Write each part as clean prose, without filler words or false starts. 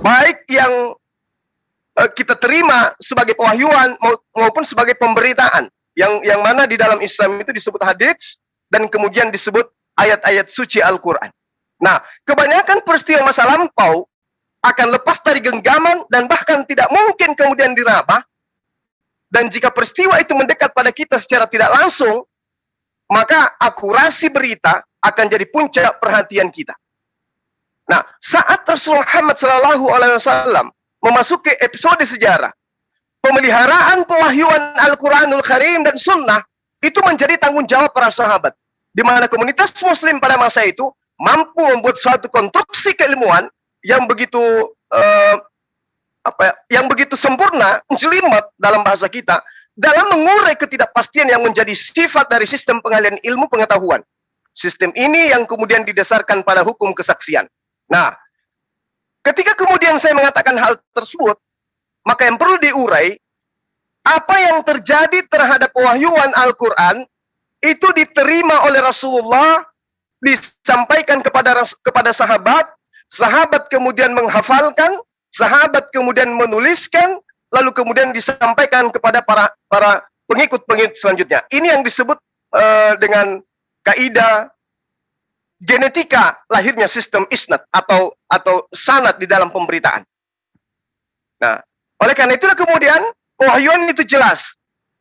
baik yang kita terima sebagai pewahyuan maupun sebagai pemberitaan, yang mana di dalam Islam itu disebut hadits dan kemudian disebut ayat-ayat suci Al-Quran. Nah, kebanyakan peristiwa masa lampau akan lepas dari genggaman dan bahkan tidak mungkin kemudian diraba. Dan jika peristiwa itu mendekat pada kita secara tidak langsung, maka akurasi berita akan jadi puncak perhatian kita. Nah, saat Rasulullah Muhammad SAW memasuki episode sejarah, pemeliharaan pewahyuan Al-Quranul Karim dan Sunnah itu menjadi tanggung jawab para sahabat, di mana komunitas Muslim pada masa itu mampu membuat suatu konstruksi keilmuan yang begitu yang begitu sempurna, jelimet dalam bahasa kita, dalam mengurai ketidakpastian yang menjadi sifat dari sistem pengalian ilmu pengetahuan. Sistem ini yang kemudian didasarkan pada hukum kesaksian. Nah, ketika kemudian saya mengatakan hal tersebut, maka yang perlu diurai, apa yang terjadi terhadap pewahyuan Al-Quran itu diterima oleh Rasulullah, disampaikan kepada sahabat, sahabat kemudian menghafalkan, sahabat kemudian menuliskan, lalu kemudian disampaikan kepada para pengikut-pengikut selanjutnya. Ini yang disebut dengan kaidah genetika lahirnya sistem isnad atau sanad di dalam pemberitaan. Nah, oleh karena itulah kemudian pewahyuan itu jelas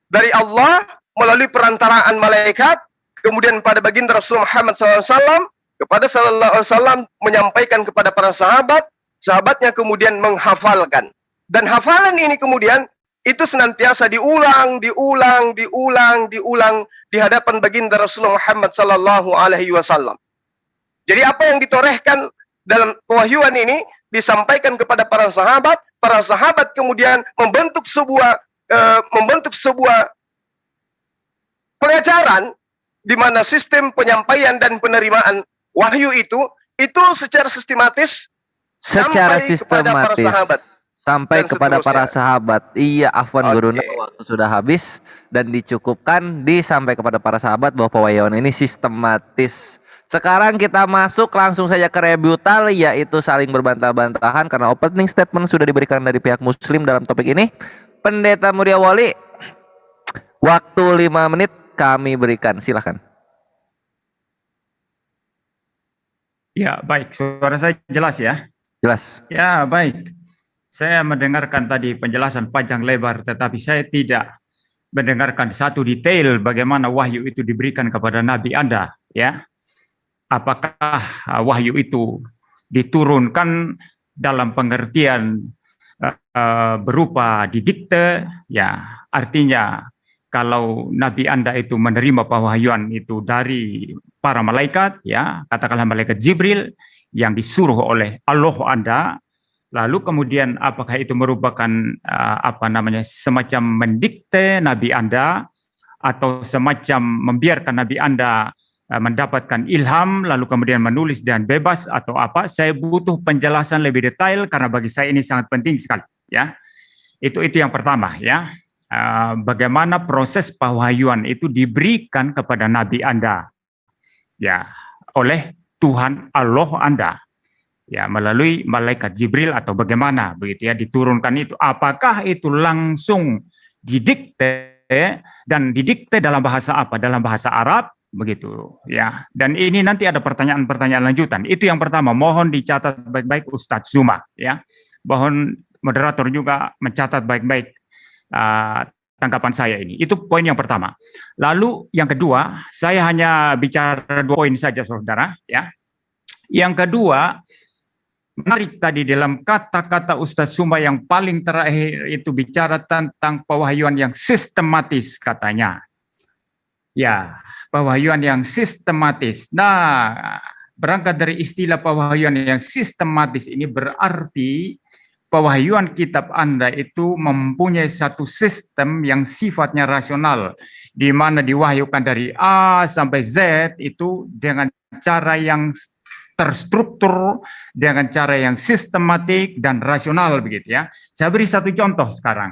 dari Allah melalui perantaraan malaikat, kemudian pada baginda Rasulullah Muhammad SAW kepada Sallallahu Alaihi Wasallam menyampaikan kepada para sahabat, sahabatnya kemudian menghafalkan. Dan hafalan ini kemudian itu senantiasa diulang di hadapan baginda Rasulullah Muhammad Sallallahu Alaihi Wasallam. Jadi apa yang ditorehkan dalam pewahyuan ini disampaikan kepada para sahabat kemudian membentuk sebuah pelajaran di mana sistem penyampaian dan penerimaan wahyu itu secara sistematis sampai kepada para sahabat. Iya, afwan guruna, waktu sudah habis dan dicukupkan sampai kepada para sahabat bahwa pewahyuan ini sistematis. Sekarang kita masuk langsung saja ke rebutal, yaitu saling berbantah-bantahan karena opening statement sudah diberikan dari pihak Muslim dalam topik ini. Pendeta Muria Wali, waktu 5 menit kami berikan, silakan. Ya, baik. Suara saya jelas ya? Jelas. Ya, baik. Saya mendengarkan tadi penjelasan panjang lebar, tetapi saya tidak mendengarkan satu detail bagaimana wahyu itu diberikan kepada Nabi Anda, ya. Apakah wahyu itu diturunkan dalam pengertian berupa didikte, ya, artinya kalau Nabi Anda itu menerima pewahyuan itu dari para malaikat, ya, katakanlah malaikat Jibril yang disuruh oleh Allah Anda, lalu kemudian apakah itu merupakan semacam mendikte Nabi Anda atau semacam membiarkan Nabi Anda mendapatkan ilham lalu kemudian menulis dengan bebas atau apa? Saya butuh penjelasan lebih detail karena bagi saya ini sangat penting sekali, ya. Itu yang pertama, ya. Bagaimana proses pewahyuan itu diberikan kepada Nabi Anda, ya, oleh Tuhan Allah Anda, ya, melalui malaikat Jibril atau bagaimana begitu, ya, diturunkan itu. Apakah itu langsung didikte dan didikte dalam bahasa apa? Dalam bahasa Arab begitu, ya. Dan ini nanti ada pertanyaan-pertanyaan lanjutan. Itu yang pertama, mohon dicatat baik-baik Ustadz Zuma, ya. Mohon moderator juga mencatat baik-baik tanggapan saya ini. Itu poin yang pertama. Lalu yang kedua, saya hanya bicara 2 poin saja, saudara, ya. Yang kedua, menarik tadi dalam kata-kata Ustadz Zuma yang paling terakhir itu bicara tentang pewahyuan yang sistematis katanya. Ya, pewahyuan yang sistematis. Nah, berangkat dari istilah pewahyuan yang sistematis ini berarti pewahyuan kitab Anda itu mempunyai satu sistem yang sifatnya rasional, di mana diwahyukan dari A sampai Z itu dengan cara yang terstruktur, dengan cara yang sistematik dan rasional begitu, ya. Saya beri satu contoh sekarang.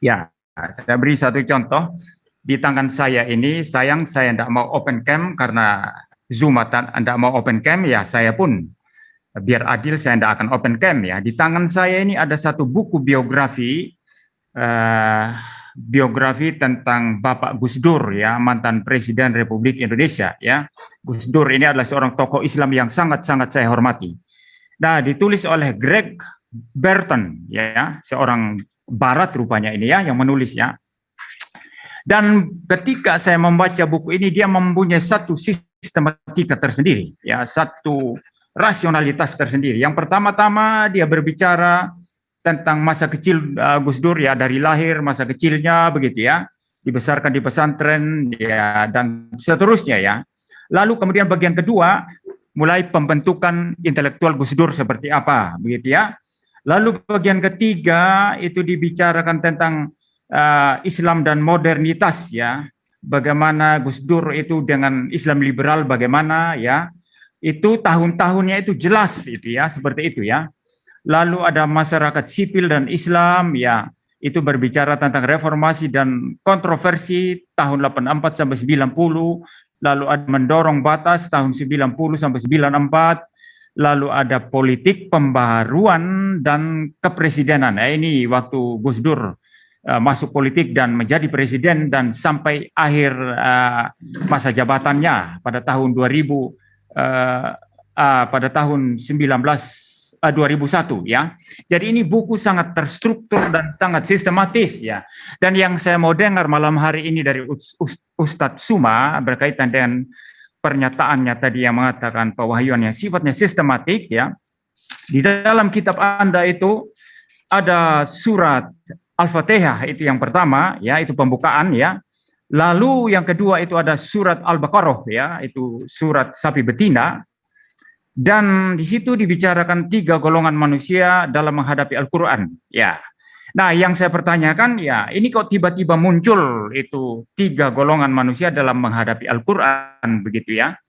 Ya, saya beri satu contoh. Di tangan saya ini, sayang saya tidak mau open cam karena Zoom tidak mau open cam, ya saya pun biar adil saya tidak akan open cam ya. Di tangan saya ini ada satu buku biografi tentang Bapak Gus Dur ya, mantan Presiden Republik Indonesia ya. Gus Dur ini adalah seorang tokoh Islam yang sangat-sangat saya hormati. Nah, ditulis oleh Greg Burton ya, seorang Barat rupanya ini ya yang menulis ya. Dan ketika saya membaca buku ini, dia mempunyai satu sistematika tersendiri ya, satu rasionalitas tersendiri. Yang pertama-tama dia berbicara tentang masa kecil Gus Dur ya, dari lahir, masa kecilnya begitu ya, dibesarkan di pesantren ya, dan seterusnya ya. Lalu kemudian bagian kedua mulai pembentukan intelektual Gus Dur seperti apa begitu ya. Lalu bagian ketiga itu dibicarakan tentang Islam dan modernitas ya, bagaimana Gus Dur itu dengan Islam liberal bagaimana ya, itu tahun-tahunnya itu jelas itu ya, seperti itu ya. Lalu ada masyarakat sipil dan Islam ya, itu berbicara tentang reformasi dan kontroversi tahun 84 sampai 90, lalu ada mendorong batas tahun 90 sampai 94, lalu ada politik pembaharuan dan kepresidenan. Ini waktu Gus Dur masuk politik dan menjadi presiden dan sampai akhir masa jabatannya pada tahun 2000 pada tahun 2001 ya. Jadi ini buku sangat terstruktur dan sangat sistematis ya. Dan yang saya mau dengar malam hari ini dari Ustadz Suma berkaitan dengan pernyataannya tadi yang mengatakan pewahyuan yang sifatnya sistematik ya. Di dalam kitab Anda itu ada surat Al-Fatihah, itu yang pertama ya, itu pembukaan ya. Lalu yang kedua itu ada surat Al-Baqarah ya, itu surat sapi betina. Dan di situ dibicarakan 3 golongan manusia dalam menghadapi Al-Qur'an ya. Nah, yang saya pertanyakan ya, ini kok tiba-tiba muncul itu 3 golongan manusia dalam menghadapi Al-Qur'an begitu ya.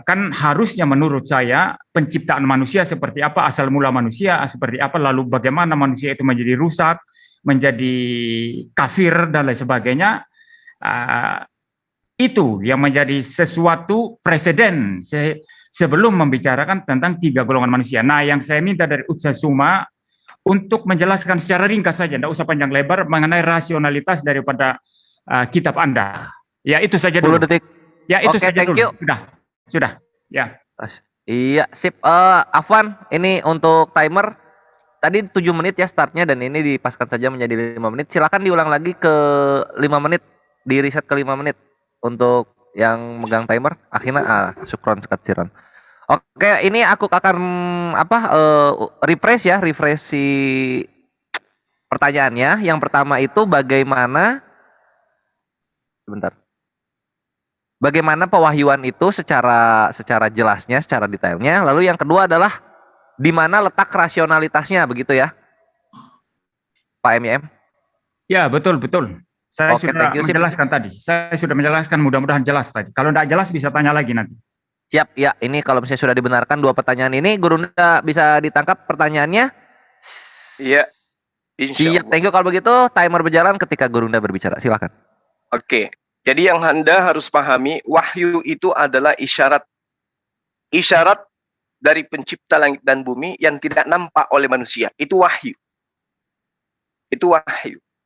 Kan harusnya menurut saya penciptaan manusia seperti apa, asal mula manusia seperti apa, lalu bagaimana manusia itu menjadi rusak, menjadi kafir dan lain sebagainya, itu yang menjadi sesuatu preseden sebelum membicarakan tentang 3 golongan manusia. Nah, yang saya minta dari Ustaz Suma untuk menjelaskan secara ringkas saja, tidak usah panjang lebar, mengenai rasionalitas daripada kitab Anda. Ya, itu saja dulu. 10 detik. Ya, itu Oke, saja thank dulu. you. Sudah. Ya. Iya, sip. Afwan, ini untuk timer. Tadi 7 menit ya startnya, dan ini dipaskan saja menjadi 5 menit. Silakan diulang lagi ke 5 menit, di reset ke 5 menit untuk yang megang timer. Akhirnya syukron sekatiran. Oke, ini aku akan refresh si pertanyaannya. Yang pertama itu bagaimana pewahyuan itu secara jelasnya, secara detailnya. Lalu yang kedua adalah di mana letak rasionalitasnya, begitu ya, Pak MYM? Ya, betul. Saya Oke, sudah thank you, menjelaskan tadi. Saya sudah menjelaskan, mudah-mudahan jelas tadi. Kalau tidak jelas bisa tanya lagi nanti. Siap, ya. Ini kalau misalnya sudah dibenarkan 2 pertanyaan ini, Gurunda bisa ditangkap pertanyaannya? Iya. Insya Siap, thank you. Kalau begitu, timer berjalan ketika Gurunda berbicara. Silakan. Oke. Jadi yang Anda harus pahami, wahyu itu adalah isyarat dari pencipta langit dan bumi yang tidak nampak oleh manusia. Itu wahyu.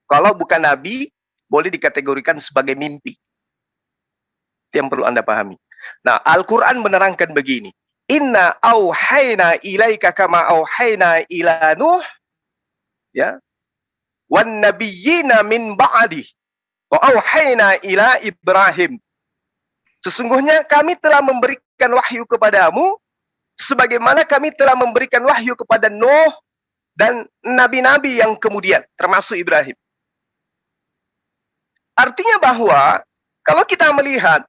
Kalau bukan nabi, boleh dikategorikan sebagai mimpi. Itu yang perlu Anda pahami. Nah, Al-Quran menerangkan begini. Inna auhayna ilaika kama auhayna ila Nuh. Ya. Wan nabiyyina min ba'di. Wa auhayna ila Ibrahim. Sesungguhnya kami telah memberikan wahyu kepadamu sebagaimana kami telah memberikan wahyu kepada Nuh dan nabi-nabi yang kemudian, termasuk Ibrahim. Artinya bahwa kalau kita melihat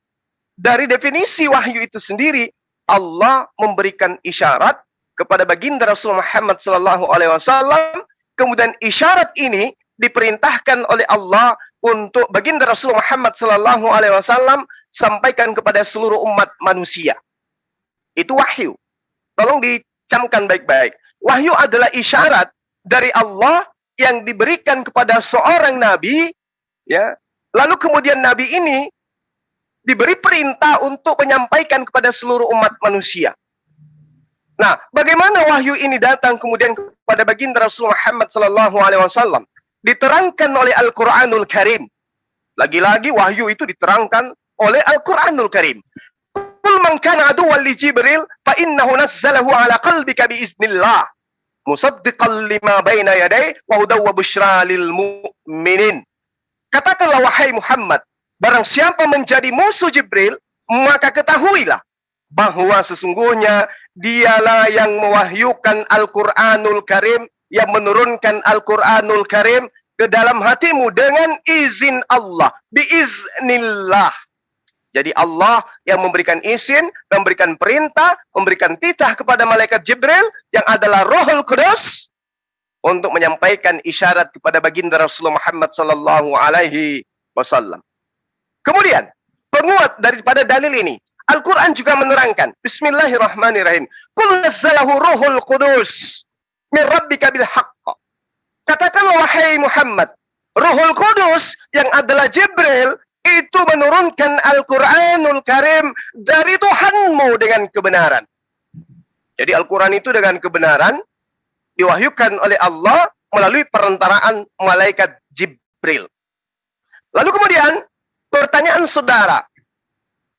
dari definisi wahyu itu sendiri, Allah memberikan isyarat kepada baginda Rasul Muhammad SAW. Kemudian isyarat ini diperintahkan oleh Allah untuk baginda Rasul Muhammad SAW sampaikan kepada seluruh umat manusia. Itu wahyu. Tolong dicamkan baik-baik. Wahyu adalah isyarat dari Allah yang diberikan kepada seorang nabi, ya. Lalu kemudian nabi ini diberi perintah untuk menyampaikan kepada seluruh umat manusia. Nah, bagaimana wahyu ini datang kemudian kepada baginda Rasulullah Muhammad sallallahu alaihi wasallam? Diterangkan oleh Al-Qur'anul Karim. Lagi-lagi wahyu itu diterangkan oleh Al-Qur'anul Karim. Qul man kana aduwwan li Jibril fa innahu nazzalahu ala qalbika bi iznillah musaddiqan lima baina yadayhi wa hudaw wa busyra lil mu'minin. Katakanlah wahai Muhammad, barang siapa menjadi musuh Jibril, maka ketahuilah bahwa sesungguhnya dialah yang mewahyukan Al-Quranul Karim, yang menurunkan Al-Quranul Karim ke dalam hatimu dengan izin Allah, biiznillah. Jadi Allah yang memberikan izin, memberikan perintah, memberikan titah kepada malaikat Jibril yang adalah Rohul Kudus untuk menyampaikan isyarat kepada baginda Rasulullah Muhammad sallallahu alaihi wasallam. Kemudian penguat daripada dalil ini, Al-Quran juga menerangkan, Bismillahirrahmanirrahim. Qul nazzalahu Ruhul Qudus min rabbika bil haqq. Katakanlah wahai Muhammad, Ruhul Qudus yang adalah Jibril itu menurunkan Al-Quranul Karim dari Tuhanmu dengan kebenaran. Jadi Al-Quran itu dengan kebenaran diwahyukan oleh Allah melalui perantaraan malaikat Jibril. Lalu kemudian pertanyaan saudara,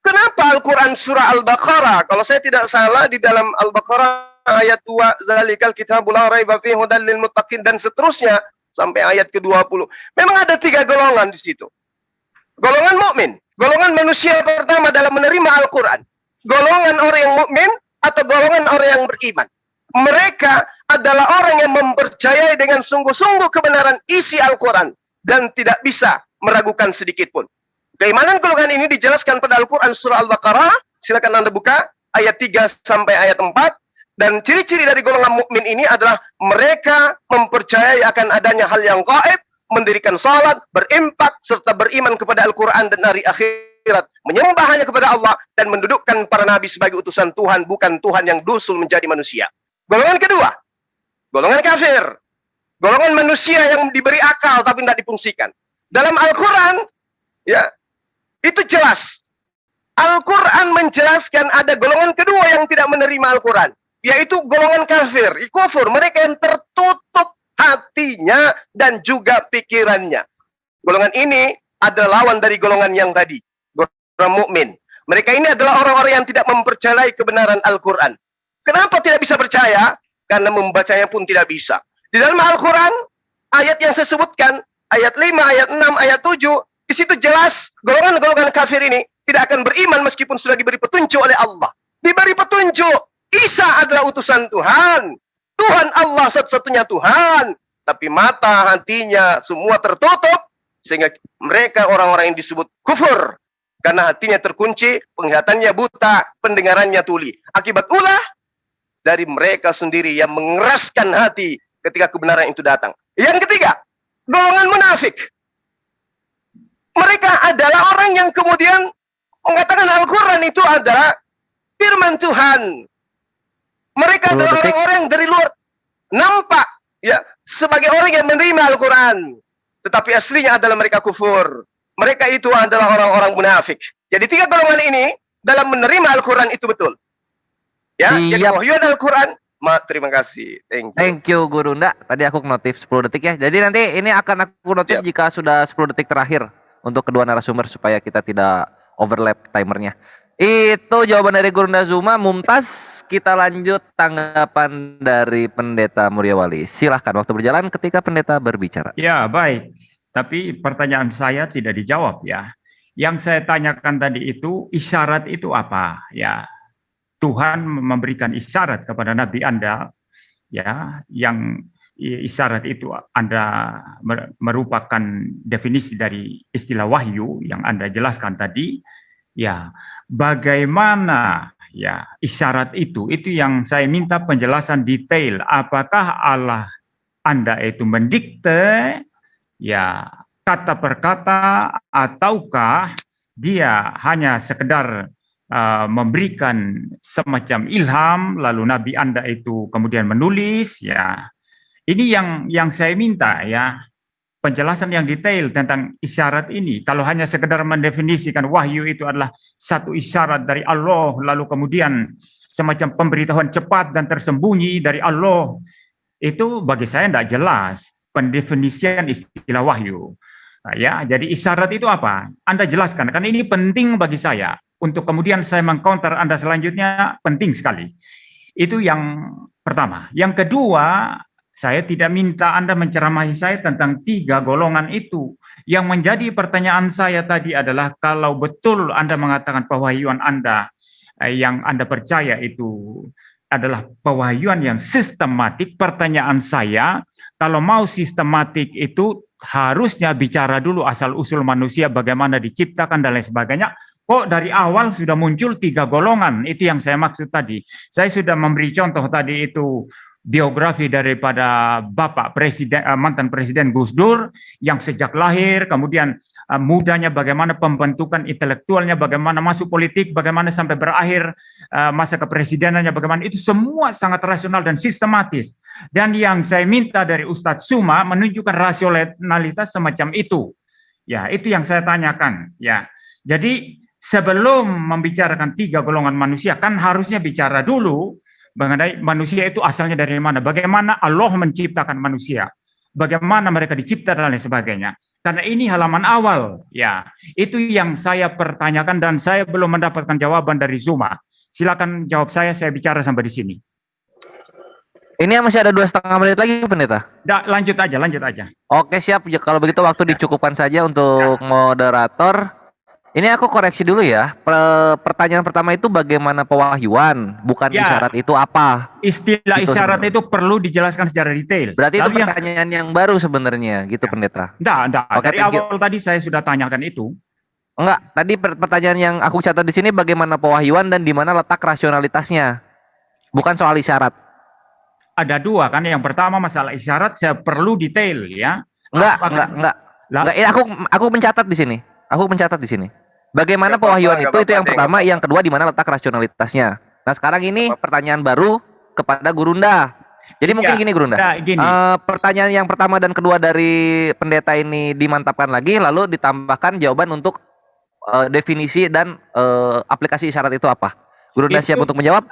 kenapa Al-Quran surah Al-Baqarah? Kalau saya tidak salah di dalam Al-Baqarah ayat 2, Zalikal kitabul la raiba fihi hudal lil muttaqin dan seterusnya sampai ayat ke-20. Memang ada 3 golongan di situ. Golongan mukmin, golongan manusia pertama dalam menerima Al-Quran. Golongan orang yang mukmin atau golongan orang yang beriman. Mereka adalah orang yang mempercayai dengan sungguh-sungguh kebenaran isi Al-Quran dan tidak bisa meragukan sedikit pun. Keimanan golongan ini dijelaskan pada Al-Quran surah Al-Baqarah. Silakan Anda buka ayat 3 sampai ayat 4. Dan ciri-ciri dari golongan mukmin ini adalah mereka mempercayai akan adanya hal yang gaib, mendirikan salat, berimpak, serta beriman kepada Al-Quran dan hari akhirat, menyembah hanya kepada Allah dan mendudukkan para nabi sebagai utusan Tuhan, bukan Tuhan yang dusul menjadi manusia. Golongan kedua, golongan kafir, golongan manusia yang diberi akal tapi tidak difungsikan. Dalam Al-Quran, ya, itu jelas. Al-Quran menjelaskan ada golongan kedua yang tidak menerima Al-Quran, yaitu golongan kafir, kufur, mereka yang tertutup hatinya dan juga pikirannya. Golongan ini adalah lawan dari golongan yang tadi, golongan mukmin. Mereka ini adalah orang-orang yang tidak mempercayai kebenaran Al-Quran. Kenapa tidak bisa percaya? Karena membacanya pun tidak bisa. Di dalam Al-Quran, ayat yang saya sebutkan, ayat 5, ayat 6, ayat 7, di situ jelas golongan-golongan kafir ini tidak akan beriman meskipun sudah diberi petunjuk oleh Allah. Diberi petunjuk, Isa adalah utusan Tuhan. Tuhan Allah satu-satunya Tuhan. Tapi mata, hatinya semua tertutup. Sehingga mereka orang-orang yang disebut kufur. Karena hatinya terkunci, penglihatannya buta, pendengarannya tuli. Akibat ulah dari mereka sendiri yang mengeraskan hati ketika kebenaran itu datang. Yang ketiga, golongan munafik. Mereka adalah orang yang kemudian mengatakan Al-Quran itu adalah firman Tuhan. Mereka adalah orang-orang yang dari luar nampak ya sebagai orang yang menerima Al-Quran, tetapi aslinya adalah mereka kufur. Mereka itu adalah orang-orang munafik. Jadi 3 golongan ini dalam menerima Al-Quran itu betul. Ya, jadi wahyu Al-Quran. Terima kasih. Thank you Guru Nda. Tadi aku notif 10 detik ya. Jadi nanti ini akan aku notif jika sudah 10 detik terakhir untuk kedua narasumber supaya kita tidak overlap timernya. Itu jawaban dari Guru Nda Zuma. Mumtaz, kita lanjut tanggapan dari Pendeta Muryawali. Silahkan, waktu berjalan ketika Pendeta berbicara. Ya, baik. Tapi pertanyaan saya tidak dijawab ya. Yang saya tanyakan tadi itu, isyarat itu apa? Ya, Tuhan memberikan isyarat kepada Nabi Anda, ya, yang isyarat itu Anda merupakan definisi dari istilah wahyu yang Anda jelaskan tadi. Ya, bagaimana ya isyarat itu yang saya minta penjelasan detail. Apakah Allah Anda itu mendikte ya kata per kata, ataukah dia hanya sekedar memberikan semacam ilham lalu Nabi Anda itu kemudian menulis ya. Ini yang saya minta ya penjelasan yang detail tentang isyarat ini. Kalau hanya sekedar mendefinisikan wahyu itu adalah satu isyarat dari Allah, lalu kemudian semacam pemberitahuan cepat dan tersembunyi dari Allah, itu bagi saya tidak jelas pendefinisian istilah wahyu. Nah, ya, jadi isyarat itu apa? Anda jelaskan, karena ini penting bagi saya. Untuk kemudian saya mengcounter Anda selanjutnya, penting sekali. Itu yang pertama. Yang kedua, saya tidak minta Anda menceramahi saya tentang 3 golongan itu. Yang menjadi pertanyaan saya tadi adalah kalau betul Anda mengatakan pewahyuan Anda yang Anda percaya itu adalah pewahyuan yang sistematik, pertanyaan saya, kalau mau sistematik itu harusnya bicara dulu asal-usul manusia, bagaimana diciptakan dan lain sebagainya. Kok dari awal sudah muncul 3 golongan? Itu yang saya maksud tadi. Saya sudah memberi contoh tadi itu biografi daripada Bapak Presiden, mantan Presiden Gus Dur yang sejak lahir, kemudian mudanya bagaimana pembentukan intelektualnya, bagaimana masuk politik, bagaimana sampai berakhir masa kepresidenannya, bagaimana itu semua sangat rasional dan sistematis. Dan yang saya minta dari Ustadz Suma menunjukkan rasionalitas semacam itu. Ya, itu yang saya tanyakan. Ya, jadi sebelum membicarakan 3 golongan manusia, kan harusnya bicara dulu mengenai manusia itu asalnya dari mana, bagaimana Allah menciptakan manusia, bagaimana mereka dicipta dan lain sebagainya. Karena ini halaman awal, ya itu yang saya pertanyakan dan saya belum mendapatkan jawaban dari Zuma. Silakan jawab saya bicara sampai di sini. Ini masih ada 2,5 menit lagi, Pendeta. Lanjut aja. Oke, siap. Kalau begitu waktu dicukupkan saja untuk moderator. Ini aku koreksi dulu ya. Pertanyaan pertama itu bagaimana pewahyuan, bukan isyarat itu apa? Istilah gitu isyarat sebenarnya. itu perlu dijelaskan secara detail. Berarti itu Lalu pertanyaan yang baru sebenarnya, gitu Pendeta. Enggak. Oke, Dari awal tadi saya sudah tanyakan itu. Enggak, tadi pertanyaan yang aku catat di sini bagaimana pewahyuan dan di mana letak rasionalitasnya. Bukan soal isyarat. Ada 2 kan. Yang pertama masalah isyarat saya perlu detail ya. Enggak. Ini aku mencatat di sini. Bagaimana pewahyuan itu yang pertama, yang kedua di mana letak rasionalitasnya. Nah, sekarang ini pertanyaan baru kepada Gurunda. Jadi mungkin gini Gurunda. Pertanyaan yang pertama dan kedua dari pendeta ini dimantapkan lagi, lalu ditambahkan jawaban untuk definisi dan aplikasi isyarat itu apa. Gurunda siap untuk menjawab?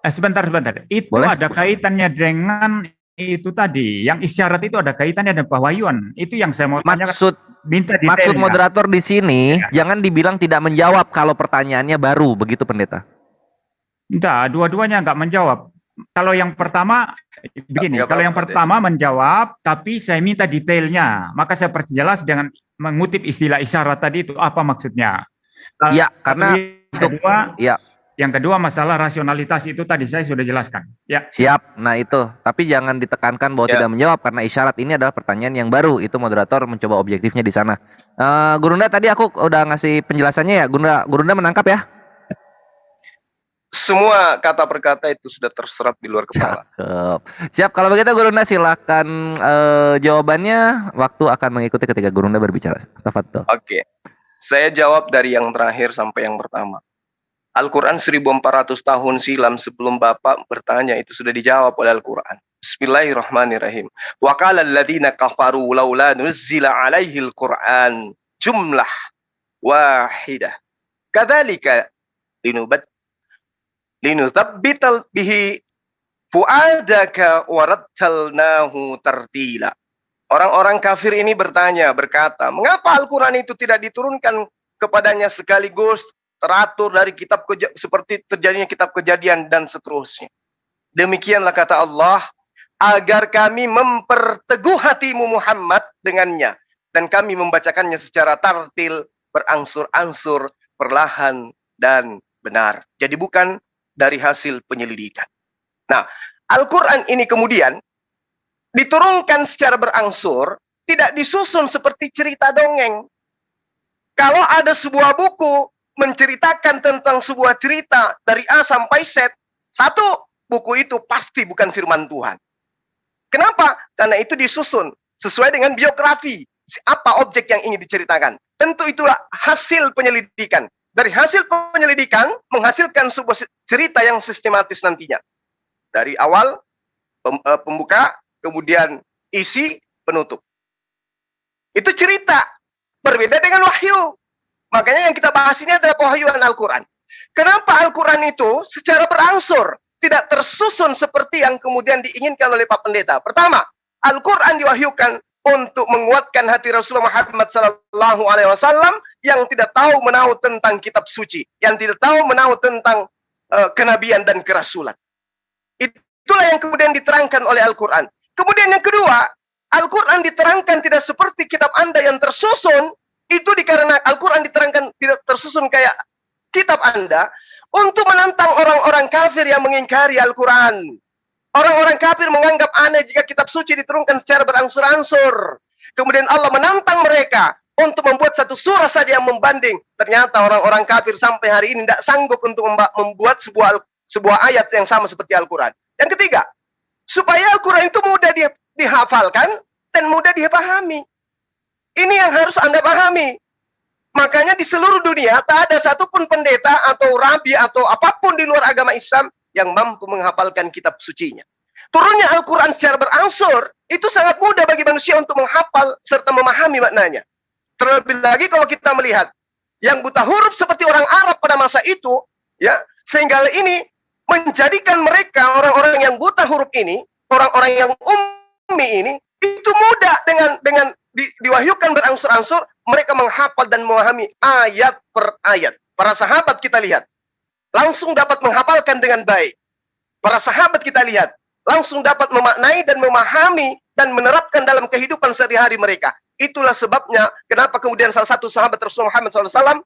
Sebentar. Itu boleh? Ada kaitannya dengan itu tadi. Yang isyarat itu ada kaitannya dengan pewahyuan. Itu yang saya mau tanyakan. Maksud moderator di sini jangan dibilang tidak menjawab kalau pertanyaannya baru, begitu Pendeta. Enggak, dua-duanya enggak menjawab. Kalau yang pertama begini, kalau yang pertama menjawab tapi saya minta detailnya, maka saya perjelas dengan mengutip istilah isyarat tadi itu apa maksudnya. Ya, karena yang kedua masalah rasionalitas itu tadi saya sudah jelaskan. Ya. Siap. Nah itu, tapi jangan ditekankan bahwa tidak menjawab karena isyarat ini adalah pertanyaan yang baru. Itu moderator mencoba objektifnya di sana. Gurunda tadi aku udah ngasih penjelasannya ya. Gurunda menangkap ya? Semua kata per kata itu sudah terserap di luar kepala. Siap. Kalau begitu Gurunda silakan jawabannya. Waktu akan mengikuti ketika Gurunda berbicara. Tafadhol. Oke. Saya jawab dari yang terakhir sampai yang pertama. Al-Quran 1400 tahun silam sebelum Bapak bertanya itu sudah dijawab oleh Al-Quran. Bismillahirrahmanirrahim. Wa qala alladziina kafaru laula nuzzila 'alaihil Qur'an jumlah wahidah. Kadzalika linuthabbital bihi fuadaka wa rattalnahu tartila. Orang-orang kafir ini berkata, mengapa Al-Quran itu tidak diturunkan kepadanya sekaligus teratur dari kitab seperti terjadinya kitab Kejadian dan seterusnya. Demikianlah kata Allah, agar kami memperteguh hatimu Muhammad dengannya dan kami membacakannya secara tartil, berangsur-angsur, perlahan dan benar. Jadi bukan dari hasil penyelidikan. Nah, Al-Quran ini kemudian diturunkan secara berangsur, tidak disusun seperti cerita dongeng. Kalau ada sebuah buku menceritakan tentang sebuah cerita dari A sampai Z, satu buku itu pasti bukan firman Tuhan. Kenapa? Karena itu disusun sesuai dengan biografi. Apa objek yang ingin diceritakan? Tentu itulah hasil penyelidikan. Dari hasil penyelidikan menghasilkan sebuah cerita yang sistematis nantinya. Dari awal pembuka, kemudian isi, penutup. Itu cerita. Berbeda dengan wahyu. Makanya yang kita bahas ini adalah pewahyuan Al-Quran. Kenapa Al-Quran itu secara berangsur tidak tersusun seperti yang kemudian diinginkan oleh Pak Pendeta? Pertama, Al-Quran diwahyukan untuk menguatkan hati Rasulullah Muhammad SAW yang tidak tahu menahu tentang kitab suci, yang tidak tahu menahu tentang kenabian dan kerasulan. Itulah yang kemudian diterangkan oleh Al-Quran. Kemudian yang kedua, Al-Quran diterangkan tidak seperti kitab Anda yang tersusun, itu dikarenakan Al-Quran diterangkan tidak tersusun kayak kitab Anda, untuk menantang orang-orang kafir yang mengingkari Al-Quran. Orang-orang kafir menganggap aneh jika kitab suci diturunkan secara berangsur-angsur. Kemudian Allah menantang mereka untuk membuat satu surah saja yang membanding. Ternyata orang-orang kafir sampai hari ini tidak sanggup untuk membuat sebuah ayat yang sama seperti Al-Quran. Yang ketiga, supaya Al-Quran itu mudah dihafalkan dan mudah dipahami. Ini yang harus Anda pahami. Makanya di seluruh dunia tak ada satupun pendeta atau rabi atau apapun di luar agama Islam yang mampu menghafalkan kitab sucinya. Turunnya Al-Quran secara berangsur itu sangat mudah bagi manusia untuk menghafal serta memahami maknanya. Terlebih lagi kalau kita melihat yang buta huruf seperti orang Arab pada masa itu, ya, sehingga ini menjadikan mereka orang-orang yang buta huruf ini, orang-orang yang ummi ini, itu mudah dengan diwahyukan berangsur-angsur mereka menghafal dan memahami ayat per ayat. Para sahabat kita lihat langsung dapat menghafalkan dengan baik. Para sahabat kita lihat langsung dapat memaknai dan memahami dan menerapkan dalam kehidupan sehari-hari mereka. Itulah sebabnya kenapa kemudian salah satu sahabat Rasulullah Muhammad SAW,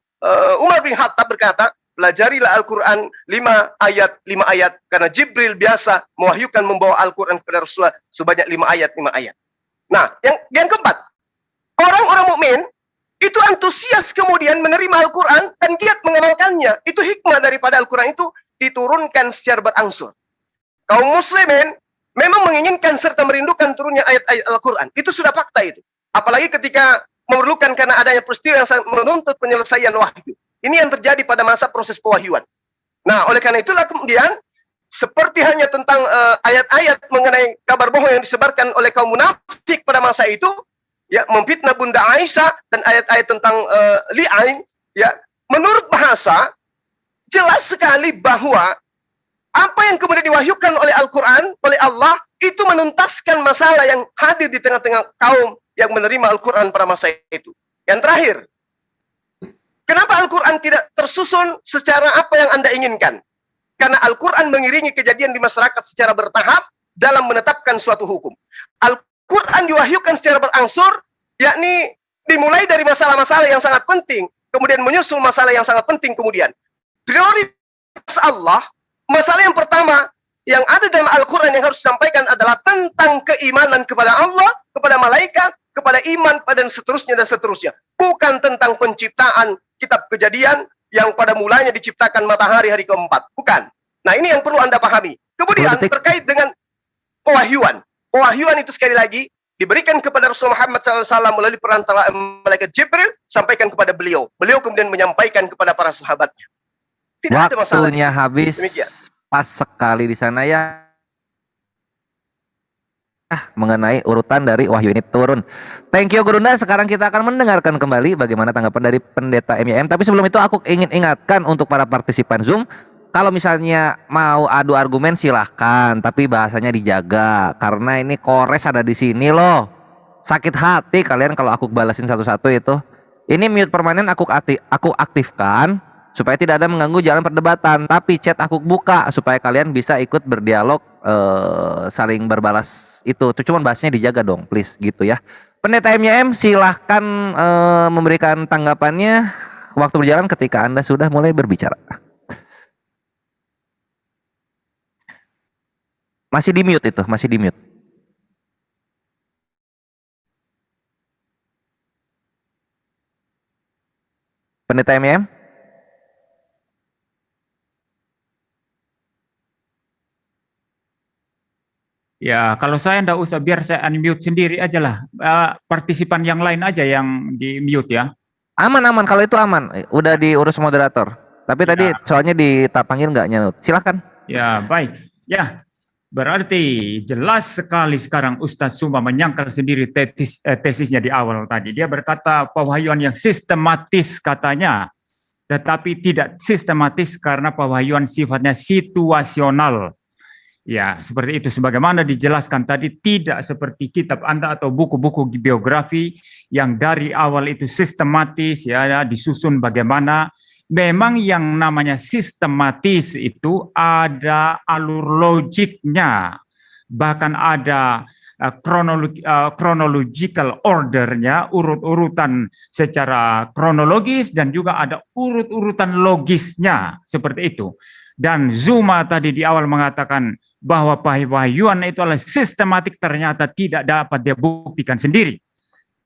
Umar bin Khattab berkata, pelajarilah Al-Quran 5 ayat, karena Jibril biasa mewahyukan membawa Al-Quran kepada Rasulullah sebanyak 5 ayat. Nah, yang keempat, orang-orang mukmin itu antusias kemudian menerima Al-Quran dan giat mengamalkannya. Itu hikmah daripada Al-Quran itu diturunkan secara berangsur. Kaum muslimin memang menginginkan serta merindukan turunnya ayat-ayat Al-Quran. Itu sudah fakta itu. Apalagi ketika memerlukan karena adanya peristiwa yang sangat menuntut penyelesaian wahyu. Ini yang terjadi pada masa proses pewahyuan. Nah, oleh karena itulah kemudian seperti hanya tentang ayat-ayat mengenai kabar bohong yang disebarkan oleh kaum munafik pada masa itu, ya, memfitnah Bunda Aisyah dan ayat-ayat tentang li'ain, ya, menurut bahasa jelas sekali bahwa apa yang kemudian diwahyukan oleh Al-Quran oleh Allah itu menuntaskan masalah yang hadir di tengah-tengah kaum yang menerima Al-Quran pada masa itu. Yang terakhir, kenapa Al-Quran tidak tersusun secara apa yang Anda inginkan? Karena Al-Quran mengiringi kejadian di masyarakat secara bertahap dalam menetapkan suatu hukum. Al-Quran diwahyukan secara berangsur, yakni dimulai dari masalah-masalah yang sangat penting, kemudian menyusul masalah yang sangat penting kemudian. Prioritas Allah, masalah yang pertama yang ada dalam Al-Quran yang harus disampaikan adalah tentang keimanan kepada Allah, kepada malaikat, kepada iman, dan seterusnya dan seterusnya. Bukan tentang penciptaan kitab kejadian yang pada mulanya diciptakan matahari hari keempat. Bukan. Nah, ini yang perlu Anda pahami. Kemudian terkait dengan pewahyuan. Pewahyuan itu sekali lagi diberikan kepada Rasulullah Muhammad SAW melalui perantara malaikat Jibril, sampaikan kepada beliau. Beliau kemudian menyampaikan kepada para sahabatnya. Tidak ada masalah. Waktunya habis. Demikian. Pas sekali di sana ya. Mengenai urutan dari wahyu ini turun. Thank you Gurunda. Sekarang kita akan mendengarkan kembali bagaimana tanggapan dari Pendeta MYM. Tapi sebelum itu aku ingin ingatkan untuk para partisipan Zoom, kalau misalnya mau adu argumen silahkan, tapi bahasanya dijaga karena ini kores ada di sini loh. Sakit hati kalian kalau aku balasin satu-satu itu. Ini mute permanen aku aktifkan supaya tidak ada mengganggu jalan perdebatan. Tapi chat aku buka supaya kalian bisa ikut berdialog, saling berbalas itu. Cuman bahasnya dijaga dong, please gitu ya. Pendeta MYM silahkan memberikan tanggapannya. Waktu berjalan ketika Anda sudah mulai berbicara. Masih di mute itu, masih di mute. Pendeta MYM? Ya, kalau saya ndak usah, biar saya unmute sendiri aja lah. Partisipan yang lain aja yang di mute ya. Aman, kalau itu aman. Udah diurus moderator. Tapi tadi soalnya panggil nggak nyaut. Silahkan. Ya, baik. Ya, Berarti jelas sekali sekarang Ustadz Suma menyangkal sendiri tesisnya di awal tadi. Dia berkata pewahyuan yang sistematis katanya, tetapi tidak sistematis karena pewahyuan sifatnya situasional. Ya, seperti itu. Sebagaimana dijelaskan tadi, tidak seperti kitab Anda atau buku-buku biografi yang dari awal itu sistematis, ya, disusun bagaimana. Memang yang namanya sistematis itu ada alur logiknya, bahkan ada chronological ordernya, urut-urutan secara kronologis, dan juga ada urut-urutan logisnya, seperti itu. Dan Zuma tadi di awal mengatakan bahwa pewahyuan itu adalah sistematik, ternyata tidak dapat dia buktikan sendiri.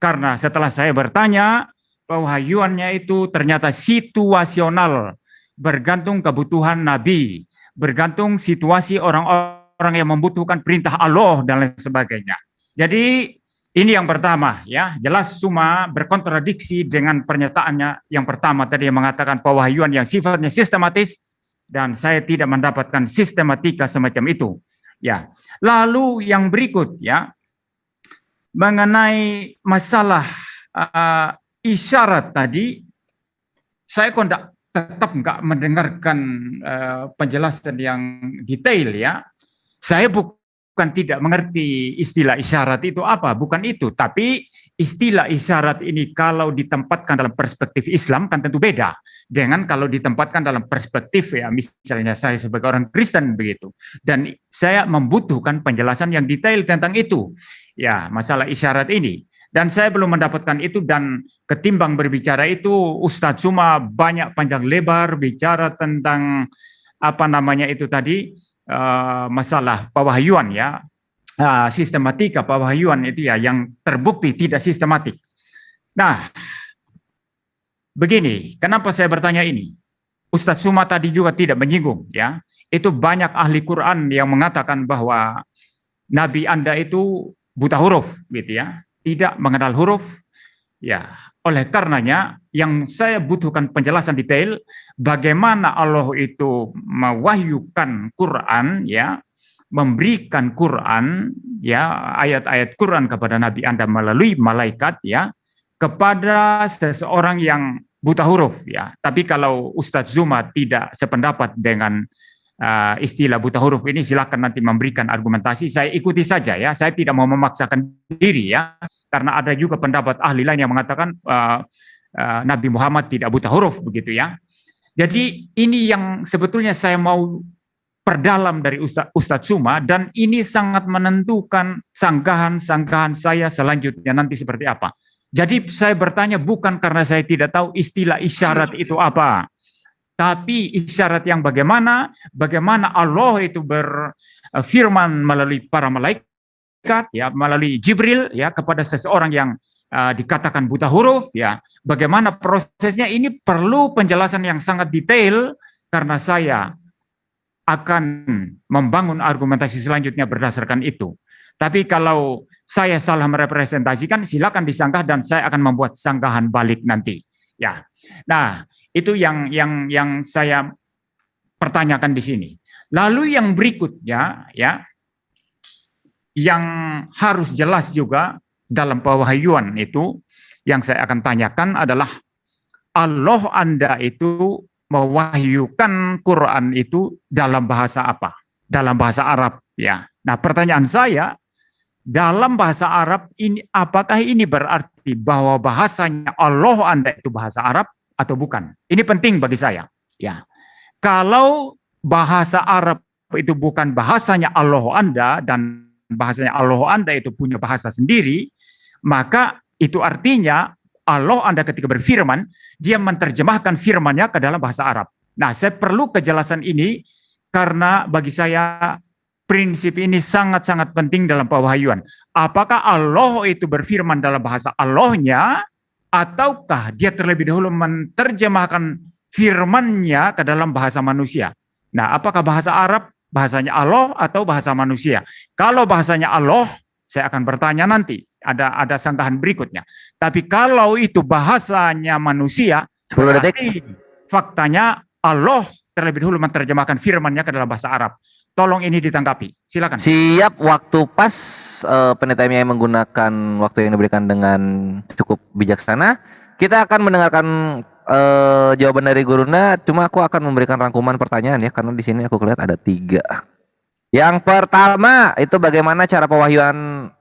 Karena setelah saya bertanya, pewahyuannya itu ternyata situasional, bergantung kebutuhan Nabi, bergantung situasi orang-orang yang membutuhkan perintah Allah dan lain sebagainya. Jadi ini yang pertama, ya, jelas Suma berkontradiksi dengan pernyataannya yang pertama tadi yang mengatakan pewahyuan yang sifatnya sistematis, dan saya tidak mendapatkan sistematika semacam itu. Ya, lalu yang berikut, ya, mengenai masalah isyarat tadi, saya kok tetap nggak mendengarkan penjelasan yang detail, ya. Saya bukan tidak mengerti istilah isyarat itu apa, bukan itu. Tapi istilah isyarat ini kalau ditempatkan dalam perspektif Islam kan tentu beda dengan kalau ditempatkan dalam perspektif, ya, misalnya saya sebagai orang Kristen begitu. Dan saya membutuhkan penjelasan yang detail tentang itu, ya, masalah isyarat ini. Dan saya belum mendapatkan itu, dan ketimbang berbicara itu, Ustadz Suma banyak panjang lebar bicara tentang apa namanya itu tadi, masalah pewahyuan, ya, sistematika pewahyuan itu, ya, yang terbukti tidak sistematik. Nah, begini, kenapa saya bertanya ini? Ustadz Suma tadi juga tidak menyinggung, ya, itu banyak ahli Quran yang mengatakan bahwa Nabi Anda itu buta huruf, gitu, ya, tidak mengenal huruf, ya. Oleh karenanya yang saya butuhkan penjelasan detail bagaimana Allah itu mewahyukan Quran, ya, memberikan Quran, ya, ayat-ayat Quran kepada Nabi Anda melalui malaikat, ya, kepada seseorang yang buta huruf, ya. Tapi kalau Ustadz Zuma tidak sependapat dengan istilah buta huruf ini, silakan nanti memberikan argumentasi, saya ikuti saja, ya. Saya tidak mau memaksakan diri, ya, karena ada juga pendapat ahli lain yang mengatakan Nabi Muhammad tidak buta huruf, begitu, ya. Jadi ini yang sebetulnya saya mau perdalam dari Ustadz Suma, dan ini sangat menentukan sanggahan-sanggahan saya selanjutnya nanti seperti apa. Jadi saya bertanya bukan karena saya tidak tahu istilah isyarat itu apa, tapi isyarat yang bagaimana Allah itu berfirman melalui para malaikat, ya, melalui Jibril, ya, kepada seseorang yang dikatakan buta huruf, ya. Bagaimana prosesnya ini perlu penjelasan yang sangat detail, karena saya akan membangun argumentasi selanjutnya berdasarkan itu. Tapi kalau saya salah merepresentasikan, silakan disanggah dan saya akan membuat sanggahan balik nanti, ya. Nah, itu yang saya pertanyakan di sini. Lalu yang berikutnya, ya, yang harus jelas juga dalam pewahyuan itu, yang saya akan tanyakan adalah Allah Anda itu mewahyukan Quran itu dalam bahasa apa? Dalam bahasa Arab, ya. Nah, pertanyaan saya, dalam bahasa Arab ini, apakah ini berarti bahwa bahasanya Allah Anda itu bahasa Arab atau bukan? Ini penting bagi saya, ya. Kalau bahasa Arab itu bukan bahasanya Allah Anda, dan bahasanya Allah Anda itu punya bahasa sendiri, maka itu artinya Allah Anda ketika berfirman, dia menerjemahkan firman-Nya ke dalam bahasa Arab. Nah, saya perlu kejelasan ini karena bagi saya prinsip ini sangat-sangat penting dalam pewahyuan. Apakah Allah itu berfirman dalam bahasa Allah-Nya, ataukah dia terlebih dahulu menerjemahkan firman-Nya ke dalam bahasa manusia? Nah, apakah bahasa Arab bahasanya Allah atau bahasa manusia? Kalau bahasanya Allah, saya akan bertanya nanti, ada sanggahan berikutnya. Tapi kalau itu bahasanya manusia, berarti faktanya Allah terlebih dahulu menerjemahkan firman-Nya ke dalam bahasa Arab. tolong ini ditanggapi. Silakan. Siap, waktu pas Pendeta MI menggunakan waktu yang diberikan dengan cukup bijaksana. Kita akan mendengarkan jawaban dari Gurunda, cuma aku akan memberikan rangkuman pertanyaan ya, karena di sini aku lihat ada 3. Yang pertama itu bagaimana cara pewahyuan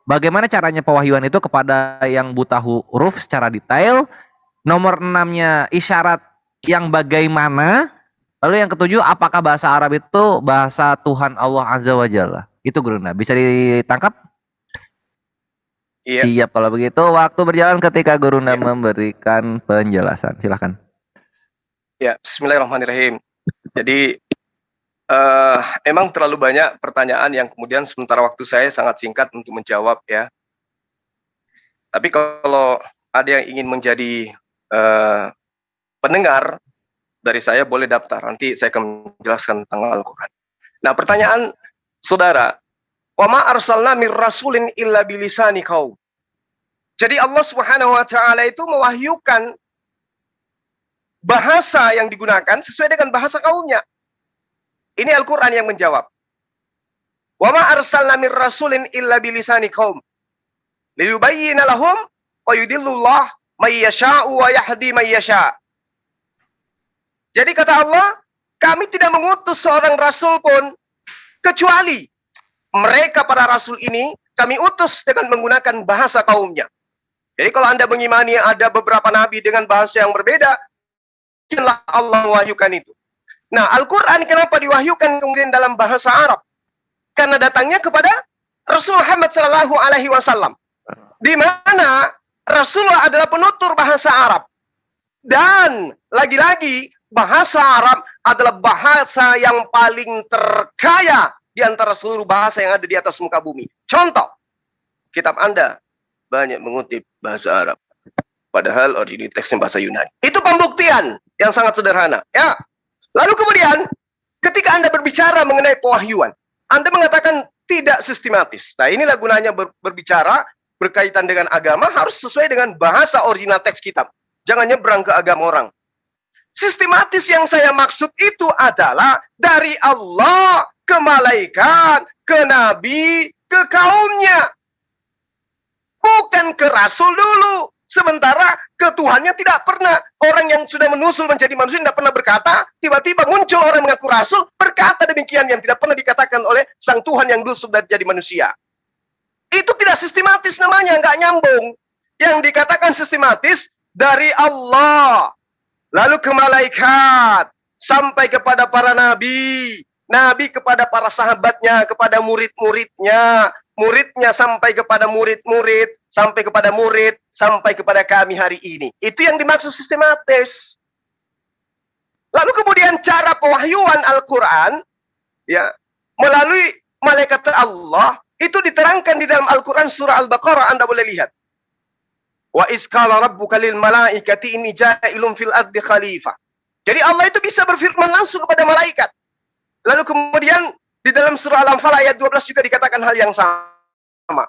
bagaimana caranya pewahyuan itu kepada yang buta huruf secara detail. Nomor 6-nya isyarat yang bagaimana. Lalu yang ketujuh, apakah bahasa Arab itu bahasa Tuhan Allah Azza wa Jalla? Itu Gurunda, bisa ditangkap? Iya. Siap kalau begitu, waktu berjalan ketika Gurunda memberikan penjelasan. Silakan. Ya, bismillahirrahmanirrahim. Jadi emang terlalu banyak pertanyaan yang kemudian sementara waktu saya sangat singkat untuk menjawab ya. Tapi kalau ada yang ingin menjadi pendengar dari saya, boleh daftar. Nanti saya akan menjelaskan tentang Al-Quran. Nah, pertanyaan saudara, wa ma arsalna mir rasulin illa bilisani qaum. Jadi Allah Subhanahu wa taala itu mewahyukan bahasa yang digunakan sesuai dengan bahasa kaumnya. Ini Al-Quran yang menjawab. Wa ma arsalna mir rasulin illa bilisani qaum liyubayyina lahum wa yudillullah may yasha'u wa yahdi may yasha'. Jadi kata Allah, kami tidak mengutus seorang rasul pun kecuali mereka para rasul ini kami utus dengan menggunakan bahasa kaumnya. Jadi kalau Anda mengimani ada beberapa nabi dengan bahasa yang berbeda, mungkinlah Allah mewahyukan itu. Nah, Al-Quran kenapa diwahyukan kemudian dalam bahasa Arab? Karena datangnya kepada Rasul Muhammad SAW, di mana Rasulullah adalah penutur bahasa Arab. Dan lagi-lagi bahasa Arab adalah bahasa yang paling terkaya di antara seluruh bahasa yang ada di atas muka bumi. Contoh, kitab Anda banyak mengutip bahasa Arab, padahal original teksnya bahasa Yunani. Itu pembuktian yang sangat sederhana. Ya. Lalu kemudian, ketika Anda berbicara mengenai pewahyuan, Anda mengatakan tidak sistematis. Nah, inilah gunanya berbicara berkaitan dengan agama, harus sesuai dengan bahasa original teks kitab. Jangan nyebrang ke agama orang. Sistematis yang saya maksud itu adalah dari Allah ke malaikat, ke nabi, ke kaumnya. Bukan ke rasul dulu. Sementara ke Tuhannya tidak pernah. Orang yang sudah menusul menjadi manusia tidak pernah berkata, tiba-tiba muncul orang mengaku rasul, berkata demikian yang tidak pernah dikatakan oleh sang Tuhan yang dulu sudah jadi manusia. Itu tidak sistematis namanya, nggak nyambung. Yang dikatakan sistematis dari Allah, lalu ke malaikat, sampai kepada para nabi, nabi kepada para sahabatnya, kepada murid-muridnya, muridnya sampai kepada murid-murid, sampai kepada murid, sampai kepada kami hari ini. Itu yang dimaksud sistematis. Lalu kemudian cara pewahyuan Al-Quran, ya, melalui malaikat Allah, itu diterangkan di dalam Al-Quran surah Al-Baqarah, Anda boleh lihat. Wa iskala rabbuka lil malaikati inni ja'ilun fil ardi khalifah. Jadi Allah itu bisa berfirman langsung kepada malaikat. Lalu kemudian di dalam surah Al-Anfal ayat 12 juga dikatakan hal yang sama.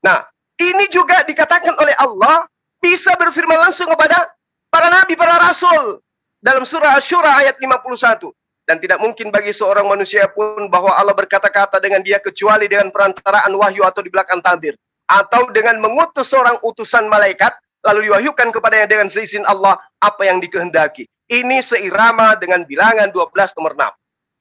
Nah, ini juga dikatakan oleh Allah bisa berfirman langsung kepada para nabi, para rasul. Dalam surah Asy-Syura ayat 51. Dan tidak mungkin bagi seorang manusia pun bahwa Allah berkata-kata dengan dia kecuali dengan perantaraan wahyu atau di belakang tabir. Atau dengan mengutus seorang utusan malaikat, lalu diwahyukan kepadanya dengan seizin Allah apa yang dikehendaki. Ini seirama dengan bilangan 12 nomor 6.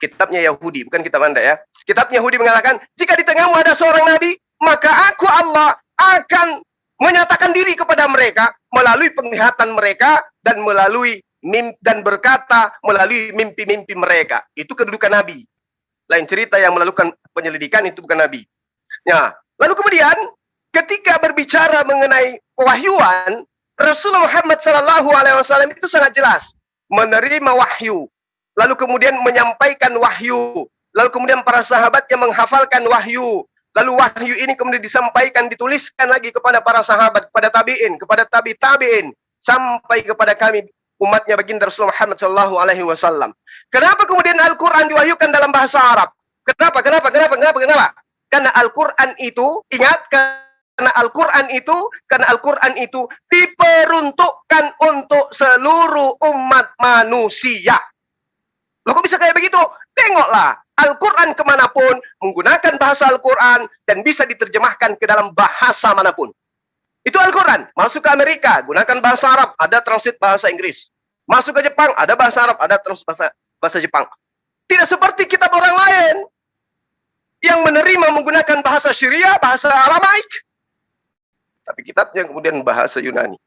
Kitabnya Yahudi, bukan kitab Anda ya. Kitab Yahudi mengatakan, jika di tengahmu ada seorang nabi, maka aku Allah akan menyatakan diri kepada mereka melalui penglihatan mereka dan melalui dan berkata melalui mimpi-mimpi mereka. Itu kedudukan nabi. Lain cerita yang melakukan penyelidikan itu bukan nabi. Nah, lalu kemudian ketika berbicara mengenai pewahyuan, Rasulullah Muhammad SAW itu sangat jelas menerima wahyu, lalu kemudian menyampaikan wahyu, lalu kemudian para sahabatnya menghafalkan wahyu, lalu wahyu ini kemudian disampaikan, dituliskan lagi kepada para sahabat, kepada tabi'in, kepada tabi'in, sampai kepada kami umatnya baginda Rasulullah Muhammad SAW. Kenapa kemudian Al-Quran diwahyukan dalam bahasa Arab? Kenapa? Karena Al-Quran itu, ingat, karena Al-Quran itu diperuntukkan untuk seluruh umat manusia. Loh, kok bisa kayak begitu? Tengoklah, Al-Quran kemanapun, menggunakan bahasa Al-Quran, dan bisa diterjemahkan ke dalam bahasa manapun. Itu Al-Quran. Masuk ke Amerika, gunakan bahasa Arab, ada translate bahasa Inggris. Masuk ke Jepang, ada bahasa Arab, ada translate bahasa Jepang. Tidak seperti kitab orang lain yang menerima menggunakan bahasa Syria, bahasa Aramaik. Tapi kitabnya kemudian bahasa Yunani.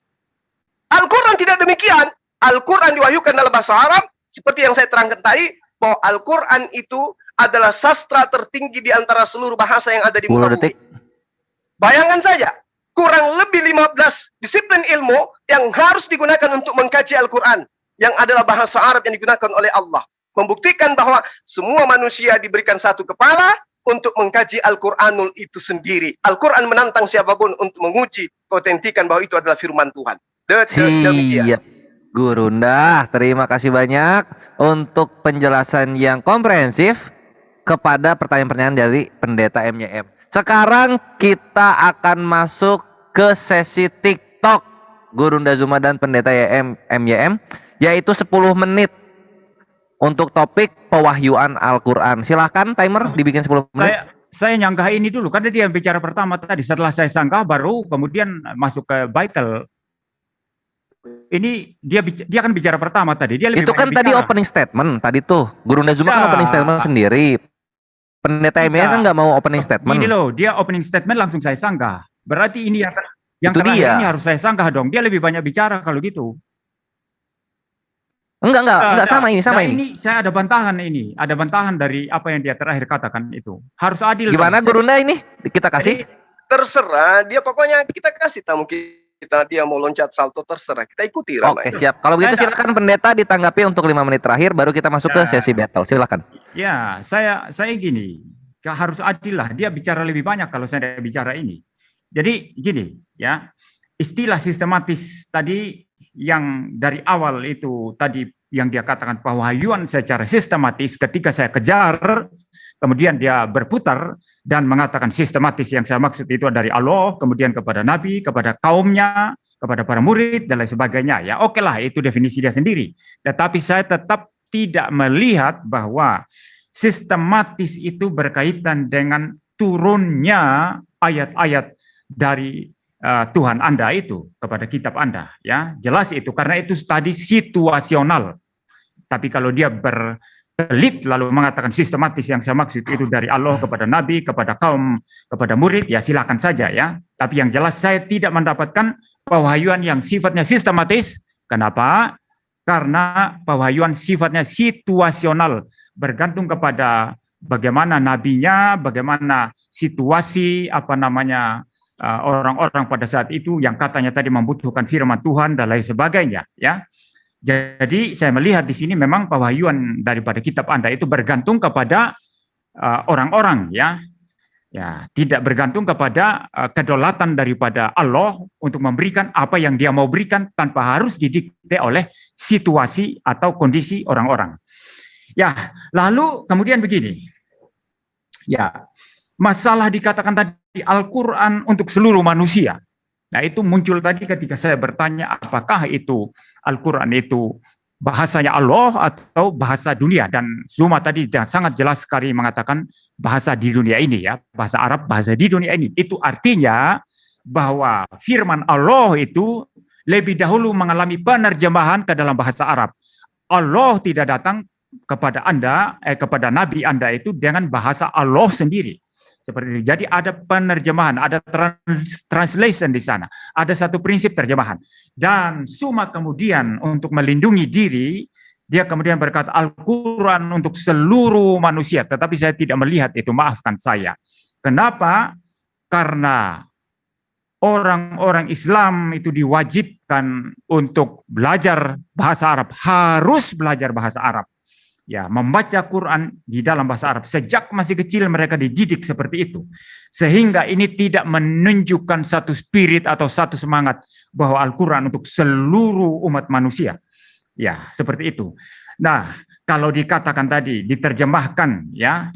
Al-Quran tidak demikian. Al-Quran diwahyukan dalam bahasa Arab, seperti yang saya terangkan tadi, bahwa Al-Quran itu adalah sastra tertinggi di antara seluruh bahasa yang ada di muka bumi. Bayangkan saja, kurang lebih 15 disiplin ilmu yang harus digunakan untuk mengkaji Al-Quran, yang adalah bahasa Arab yang digunakan oleh Allah. Membuktikan bahwa semua manusia diberikan satu kepala untuk mengkaji Al-Quranul itu sendiri. Al-Quran menantang siapapun untuk menguji keautentikan bahwa itu adalah firman Tuhan. Demikian. Gurunda, terima kasih banyak untuk penjelasan yang komprehensif kepada pertanyaan-pertanyaan dari Pendeta MYM. Sekarang kita akan masuk ke sesi TikTok Gurunda Zuma dan Pendeta MYM, yaitu 10 menit untuk topik pewahyuan Al-Quran. Silahkan timer dibikin 10 menit. Saya nyanggah ini dulu, karena dia bicara pertama tadi. Setelah saya sanggah baru kemudian masuk ke Baitel. Ini dia kan bicara pertama tadi. Dia lebih itu kan tadi opening statement tadi tuh. Gurunda Zuma kan opening statement sendiri. Pendeta MYM kan nggak mau opening statement. Ini loh, dia opening statement langsung saya sanggah. Berarti ini yang terakhir ini harus saya sanggah dong. Dia lebih banyak bicara kalau gitu. Enggak sama ini. Ini saya ada bantahan ini. Ada bantahan dari apa yang dia terakhir katakan itu. Harus adil. Gimana dong. Gurunda ini? Kita kasih? Terserah, dia pokoknya kita kasih tahu dia mau loncat salto, terserah, kita ikuti. Oke, siap. Kalau begitu silakan Pendeta ditanggapi untuk 5 menit terakhir, baru kita masuk ke sesi battle. Silakan. Ya, saya gini, harus adil lah. Dia bicara lebih banyak kalau saya bicara ini. Jadi gini, ya, istilah sistematis tadi yang dari awal itu tadi yang dia katakan pewahyuan secara sistematis, ketika saya kejar, kemudian dia berputar dan mengatakan sistematis yang saya maksud itu dari Allah, kemudian kepada Nabi, kepada kaumnya, kepada para murid, dan lain sebagainya. Ya, oke lah, itu definisi dia sendiri. Tetapi saya tetap tidak melihat bahwa sistematis itu berkaitan dengan turunnya ayat-ayat dari Tuhan Anda itu kepada kitab Anda. Ya, jelas itu, karena itu tadi situasional. Tapi kalau dia berkelit lalu mengatakan sistematis yang saya maksud itu dari Allah kepada Nabi, kepada kaum, kepada murid, ya silakan saja ya. Tapi yang jelas saya tidak mendapatkan pewahyuan yang sifatnya sistematis. Kenapa? Karena pewahyuan sifatnya situasional, bergantung kepada bagaimana nabinya, bagaimana situasi orang-orang pada saat itu yang katanya tadi membutuhkan firman Tuhan dan lain sebagainya ya. Jadi saya melihat di sini memang pewahyuan daripada kitab Anda itu bergantung kepada orang-orang ya. Ya, tidak bergantung kepada kedaulatan daripada Allah untuk memberikan apa yang Dia mau berikan tanpa harus didikte oleh situasi atau kondisi orang-orang. Ya, lalu kemudian begini. Ya, masalah dikatakan tadi Al-Quran untuk seluruh manusia. Nah, itu muncul tadi ketika saya bertanya apakah itu Al-Quran itu bahasanya Allah atau bahasa dunia, dan Zuma tadi sangat jelas sekali mengatakan bahasa di dunia ini ya, bahasa Arab, bahasa di dunia ini. Itu artinya bahwa firman Allah itu lebih dahulu mengalami penerjemahan ke dalam bahasa Arab. Allah tidak datang kepada Anda, kepada Nabi Anda itu dengan bahasa Allah sendiri. Seperti itu. Jadi ada penerjemahan, ada translation di sana. Ada satu prinsip terjemahan. Dan Zuma kemudian untuk melindungi diri, dia kemudian berkata Al-Quran untuk seluruh manusia. Tetapi saya tidak melihat itu, maafkan saya. Kenapa? Karena orang-orang Islam itu diwajibkan untuk belajar bahasa Arab. Harus belajar bahasa Arab. Ya, membaca Quran di dalam bahasa Arab. Sejak masih kecil mereka dididik seperti itu. Sehingga ini tidak menunjukkan satu spirit atau satu semangat bahwa Al-Quran untuk seluruh umat manusia. Ya, seperti itu. Nah, kalau dikatakan tadi, diterjemahkan, ya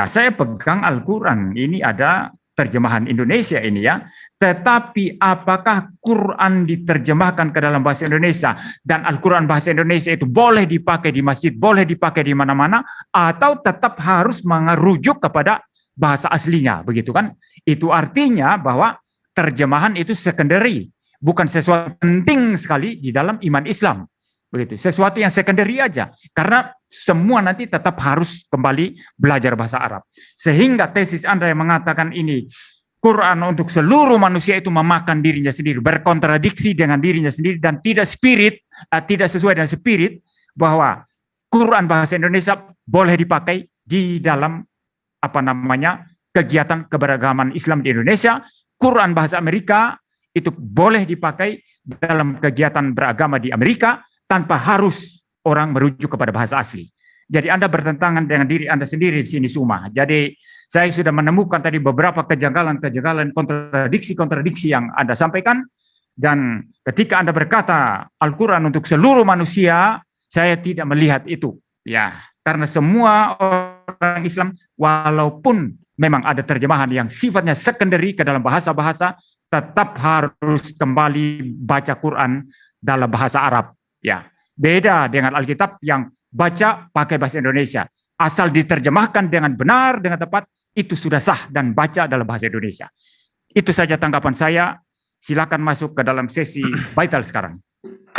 saya pegang Al-Quran. Ini ada terjemahan Indonesia ini ya. Tetapi apakah Quran diterjemahkan ke dalam bahasa Indonesia dan Al-Quran bahasa Indonesia itu boleh dipakai di masjid, boleh dipakai di mana-mana, atau tetap harus merujuk kepada bahasa aslinya, begitu kan? Itu artinya bahwa terjemahan itu secondary, bukan sesuatu penting sekali di dalam iman Islam. Begitu, sesuatu yang secondary aja, karena semua nanti tetap harus kembali belajar bahasa Arab. Sehingga tesis Anda yang mengatakan ini Quran untuk seluruh manusia itu memakan dirinya sendiri, berkontradiksi dengan dirinya sendiri dan tidak tidak sesuai dengan spirit bahwa Quran bahasa Indonesia boleh dipakai di dalam kegiatan keberagaman Islam di Indonesia. Quran bahasa Amerika itu boleh dipakai dalam kegiatan beragama di Amerika tanpa harus orang merujuk kepada bahasa asli. Jadi Anda bertentangan dengan diri Anda sendiri di sini Suma. Jadi saya sudah menemukan tadi beberapa kejanggalan-kejanggalan, kontradiksi-kontradiksi yang Anda sampaikan. Dan ketika Anda berkata Al-Quran untuk seluruh manusia, saya tidak melihat itu. Ya, karena semua orang Islam, walaupun memang ada terjemahan yang sifatnya secondary ke dalam bahasa-bahasa, tetap harus kembali baca Quran dalam bahasa Arab. Ya, beda dengan Alkitab yang baca pakai bahasa Indonesia. Asal diterjemahkan dengan benar, dengan tepat, itu sudah sah dan baca dalam bahasa Indonesia. Itu saja tanggapan saya. Silakan masuk ke dalam sesi vital sekarang.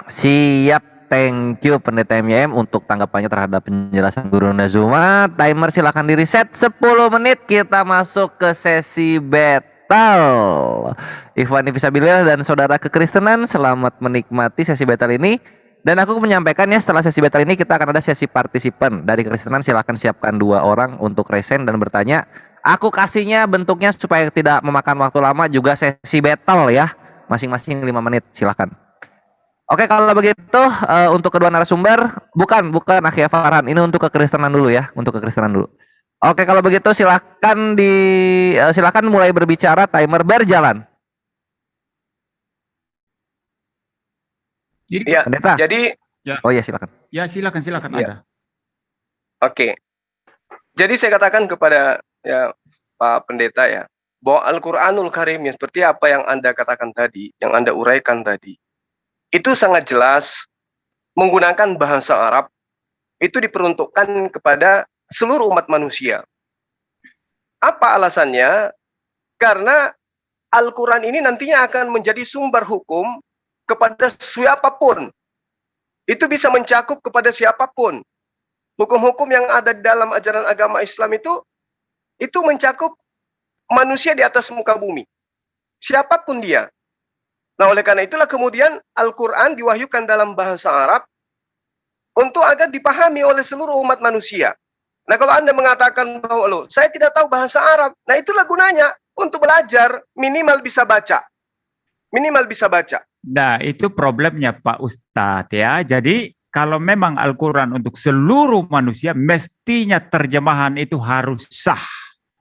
Siap, thank you Pendeta MYM untuk tanggapannya terhadap penjelasan Guru Nazuma. Timer silakan di reset 10 menit, kita masuk ke sesi battle. Ikhwani Fisabilillah dan saudara kekristenan, selamat menikmati sesi battle ini. Dan aku menyampaikan ya, setelah sesi battle ini kita akan ada sesi partisipan dari kekristenan. Silakan siapkan 2 orang untuk resen dan bertanya. Aku kasihnya bentuknya supaya tidak memakan waktu lama, juga sesi battle ya, masing-masing 5 menit, silakan. Oke, kalau begitu untuk kedua narasumber, bukan Akhia Farhan, ini untuk kekristenan dulu ya, untuk kekristenan dulu. Oke, kalau begitu silakan silakan mulai berbicara, timer berjalan. Ya, Pendeta. jadi Oh ya, silakan. Ya, silakan ya. Anda. Oke. Jadi saya katakan kepada Pak Pendeta ya, bahwa Al-Qur'anul Karim yang seperti apa yang Anda katakan tadi, yang Anda uraikan tadi, itu sangat jelas menggunakan bahasa Arab, itu diperuntukkan kepada seluruh umat manusia. Apa alasannya? Karena Al-Quran ini nantinya akan menjadi sumber hukum kepada siapapun. Itu bisa mencakup kepada siapapun. Hukum-hukum yang ada di dalam ajaran agama Islam itu mencakup manusia di atas muka bumi. Siapapun dia. Nah, oleh karena itulah kemudian Al-Quran diwahyukan dalam bahasa Arab untuk agar dipahami oleh seluruh umat manusia. Nah, kalau Anda mengatakan bahwa saya tidak tahu bahasa Arab, nah itulah gunanya untuk belajar, minimal bisa baca. Minimal bisa baca. Nah, itu problemnya Pak Ustadz ya. Jadi kalau memang Al-Quran untuk seluruh manusia, mestinya terjemahan itu harus sah.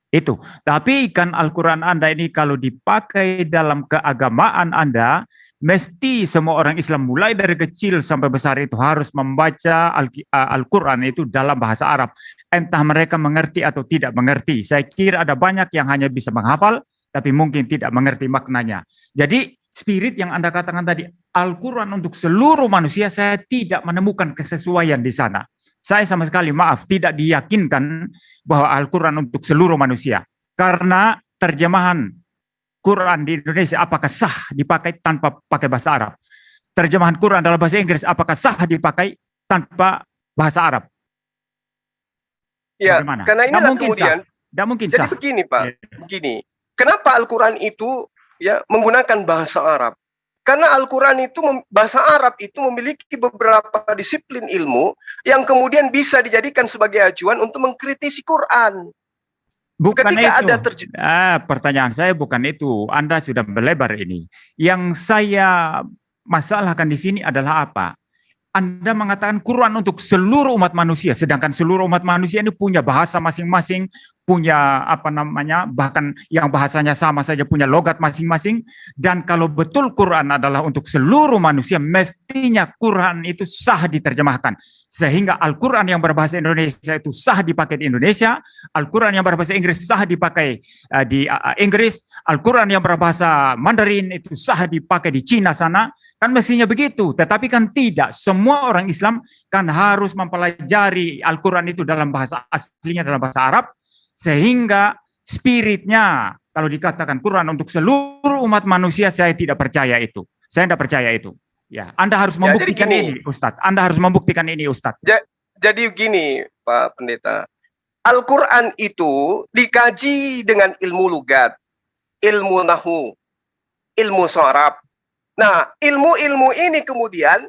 Itu. Tapi kan Al-Quran Anda ini kalau dipakai dalam keagamaan Anda, mesti semua orang Islam mulai dari kecil sampai besar itu harus membaca Al-Quran itu dalam bahasa Arab. Entah mereka mengerti atau tidak mengerti. Saya kira ada banyak yang hanya bisa menghafal, tapi mungkin tidak mengerti maknanya. Jadi spirit yang Anda katakan tadi, Al-Quran untuk seluruh manusia, saya tidak menemukan kesesuaian di sana. Saya sama sekali tidak diyakinkan bahwa Al-Quran untuk seluruh manusia. Karena terjemahan Quran di Indonesia apakah sah dipakai tanpa pakai bahasa Arab? Terjemahan Quran dalam bahasa Inggris apakah sah dipakai tanpa bahasa Arab? Ya, bagaimana? Karena inilah kemudian. Tidak mungkin jadi sah. begini Pak, begini. Kenapa Al-Quran itu ya menggunakan bahasa Arab? Karena Al-Quran itu, bahasa Arab itu memiliki beberapa disiplin ilmu yang kemudian bisa dijadikan sebagai acuan untuk mengkritisi Quran. Bukan Ketika itu. Pertanyaan saya bukan itu. Anda sudah melebar ini. Yang saya masalahkan di sini adalah apa? Anda mengatakan Quran untuk seluruh umat manusia, sedangkan seluruh umat manusia ini punya bahasa masing-masing, punya apa namanya, bahkan yang bahasanya sama saja punya logat masing-masing. Dan kalau betul Quran adalah untuk seluruh manusia, mestinya Quran itu sah diterjemahkan. Sehingga Al-Quran yang berbahasa Indonesia itu sah dipakai di Indonesia, Al-Quran yang berbahasa Inggris sah dipakai di Inggris, Al-Quran yang berbahasa Mandarin itu sah dipakai di Cina sana. Kan mestinya begitu, tetapi kan tidak. Semua orang Islam kan harus mempelajari Al-Quran itu dalam bahasa aslinya, dalam bahasa Arab, sehingga spiritnya, kalau dikatakan Quran untuk seluruh umat manusia, saya tidak percaya itu. Saya tidak percaya itu. Ya, Anda harus membuktikan ini, Ustadz. Anda harus membuktikan ini, Ustadz. Jadi gini, Pak Pendeta. Al-Quran itu dikaji dengan ilmu lugat, ilmu nahu, ilmu sharaf. Nah, ilmu-ilmu ini kemudian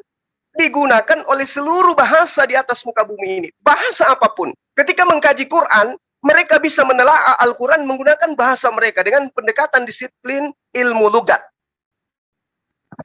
digunakan oleh seluruh bahasa di atas muka bumi ini. Bahasa apapun. Ketika mengkaji Quran, mereka bisa menelaah Al-Quran menggunakan bahasa mereka dengan pendekatan disiplin ilmu lugat.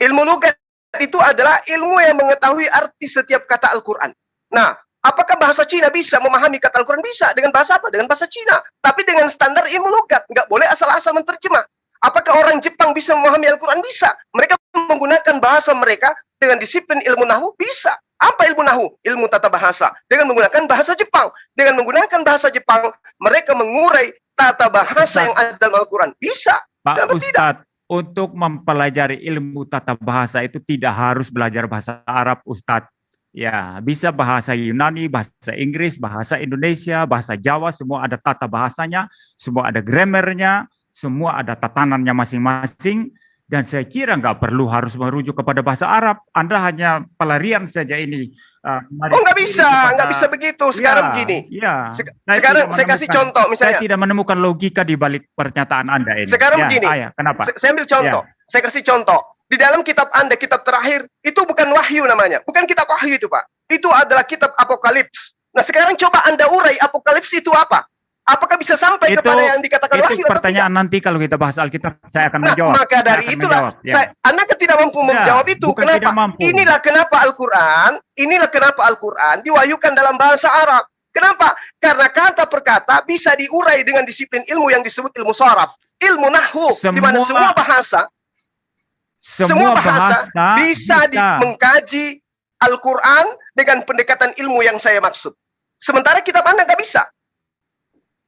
Ilmu lugat itu adalah ilmu yang mengetahui arti setiap kata Al-Quran. Nah, apakah bahasa Cina bisa memahami kata Al-Quran? Bisa. Dengan bahasa apa? Dengan bahasa Cina. Tapi dengan standar ilmu lugat. Nggak boleh asal-asal menterjemah. Apakah orang Jepang bisa memahami Al-Quran? Bisa. Mereka menggunakan bahasa mereka dengan disiplin ilmu nahu? Bisa. Apa ilmu nahu? Ilmu tata bahasa. Dengan menggunakan bahasa Jepang. Dengan menggunakan bahasa Jepang, mereka mengurai tata bahasa yang ada dalam Al-Quran. Bisa. Pak Ustadz, untuk mempelajari ilmu tata bahasa itu tidak harus belajar bahasa Arab, Ustadz. Ya, bisa bahasa Yunani, bahasa Inggris, bahasa Indonesia, bahasa Jawa, semua ada tata bahasanya, semua ada grammarnya, semua ada tatanannya masing-masing. Dan saya kira nggak perlu harus merujuk kepada bahasa Arab. Anda hanya pelarian saja ini. Nggak bisa begitu. Sekarang begini. Ya. Sekarang saya kasih contoh misalnya. Saya tidak menemukan logika di balik pernyataan Anda ini. Sekarang begini. Kenapa? Saya ambil contoh. Saya kasih contoh. Di dalam kitab Anda, kitab terakhir, itu bukan wahyu namanya. Bukan kitab wahyu itu, Pak. Itu adalah kitab Apokalips. Nah, sekarang coba Anda urai Apokalips itu apa? Apakah bisa sampai kepada yang dikatakan wahyu atau tidak? Pertanyaan nanti kalau kita bahas Alkitab, saya akan menjawab. Maka dari itulah, Anda tidak mampu menjawab itu. Kenapa? Inilah kenapa Al-Quran diwahyukan dalam bahasa Arab. Kenapa? Karena kata per kata bisa diurai dengan disiplin ilmu yang disebut ilmu sharaf, ilmu nahwu, di mana semua bahasa bisa mengkaji Al-Quran dengan pendekatan ilmu yang saya maksud. Sementara kitab Anda nggak bisa.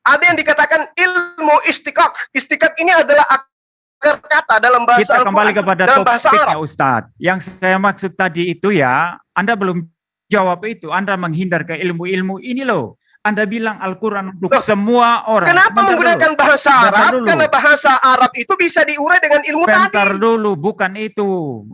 Ada yang dikatakan ilmu istikak. Istikak ini adalah akar kata dalam bahasa Al-Quran. Kita kembali kepada topiknya, Ustadz. Yang saya maksud tadi itu ya, Anda belum jawab itu. Anda menghindar ke ilmu-ilmu ini loh. Anda bilang Al-Quran untuk semua orang. Kenapa menggunakan bahasa Arab? Karena bahasa Arab itu bisa diurai dengan ilmu tadi. Bentar dulu, bukan itu.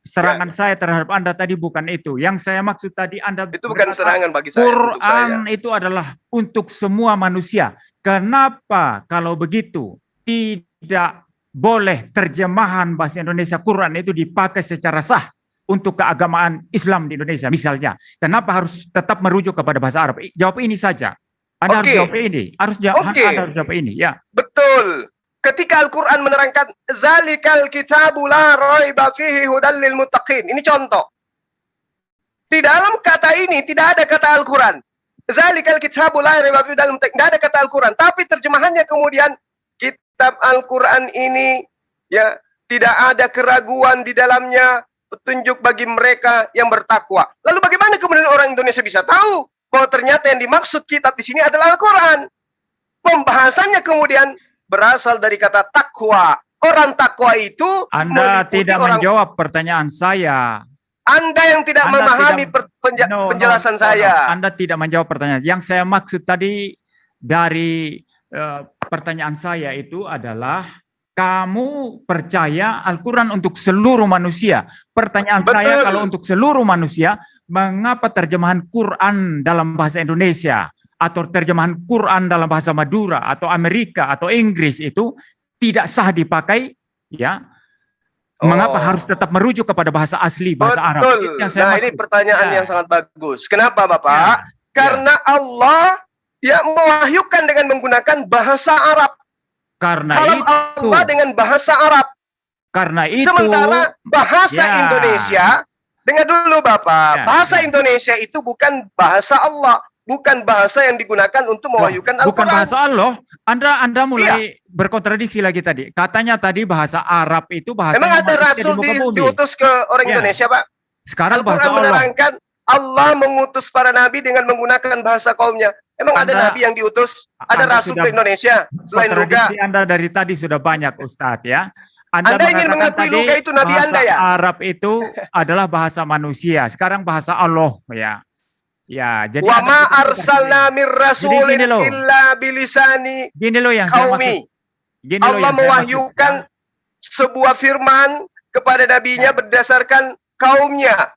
Serangan saya terhadap Anda tadi bukan itu. Yang saya maksud tadi Anda itu bukan serangan bagi saya. Quran itu adalah untuk semua manusia. Kenapa kalau begitu tidak boleh terjemahan bahasa Indonesia Quran itu dipakai secara sah untuk keagamaan Islam di Indonesia misalnya? Kenapa harus tetap merujuk kepada bahasa Arab? Jawab ini saja. Anda harus jawab ini. Anda harus jawab ini, ya. Betul. Ketika Al-Quran menerangkan zalikal kitabu la raiba fihi hudal lil muttaqin. Ini contoh. Di dalam kata ini tidak ada kata Al-Quran. Zalikal kitabu la raiba fihi hudal lil muttaqin. Tidak ada kata Al-Quran, tapi terjemahannya kemudian kitab Al-Quran ini ya tidak ada keraguan di dalamnya, petunjuk bagi mereka yang bertakwa. Lalu bagaimana kemudian orang Indonesia bisa tahu bahwa ternyata yang dimaksud kitab di sini adalah Al-Quran? Pembahasannya kemudian berasal dari kata takwa. Orang takwa itu Anda tidak menjawab pertanyaan saya. Anda yang tidak memahami penjelasan saya. Anda tidak menjawab pertanyaan. Yang saya maksud tadi dari pertanyaan saya itu adalah kamu percaya Al-Quran untuk seluruh manusia. Pertanyaan saya, kalau untuk seluruh manusia, mengapa terjemahan Quran dalam bahasa Indonesia atau terjemahan Quran dalam bahasa Madura atau Amerika atau Inggris itu tidak sah dipakai? Ya, mengapa harus tetap merujuk kepada bahasa asli, bahasa Arab? Ini pertanyaan yang sangat bagus. Kenapa, Bapak? Karena Allah mewahyukan dengan menggunakan bahasa Arab. Karena Kalam itu Allah dengan bahasa Arab. Karena itu sementara bahasa Indonesia, dengar dulu Bapak, bahasa Indonesia itu bukan bahasa Allah. bukan bahasa yang digunakan untuk mewahyukan Al-Quran. Bukan bahasa Allah. Anda mulai berkontradiksi lagi tadi. Katanya tadi bahasa Arab itu bahasa. Memang ada rasul diutus ke orang Indonesia, Pak? Sekarang bahasa Al-Quran menerangkan Allah mengutus para nabi dengan menggunakan bahasa kaumnya. Emang ada nabi yang diutus? Ada rasul ke Indonesia selain Luka? Anda dari tadi sudah banyak, Ustadz, ya. Anda ingin mengakui Luka itu nabi Anda, ya? Arab itu adalah bahasa manusia. Sekarang bahasa Allah, ya. Ya, jadi wa ma arsalna mir rasulin illa bilisani qaumi. Allah mewahyukan sebuah firman kepada nabinya berdasarkan kaumnya.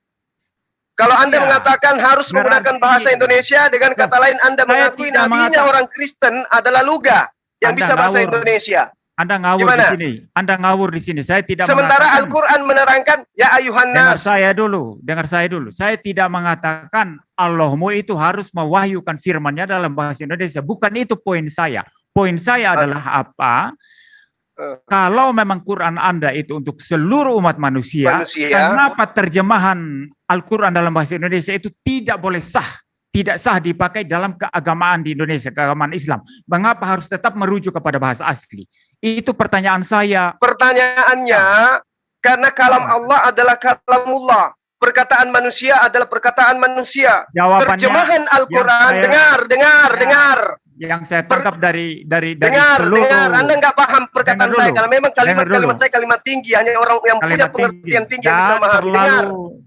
Kalau Anda mengatakan harus menggunakan bahasa Indonesia, dengan kata lain Anda mengakui nabinya orang Kristen adalah Luga yang bisa bahasa Indonesia. Anda ngawur di sini. Anda ngawur di sini. Saya tidak. Sementara Al-Quran menerangkan ya ayuhan nas. Dengar saya dulu. Saya tidak mengatakan Allahmu itu harus mewahyukan firman-Nya dalam bahasa Indonesia. Bukan itu poin saya. Poin saya adalah apa? Kalau memang Quran Anda itu untuk seluruh umat manusia, kenapa terjemahan Al-Quran dalam bahasa Indonesia itu tidak boleh sah? Tidak sah dipakai dalam keagamaan di Indonesia, keagamaan Islam. Mengapa harus tetap merujuk kepada bahasa asli? Itu pertanyaan saya. Pertanyaannya, karena kalam Allah adalah kalamullah. Perkataan manusia adalah perkataan manusia. Jawabannya, terjemahan Al-Quran, dengar. Yang saya tangkap dari dengar. Anda nggak paham perkataan saya. Kalau memang kalimat saya kalimat tinggi, hanya orang yang punya pengertian tinggi yang bisa memahami.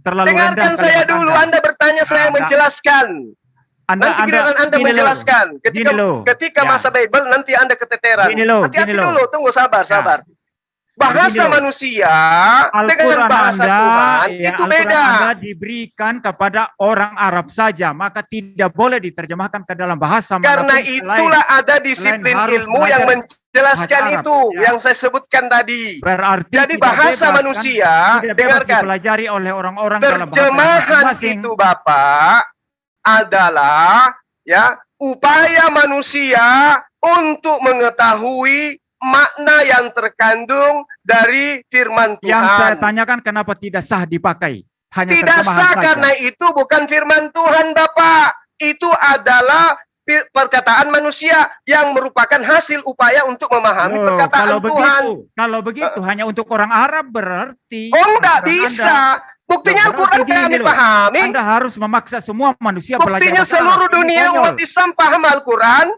Dengarkan saya dulu. Anda bertanya, saya menjelaskan. Nanti giliran Anda menjelaskan. Ketika masa Bible, nanti Anda keteteran. Hati-hati dulu, tunggu, sabar. Bahasa manusia dengan bahasa Tuhan itu beda. Anda diberikan kepada orang Arab saja, maka tidak boleh diterjemahkan ke dalam bahasa. Karena itulah ada disiplin ilmu yang menjelaskan itu, yang saya sebutkan tadi. Berarti jadi bahasa manusia, dengarkan. Dipelajari oleh orang-orang terjemahan itu, Bapak, adalah upaya manusia untuk mengetahui makna yang terkandung dari firman Tuhan. Yang saya tanyakan kenapa tidak sah dipakai? Hanya tidak sah saja. Karena itu bukan firman Tuhan, Bapak. Itu adalah perkataan manusia yang merupakan hasil upaya untuk memahami perkataan Tuhan. Kalau begitu hanya untuk orang Arab berarti. Enggak bisa. Buktinya Al-Quran kami pahami. Anda harus memaksa semua manusia belajar. Buktinya seluruh dunia umat Islam paham Al-Quran.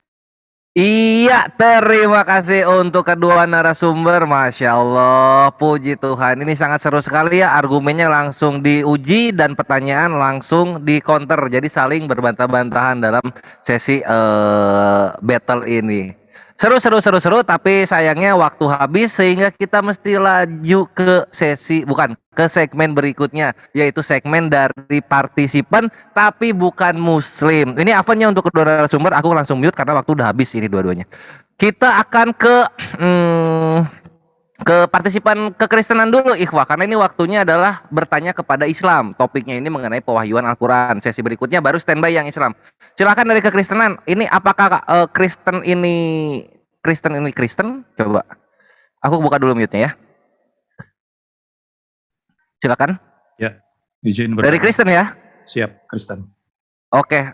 Iya, terima kasih untuk kedua narasumber. Masya Allah, puji Tuhan. Ini sangat seru sekali ya, argumennya langsung diuji dan pertanyaan langsung di counter. Jadi saling berbantah-bantahan dalam sesi battle ini. Seru, tapi sayangnya waktu habis sehingga kita mesti laju ke segmen berikutnya, yaitu segmen dari partisipan tapi bukan muslim. Ini avannya untuk kedua narasumber, aku langsung mute karena waktu udah habis ini dua-duanya. Kita akan ke partisipan kekristenan dulu, Ikhwah, karena ini waktunya adalah bertanya kepada Islam. Topiknya ini mengenai pewahyuan Al-Quran. Sesi berikutnya baru standby yang Islam. Silakan dari kekristenan. Ini apakah Kristen ini Kristen? Coba. Aku buka dulu mute-nya ya. Silakan. Ya, izin bertanya. Dari Kristen ya? Siap, Kristen. Oke,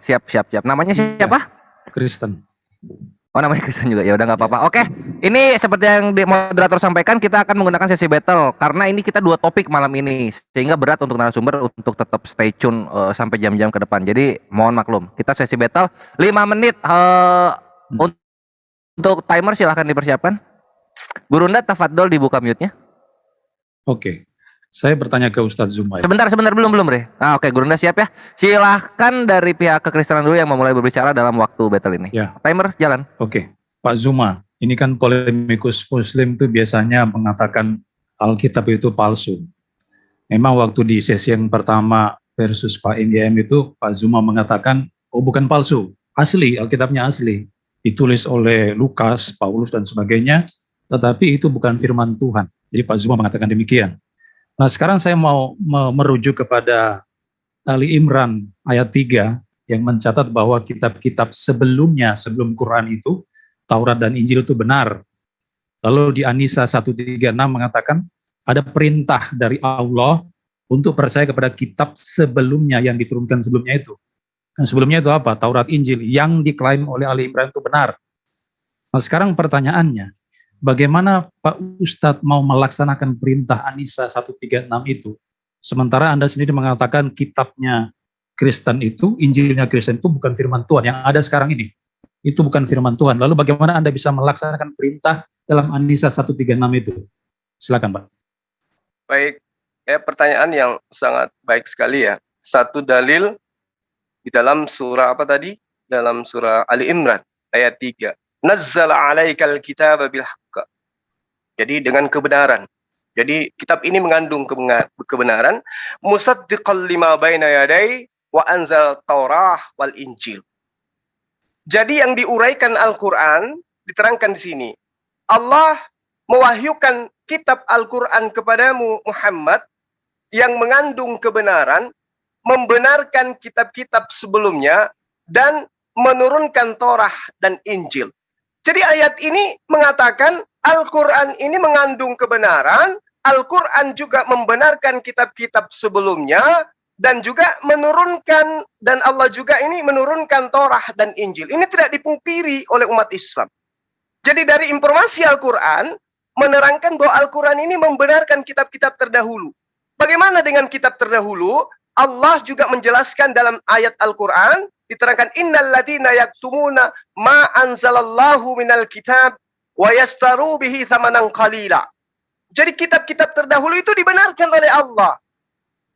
siap. Namanya siapa? Kristen. Oh, namanya Kristen juga. Ya udah nggak apa-apa. Oke, ini seperti yang moderator sampaikan, kita akan menggunakan sesi battle karena ini kita 2 topik malam ini, sehingga berat untuk narasumber untuk tetap stay tune sampai jam-jam ke depan. Jadi mohon maklum. Kita sesi battle 5 menit. Untuk timer silahkan dipersiapkan. Gurunda, tafadhol dibuka mute-nya. Oke. Saya bertanya ke Ustadz Zuma. Sebentar belum Bre. Oke, Gurunda siap ya. Silahkan dari pihak kekristenan dulu yang memulai berbicara dalam waktu battle ini. Ya. Timer jalan. Oke, Pak Zuma, ini kan polemikus Muslim itu biasanya mengatakan Alkitab itu palsu. Memang waktu di sesi yang pertama versus Pak MYM itu Pak Zuma mengatakan, oh bukan palsu, asli, Alkitabnya asli. Ditulis oleh Lukas, Paulus dan sebagainya, tetapi itu bukan firman Tuhan. Jadi Pak Zuma mengatakan demikian. Nah sekarang saya mau merujuk kepada Ali Imran ayat 3 yang mencatat bahwa kitab-kitab sebelumnya, sebelum Quran itu, Taurat dan Injil itu benar. Lalu di An-Nisa 136 mengatakan ada perintah dari Allah untuk percaya kepada kitab sebelumnya yang diturunkan sebelumnya itu. Dan sebelumnya itu apa? Taurat Injil yang diklaim oleh Ali Imran itu benar. Nah, sekarang pertanyaannya, bagaimana Pak Ustadz mau melaksanakan perintah An-Nisa 136 itu? Sementara Anda sendiri mengatakan kitabnya Kristen itu, Injilnya Kristen itu bukan firman Tuhan. Yang ada sekarang ini, itu bukan firman Tuhan. Lalu bagaimana Anda bisa melaksanakan perintah dalam An-Nisa 136 itu? Silakan Pak. Baik, pertanyaan yang sangat baik sekali ya. Satu dalil di dalam surah apa tadi? Dalam surah Ali Imran ayat 3. Nazzala 'alaikal kitaba bil haqq. Jadi dengan kebenaran. Jadi kitab ini mengandung kebenaran. Musaddiqal lima baina yadai wa anzal Taurah wal Injil. Jadi yang diuraikan Al-Qur'an diterangkan di sini. Allah mewahyukan kitab Al-Qur'an kepadamu Muhammad yang mengandung kebenaran, membenarkan kitab-kitab sebelumnya, dan menurunkan Torah dan Injil. Jadi ayat ini mengatakan Al-Quran ini mengandung kebenaran, Al-Quran juga membenarkan kitab-kitab sebelumnya, dan juga menurunkan, dan Allah juga ini menurunkan Torah dan Injil. Ini tidak dipungkiri oleh umat Islam. Jadi dari informasi Al-Quran, menerangkan bahwa Al-Quran ini membenarkan kitab-kitab terdahulu. Bagaimana dengan kitab terdahulu? Allah juga menjelaskan dalam ayat Al-Quran, diterangkan innal ladina yaktumuna ma anzalallahu minal kitab wa yastaru bihi thamanan qalila. Jadi kitab-kitab terdahulu itu dibenarkan oleh Allah.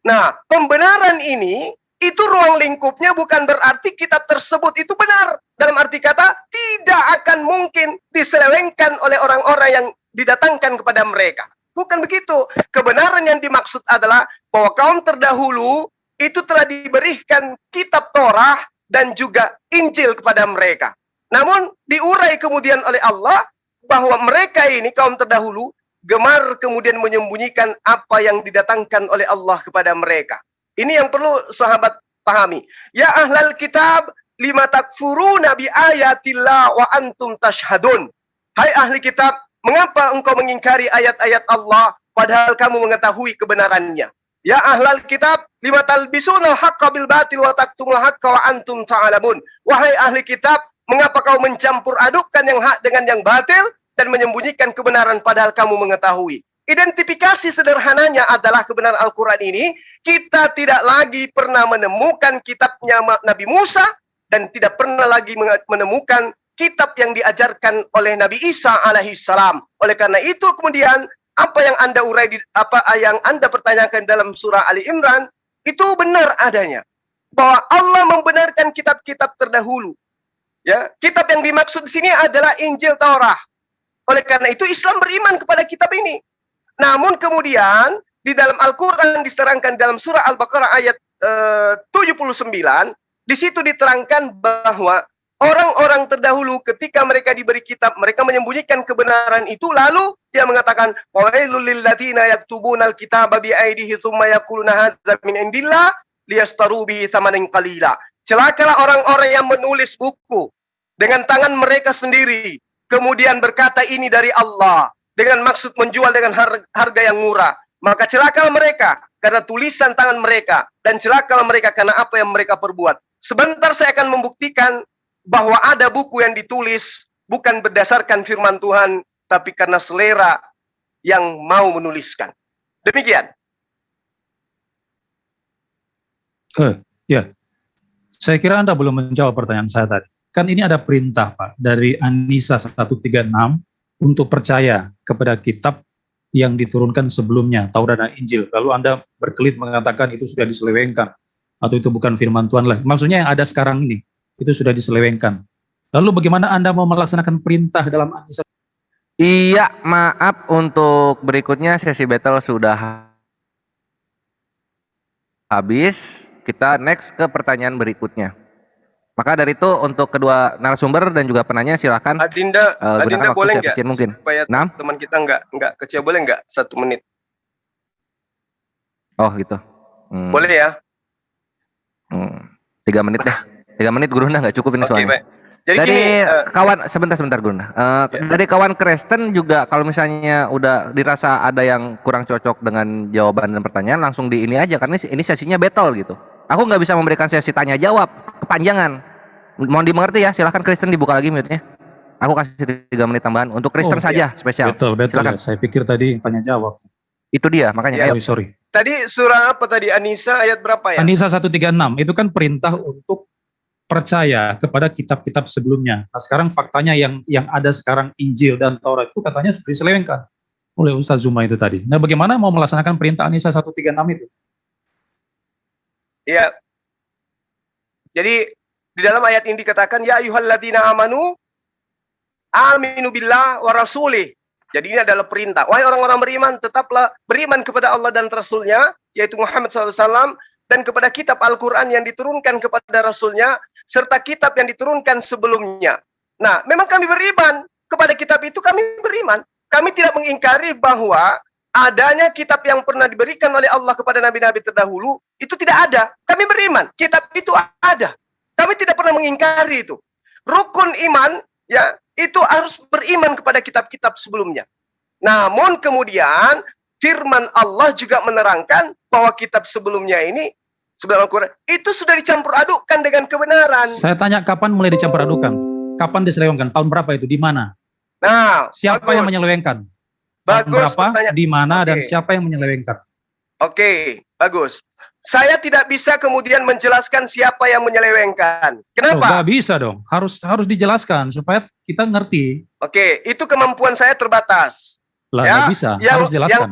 Nah, pembenaran ini itu ruang lingkupnya bukan berarti kitab tersebut itu benar. Dalam arti kata tidak akan mungkin diselewengkan oleh orang-orang yang didatangkan kepada mereka. Bukan begitu. Kebenaran yang dimaksud adalah bahwa kaum terdahulu itu telah diberikan kitab Torah dan juga Injil kepada mereka. Namun diurai kemudian oleh Allah bahwa mereka ini kaum terdahulu gemar kemudian menyembunyikan apa yang didatangkan oleh Allah kepada mereka. Ini yang perlu sahabat pahami. Ya ahlal kitab lima takfuruna bi ayatillah wa antum tashhadun. Hai ahli kitab, mengapa engkau mengingkari ayat-ayat Allah padahal kamu mengetahui kebenarannya? Ya ahlal kitab, lima talbisunal haqqa bil batil wa taktumul haqqa wa antum ta'lamun. Wahai ahli kitab, mengapa kau mencampur adukkan yang hak dengan yang batil dan menyembunyikan kebenaran padahal kamu mengetahui? Identifikasi sederhananya adalah kebenaran Al-Quran ini, kita tidak lagi pernah menemukan kitabnya Nabi Musa dan tidak pernah lagi menemukan kitab yang diajarkan oleh Nabi Isa alaihissalam. Oleh karena itu kemudian apa yang Anda urai apa yang Anda pertanyakan dalam surah Ali Imran itu benar adanya. Bahwa Allah membenarkan kitab-kitab terdahulu. Ya, kitab yang dimaksud di sini adalah Injil Taurah. Oleh karena itu Islam beriman kepada kitab ini. Namun kemudian di dalam Al-Qur'an diterangkan dalam surah Al-Baqarah ayat 79, di situ diterangkan bahwa orang-orang terdahulu ketika mereka diberi kitab, mereka menyembunyikan kebenaran itu, lalu dia mengatakan, "Wailul lil ladzina yaktubunal kitaba bi aydihim tsumma yaquluna hadza min indillah liyastaru bihi tsamanan qalila." Celakalah orang-orang yang menulis buku dengan tangan mereka sendiri, kemudian berkata ini dari Allah, dengan maksud menjual dengan harga yang murah. Maka celakalah mereka karena tulisan tangan mereka, dan celakalah mereka karena apa yang mereka perbuat. Sebentar saya akan membuktikan bahwa ada buku yang ditulis bukan berdasarkan firman Tuhan, tapi karena selera yang mau menuliskan. Demikian. Ya, saya kira Anda belum menjawab pertanyaan saya tadi. Kan ini ada perintah Pak dari An-Nisa 136 untuk percaya kepada kitab yang diturunkan sebelumnya, Taurat dan Injil. Lalu Anda berkelit mengatakan itu sudah diselewengkan atau itu bukan firman Tuhan lah. Maksudnya yang ada sekarang ini itu sudah diselewengkan. Lalu bagaimana Anda mau melaksanakan perintah dalam An-Nisa? Iya, maaf untuk berikutnya sesi battle sudah habis. Kita next ke pertanyaan berikutnya. Maka dari itu untuk kedua narasumber dan juga penanya silakan. Adinda boleh nggak? Mungkin. Supaya teman kita nggak kecil, boleh nggak 1 menit? Oh gitu. Boleh ya? 3 menit deh. 3 menit Gurunda nggak cukup ini soalnya. Baik. Jadi dari gini, kawan sebentar Gurunda. Dari kawan Kristen juga kalau misalnya udah dirasa ada yang kurang cocok dengan jawaban dan pertanyaan, langsung di ini aja karena ini sesinya battle gitu. Aku nggak bisa memberikan sesi tanya jawab kepanjangan. Mohon dimengerti ya, silahkan Kristen dibuka lagi mute-nya. Aku kasih 3 menit tambahan untuk Kristen saja spesial. Betul Silakan. ya. Saya pikir tadi tanya jawab. Itu dia, makanya. Ya. Sorry. Tadi surah apa tadi? An-Nisa ayat berapa ya? An-Nisa 136 itu kan perintah untuk percaya kepada kitab-kitab sebelumnya. Nah, sekarang faktanya yang ada sekarang Injil dan Taurat itu katanya diselewengkan oleh Ustaz Zuma itu tadi. Nah, bagaimana mau melaksanakan perintah An-Nisa 136 itu? Ya. Jadi di dalam ayat ini dikatakan ya ayyuhalladzina amanu aminu billah wa rasulih. Jadi ini adalah perintah. Wahai orang-orang beriman, tetaplah beriman kepada Allah dan Rasulnya, yaitu Muhammad SAW, dan kepada kitab Al-Quran yang diturunkan kepada Rasulnya, serta kitab yang diturunkan sebelumnya. Nah, memang kami beriman kepada kitab itu, kami beriman. Kami tidak mengingkari bahwa adanya kitab yang pernah diberikan oleh Allah kepada nabi-nabi terdahulu, itu tidak ada. Kami beriman, kitab itu ada. Kami tidak pernah mengingkari itu. Rukun iman, ya, itu harus beriman kepada kitab-kitab sebelumnya. Namun kemudian firman Allah juga menerangkan bahwa kitab sebelumnya ini, sebelum Al-Quran, itu sudah dicampur adukkan dengan kebenaran. Saya tanya kapan mulai dicampur adukan? Kapan diselewengkan? Tahun berapa itu? Di mana? Nah, Siapa bagus. yang menyelewengkan? Tahun Bagus berapa? pertanyaan. Di mana? Dan Oke. siapa yang menyelewengkan? Oke, bagus. Saya tidak bisa kemudian menjelaskan siapa yang menyelewengkan. Oh, Kenapa? nggak bisa dong. Harus dijelaskan supaya kita ngerti. Oke, itu kemampuan saya terbatas. Lah, Ya, nggak bisa. yang- Harus jelaskan.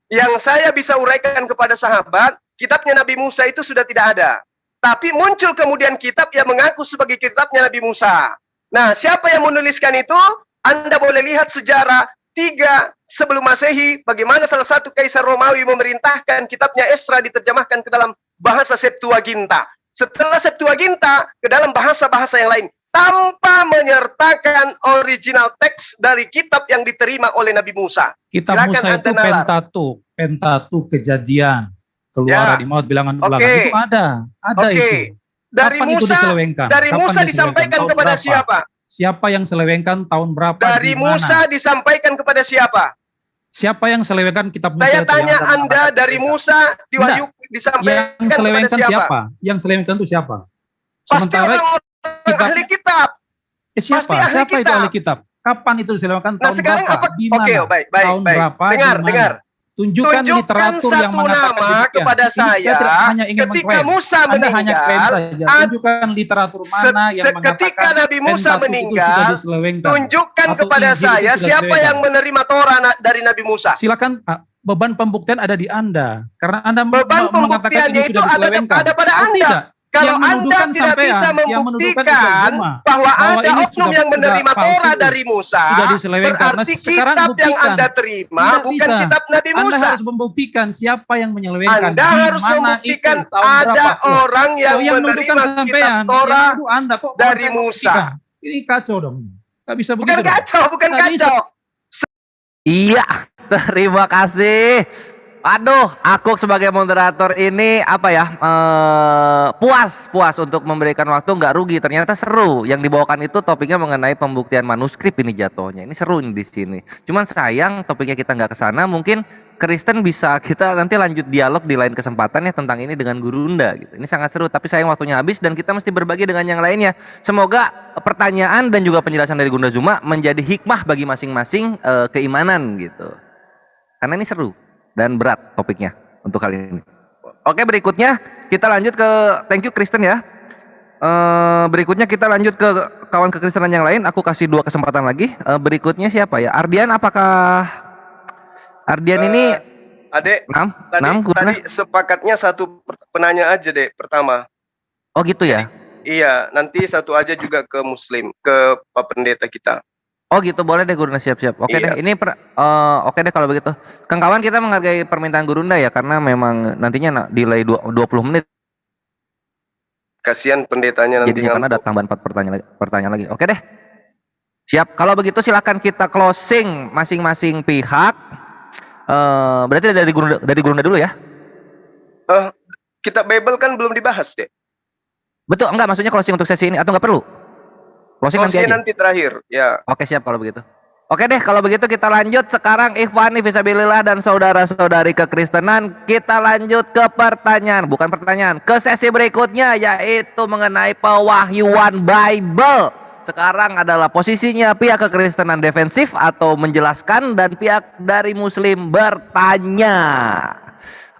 Yang saya bisa uraikan kepada sahabat, kitabnya Nabi Musa itu sudah tidak ada. Tapi muncul kemudian kitab yang mengaku sebagai kitabnya Nabi Musa. Nah, siapa yang menuliskan itu? Anda boleh lihat sejarah 3 sebelum Masehi, bagaimana salah satu kaisar Romawi memerintahkan kitabnya Esra diterjemahkan ke dalam bahasa Septuaginta. Setelah Septuaginta, ke dalam bahasa-bahasa yang lain, tanpa menyertakan original teks dari kitab yang diterima oleh Nabi Musa. Kitab Silakan Musa Anda itu nalar. Pentateuch, Kejadian, Keluaran, Ya. Imamat, Bilangan, Oke. Ulangan. Itu ada Oke. itu. Dari Kapan itu Musa, diselewengkan? dari Kapan Musa diselewengkan? disampaikan Tahun kepada berapa? siapa? Siapa yang selewengkan? Tahun berapa? Dari Di mana? Musa disampaikan kepada siapa? Siapa yang selewengkan kitab Musa Saya itu? tanya Yang Anda mengatakan dari selewengkan? Musa diwayu disampaikan Yang kepada selewengkan siapa? siapa? Yang selewengkan itu siapa? Pasti Sementara orang kitab- ahli kitab. siapa? pasti ahli Siapa itu kitab. ahli kitab? Kapan itu diselewengkan? Nah, Tahun sekarang berapa? apa? Di mana? Oke, baik, Tahun berapa? Dengar, Di mana? dengar. Tunjukkan literatur yang satu mengatakan nama demikian. kepada Ini saya saya, tidak hanya ingin ketika mengklaim. Musa Anda hanya klaim meninggal, saja. Tunjukkan literatur mana yang ketika mengatakan Nabi Musa Pentateuch itu meninggal, sudah diselewengkan. tunjukkan Atau kepada Injil itu saya sudah siapa diselewengkan. yang menerima Torah dari Nabi Musa. Silakan Pak, beban pembuktian ada di Anda. Karena Anda Beban mengatakan pembuktiannya ini itu sudah diselewengkan. ada pada Oh, Anda. tidak. Kalau Yang Anda menuduhkan tidak sampean, bisa yang menuduhkan Ustaz membuktikan Zuma, bahwa bahwa ada ini oknum sudah- yang menerima sudah Torah palsu, dari Musa, sudah diselewengkan. Nah, berarti sekarang kitab yang buktikan. Anda terima Tidak bukan bisa. kitab Nabi Anda Musa. harus membuktikan siapa yang menyelewengkan. Anda Di harus mana membuktikan itu, tahun ada berapa. Wah, orang yang yang menuduhkan menerima sampean, kitab Torah yang menuduh Anda kok malah dari saya Musa. membuktikan. Ini kacau dong. Gak bisa Bukan begitu dong. kacau, bukan Nggak bisa. kacau. Iya, terima kasih. Aduh, aku sebagai moderator ini apa ya, puas untuk memberikan waktu, nggak rugi. Ternyata seru. Yang dibawakan itu topiknya mengenai pembuktian manuskrip ini jatuhnya. Ini seru ini di sini. Cuman sayang topiknya kita nggak kesana. Mungkin Kristen bisa kita nanti lanjut dialog di lain kesempatan ya tentang ini dengan Guru Unda gitu. Ini sangat seru. Tapi sayang waktunya habis dan kita mesti berbagi dengan yang lainnya. Semoga pertanyaan dan juga penjelasan dari Gunda Zuma menjadi hikmah bagi masing-masing keimanan gitu. Karena ini seru dan berat topiknya untuk kali ini. Oke, berikutnya kita lanjut ke thank you Kristen ya. Berikutnya kita lanjut ke kawan kekristenan yang lain. Aku kasih 2 kesempatan lagi. Berikutnya siapa ya? Ardian, apakah Ardian ini Adek, 6? tadi sepakatnya satu penanya aja deh pertama. Oh gitu ya. Iya, nanti satu aja juga ke Muslim, ke Pak Pendeta kita. Oh gitu, boleh deh Gurunda, siap-siap. Oke Iya. deh, ini oke deh kalau begitu. Kang kawan, kita menghargai permintaan Gurunda ya, karena memang nantinya delay 20 menit. Kasihan pendetanya nanti Jadinya karena ada ngantuk. tambahan 4 pertanyaan lagi. Oke deh. Siap. Kalau begitu silakan kita closing masing-masing pihak. Berarti dari Gurunda dulu ya. Kitab Bible kan belum dibahas deh. Betul, enggak maksudnya closing untuk sesi ini atau enggak perlu? Closing nanti Closing aja. nanti terakhir, ya. Oke, siap kalau begitu. Oke deh, kalau begitu kita lanjut sekarang ikhwani fisabilillah dan saudara-saudari kekristenan, kita lanjut ke pertanyaan, bukan pertanyaan, ke sesi berikutnya yaitu mengenai pewahyuan Bible. Sekarang adalah posisinya pihak kekristenan defensif atau menjelaskan dan pihak dari muslim bertanya.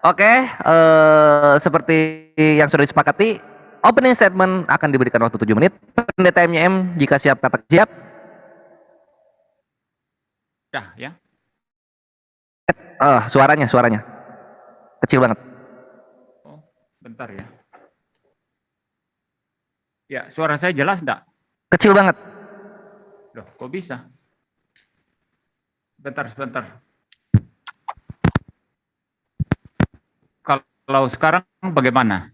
Oke, seperti yang sudah disepakati, opening statement akan diberikan waktu 7 menit. Pendeta MYM jika siap kata siap. Ya. Suaranya kecil banget. Oh, bentar ya. Ya, suara saya jelas enggak? Kecil banget. Loh, kok bisa? Sebentar. Kalau sekarang bagaimana?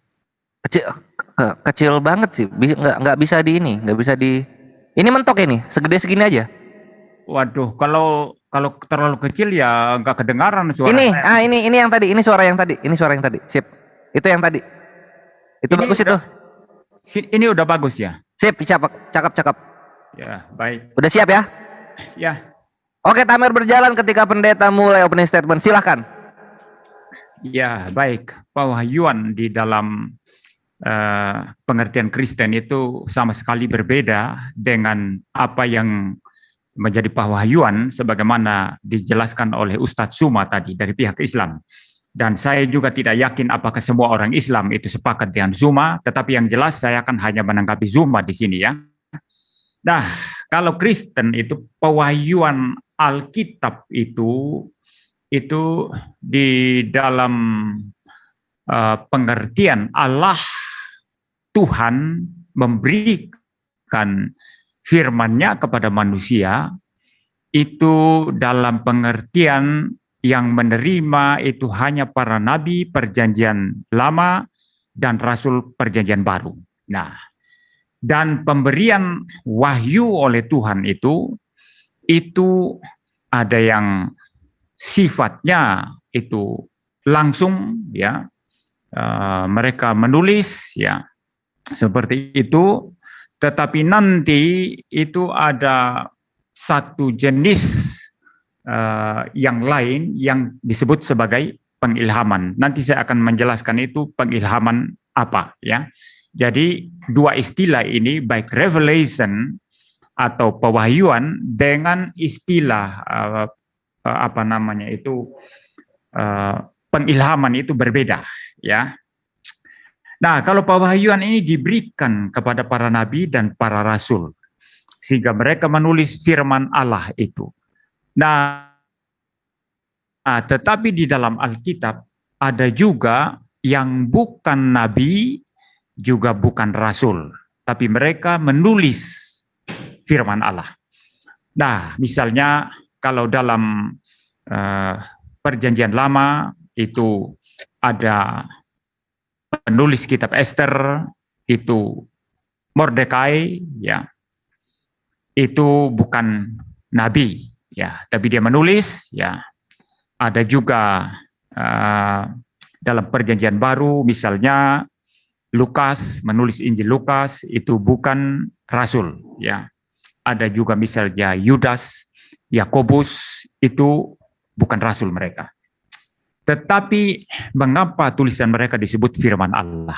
Kecil banget sih. Nggak bisa di ini, nggak bisa di. Ini mentok ini, segede segini aja. Waduh, kalau terlalu kecil ya nggak kedengaran suara Ini, saya. ini yang tadi, ini suara yang tadi, sip. Itu yang tadi. Itu Ini bagus itu. Ini udah bagus ya? Sip, cakep. Ya, baik. Udah siap ya? Ya, Oke, timer berjalan ketika pendeta mulai opening statement. Silahkan. ya baik. Pewahyuan di dalam pengertian Kristen itu sama sekali berbeda dengan apa yang menjadi pewahyuan sebagaimana dijelaskan oleh Ustadz Suma tadi dari pihak Islam. Dan saya juga tidak yakin apakah semua orang Islam itu sepakat dengan Zuma, tetapi yang jelas saya akan hanya menanggapi Zuma di sini ya. Nah, kalau Kristen itu pewahyuan Alkitab itu di dalam pengertian Allah Tuhan memberikan firman-Nya kepada manusia itu dalam pengertian yang menerima itu hanya para nabi perjanjian lama dan rasul perjanjian baru. Nah, dan pemberian wahyu oleh Tuhan itu ada yang sifatnya itu langsung ya, mereka menulis ya seperti itu. Tetapi nanti itu ada satu jenis yang lain yang disebut sebagai pengilhaman. Nanti saya akan menjelaskan itu pengilhaman apa ya. Jadi dua istilah ini baik revelation atau pewahyuan dengan istilah pengilhaman itu berbeda ya. Nah, kalau pewahyuan ini diberikan kepada para nabi dan para rasul, sehingga mereka menulis firman Allah itu. Nah, tetapi di dalam Alkitab ada juga yang bukan nabi, juga bukan rasul, tapi mereka menulis firman Allah. Nah, misalnya kalau dalam perjanjian lama itu ada penulis kitab Esther itu Mordekai ya, itu bukan nabi ya, tapi dia menulis ya. Ada juga dalam perjanjian baru misalnya Lukas menulis Injil Lukas itu bukan rasul ya. Ada juga misalnya Yudas, Yakobus itu bukan rasul mereka. Tetapi mengapa tulisan mereka disebut firman Allah?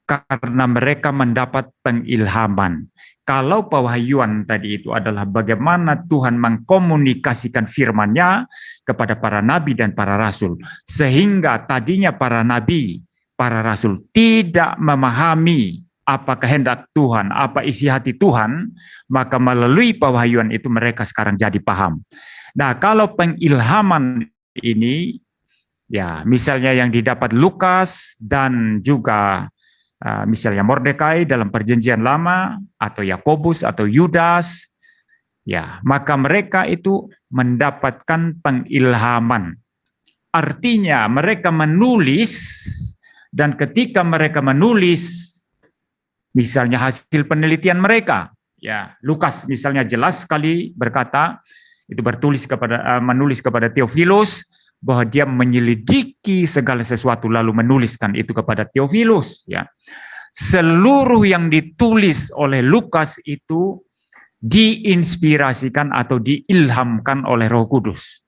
Karena mereka mendapat pengilhaman. Kalau pewahyuan tadi itu adalah bagaimana Tuhan mengkomunikasikan firman-Nya kepada para nabi dan para rasul. Sehingga tadinya para nabi, para rasul tidak memahami apa kehendak Tuhan, apa isi hati Tuhan, maka melalui pewahyuan itu mereka sekarang jadi paham. Nah, kalau pengilhaman ini, ya misalnya yang didapat Lukas dan juga misalnya Mordekai dalam perjanjian lama, atau Yakobus atau Yudas, ya maka mereka itu mendapatkan pengilhaman. Artinya mereka menulis, dan ketika mereka menulis, misalnya hasil penelitian mereka, ya Lukas misalnya jelas sekali berkata, itu menulis kepada Theophilus, bahwa dia menyelidiki segala sesuatu lalu menuliskan itu kepada Theophilus ya. Seluruh yang ditulis oleh Lukas itu diinspirasikan atau diilhamkan oleh Roh Kudus.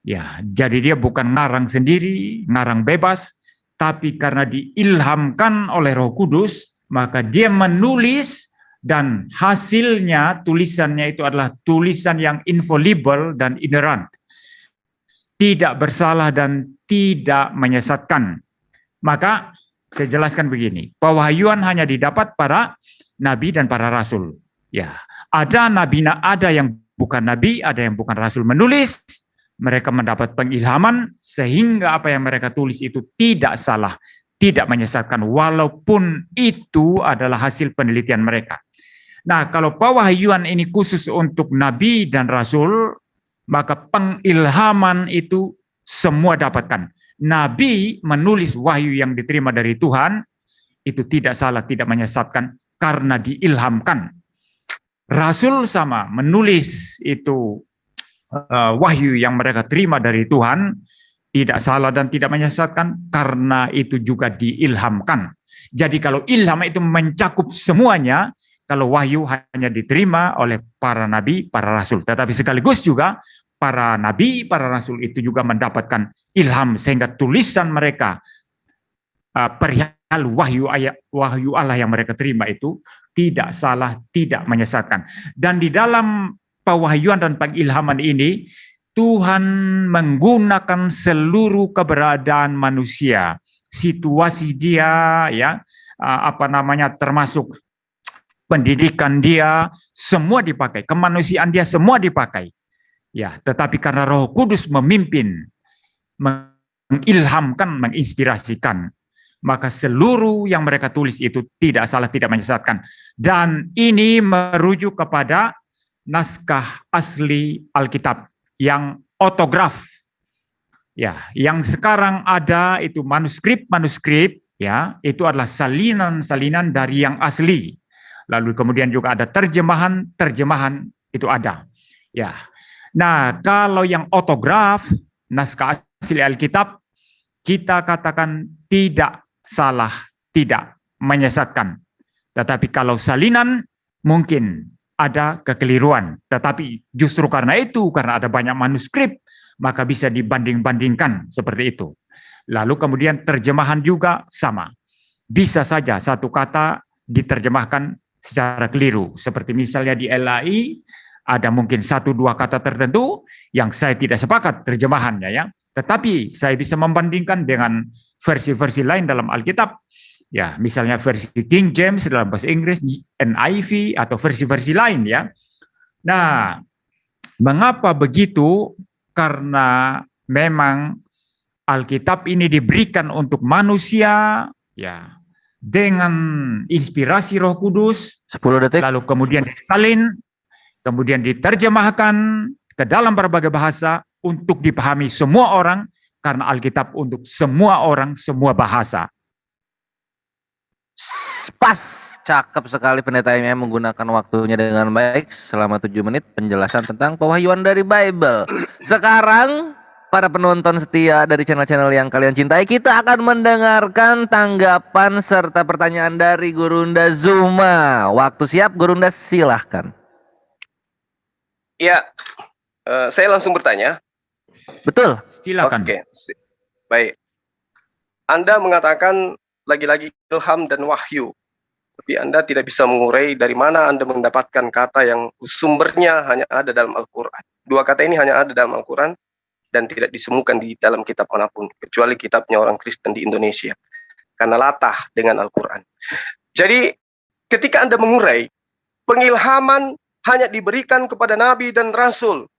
Ya, jadi dia bukan ngarang sendiri, ngarang bebas, tapi karena diilhamkan oleh Roh Kudus, maka dia menulis dan hasilnya tulisannya itu adalah tulisan yang infallible dan inerrant. Tidak bersalah dan tidak menyesatkan. Maka saya jelaskan begini, pewahyuan hanya didapat para nabi dan para rasul. Ya, ada nabi, ada yang bukan nabi, ada yang bukan rasul menulis. Mereka mendapat pengilhaman sehingga apa yang mereka tulis itu tidak salah, tidak menyesatkan, walaupun itu adalah hasil penelitian mereka. Nah, kalau pewahyuan ini khusus untuk nabi dan rasul, maka pengilhaman itu semua dapatkan. Nabi menulis wahyu yang diterima dari Tuhan, itu tidak salah, tidak menyesatkan, karena diilhamkan. Rasul sama, menulis itu wahyu yang mereka terima dari Tuhan, tidak salah dan tidak menyesatkan, karena itu juga diilhamkan. Jadi kalau ilham itu mencakup semuanya, kalau wahyu hanya diterima oleh para nabi, para rasul. Tetapi sekaligus juga para nabi, para rasul itu juga mendapatkan ilham, sehingga tulisan mereka perihal wahyu Allah yang mereka terima itu tidak salah, tidak menyesatkan. Dan di dalam pewahyuan dan pengilhaman ini, Tuhan menggunakan seluruh keberadaan manusia, situasi dia, ya, termasuk pendidikan dia, semua dipakai, kemanusiaan dia semua dipakai. Ya, tetapi karena Roh Kudus memimpin, mengilhamkan, menginspirasikan, maka seluruh yang mereka tulis itu tidak salah, tidak menyesatkan. Dan ini merujuk kepada naskah asli Alkitab yang otograf. Ya, yang sekarang ada itu manuskrip, ya, itu adalah salinan dari yang asli. Lalu kemudian juga ada terjemahan itu ada. Ya. Nah, kalau yang otograf, naskah asli Alkitab, kita katakan tidak salah, tidak menyesatkan. Tetapi kalau salinan, mungkin ada kekeliruan. Tetapi justru karena itu, karena ada banyak manuskrip, maka bisa dibanding-bandingkan seperti itu. Lalu kemudian terjemahan juga sama. Bisa saja satu kata diterjemahkan secara keliru. Seperti misalnya di LAI, ada mungkin 1-2 kata tertentu yang saya tidak sepakat terjemahannya, ya. Tetapi saya bisa membandingkan dengan versi-versi lain dalam Alkitab. Ya, misalnya versi King James dalam bahasa Inggris, NIV, atau versi-versi lain, ya. Nah, mengapa begitu? Karena memang Alkitab ini diberikan untuk manusia, ya, dengan inspirasi Roh Kudus, 10 detik. lalu kemudian disalin, kemudian diterjemahkan ke dalam berbagai bahasa untuk dipahami semua orang, karena Alkitab untuk semua orang, semua bahasa. Pas, cakep sekali Pendeta MM menggunakan waktunya dengan baik selama 7 menit penjelasan tentang pewahyuan dari Bible. Sekarang para penonton setia dari channel-channel yang kalian cintai, kita akan mendengarkan tanggapan serta pertanyaan dari Gurunda Zuma. Waktu siap, Gurunda, silahkan. Ya, saya langsung bertanya. Betul. Silakan. Oke, baik. Anda mengatakan lagi-lagi ilham dan wahyu, tapi Anda tidak bisa mengurai dari mana Anda mendapatkan kata yang sumbernya hanya ada dalam Al-Quran. 2 kata ini hanya ada dalam Al-Quran dan tidak ditemukan di dalam kitab manapun, kecuali kitabnya orang Kristen di Indonesia, karena latah dengan Al-Quran. Jadi, ketika Anda mengurai, pengilhaman hanya diberikan kepada Nabi dan Rasul,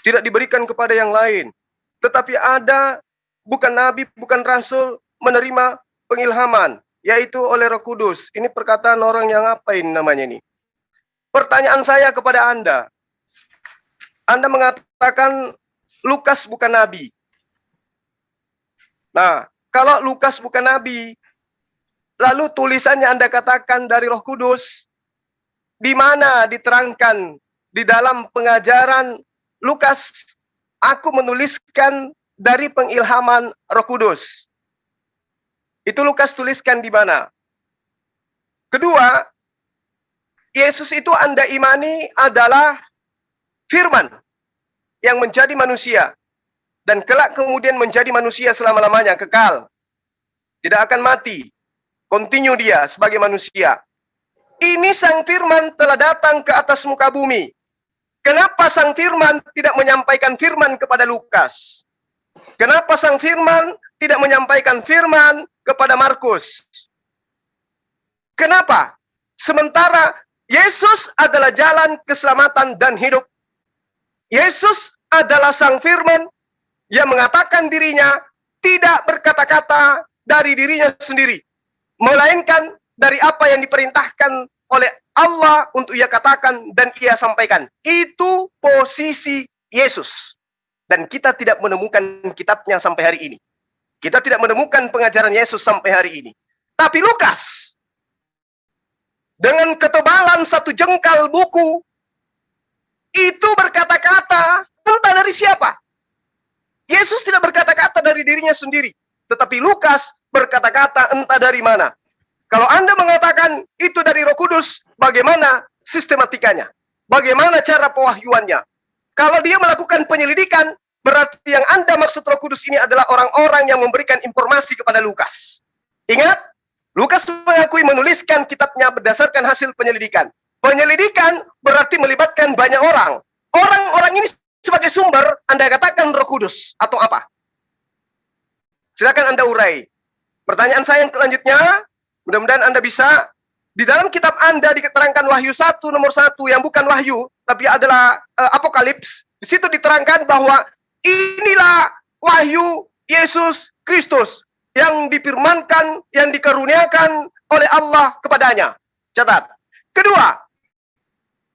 tidak diberikan kepada yang lain. Tetapi ada, bukan Nabi, bukan Rasul, menerima pengilhaman, yaitu oleh Roh Kudus. Ini perkataan orang yang apa ini namanya ini? Pertanyaan saya kepada Anda mengatakan Lukas bukan Nabi. Nah, kalau Lukas bukan Nabi, lalu tulisannya Anda katakan dari Roh Kudus, di mana diterangkan di dalam pengajaran Lukas, aku menuliskan dari pengilhaman Roh Kudus. Itu Lukas tuliskan di mana? Kedua, Yesus itu Anda imani adalah firman yang menjadi manusia dan kelak kemudian menjadi manusia selama-lamanya, kekal. Tidak akan mati. Continue dia sebagai manusia. Ini sang firman telah datang ke atas muka bumi. Kenapa sang firman tidak menyampaikan firman kepada Lukas? Kenapa sang firman tidak menyampaikan firman kepada Markus? Kenapa? Sementara Yesus adalah jalan keselamatan dan hidup. Yesus adalah sang firman yang mengatakan dirinya tidak berkata-kata dari dirinya sendiri, melainkan dari apa yang diperintahkan oleh Allah untuk ia katakan dan ia sampaikan. Itu posisi Yesus. Dan kita tidak menemukan kitabnya sampai hari ini. Kita tidak menemukan pengajaran Yesus sampai hari ini. Tapi Lukas, dengan ketebalan 1 jengkal buku, itu berkata-kata entah dari siapa. Yesus tidak berkata-kata dari dirinya sendiri. Tetapi Lukas berkata-kata entah dari mana. Kalau Anda mengatakan itu dari Roh Kudus, bagaimana sistematikanya? Bagaimana cara pewahyuannya? Kalau dia melakukan penyelidikan, berarti yang Anda maksud Roh Kudus ini adalah orang-orang yang memberikan informasi kepada Lukas. Ingat, Lukas mengakui menuliskan kitabnya berdasarkan hasil penyelidikan. Penyelidikan berarti melibatkan banyak orang. Orang-orang ini sebagai sumber, Anda katakan Roh Kudus atau apa? Silakan Anda urai. Pertanyaan saya yang selanjutnya, mudah-mudahan Anda bisa, di dalam kitab Anda diterangkan Wahyu 1 nomor 1 yang bukan Wahyu, tapi adalah Apokalips. Di situ diterangkan bahwa inilah Wahyu Yesus Kristus yang difirmankan, yang dikaruniakan oleh Allah kepadanya. Catat. Kedua,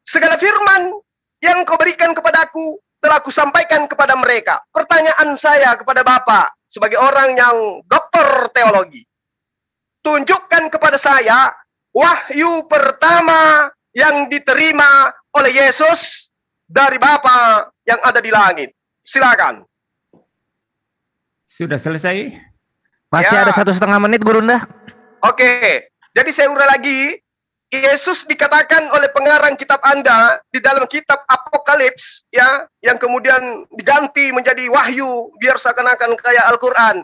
segala firman yang kau berikan kepadaku telah kusampaikan kepada mereka. Pertanyaan saya kepada Bapak sebagai orang yang doktor teologi, tunjukkan kepada saya wahyu pertama yang diterima oleh Yesus dari Bapa yang ada di langit. Silakan. Sudah selesai? Masih Ya. ada 1,5 menit, Gurunda. Oke, jadi saya urai lagi. Yesus dikatakan oleh pengarang kitab Anda di dalam kitab Apokalips, ya, yang kemudian diganti menjadi Wahyu biar seakan-akan kayak Al-Quran.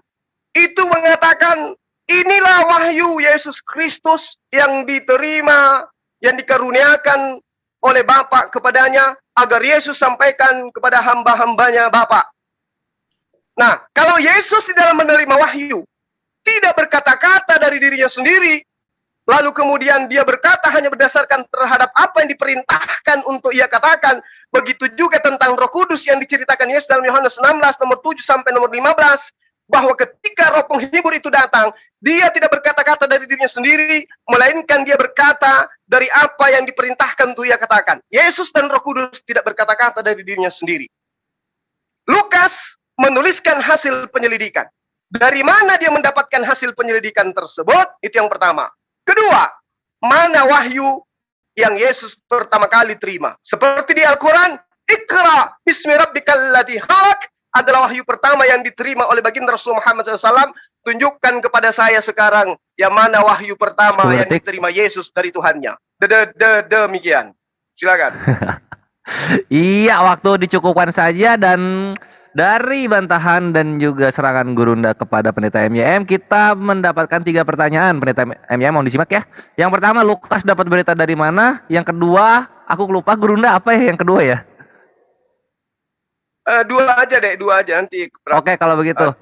Itu mengatakan inilah wahyu Yesus Kristus yang diterima, yang dikaruniakan oleh Bapa kepadanya, agar Yesus sampaikan kepada hamba-hambanya Bapa. Nah, kalau Yesus di dalam menerima wahyu tidak berkata-kata dari dirinya sendiri, lalu kemudian dia berkata hanya berdasarkan terhadap apa yang diperintahkan untuk ia katakan, begitu juga tentang Roh Kudus yang diceritakan Yesus dalam Yohanes 16 nomor 7 sampai nomor 15, bahwa ketika Roh Penghibur itu datang, dia tidak berkata-kata dari dirinya sendiri, melainkan dia berkata dari apa yang diperintahkan untuk ia katakan. Yesus dan Roh Kudus tidak berkata-kata dari dirinya sendiri. Lukas menuliskan hasil penyelidikan. Dari mana dia mendapatkan hasil penyelidikan tersebut? Itu yang pertama. Kedua, mana wahyu yang Yesus pertama kali terima? Seperti di Al-Quran, Iqra bismi rabbikal ladzi khalaq adalah wahyu pertama yang diterima oleh baginda Rasul Muhammad SAW. Tunjukkan kepada saya sekarang yang mana wahyu pertama yang diterima Yesus dari Tuhannya. Demikian. Silakan. Iya, waktu dicukupkan saja, dan dari bantahan dan juga serangan Gurunda kepada Pendeta MYM, kita mendapatkan 3 pertanyaan. Pendeta MYM mau disimak ya. Yang pertama, Lukas dapat berita dari mana? Yang kedua, aku lupa Gurunda apa ya yang kedua ya? Dua aja nanti. Oke, kalau begitu.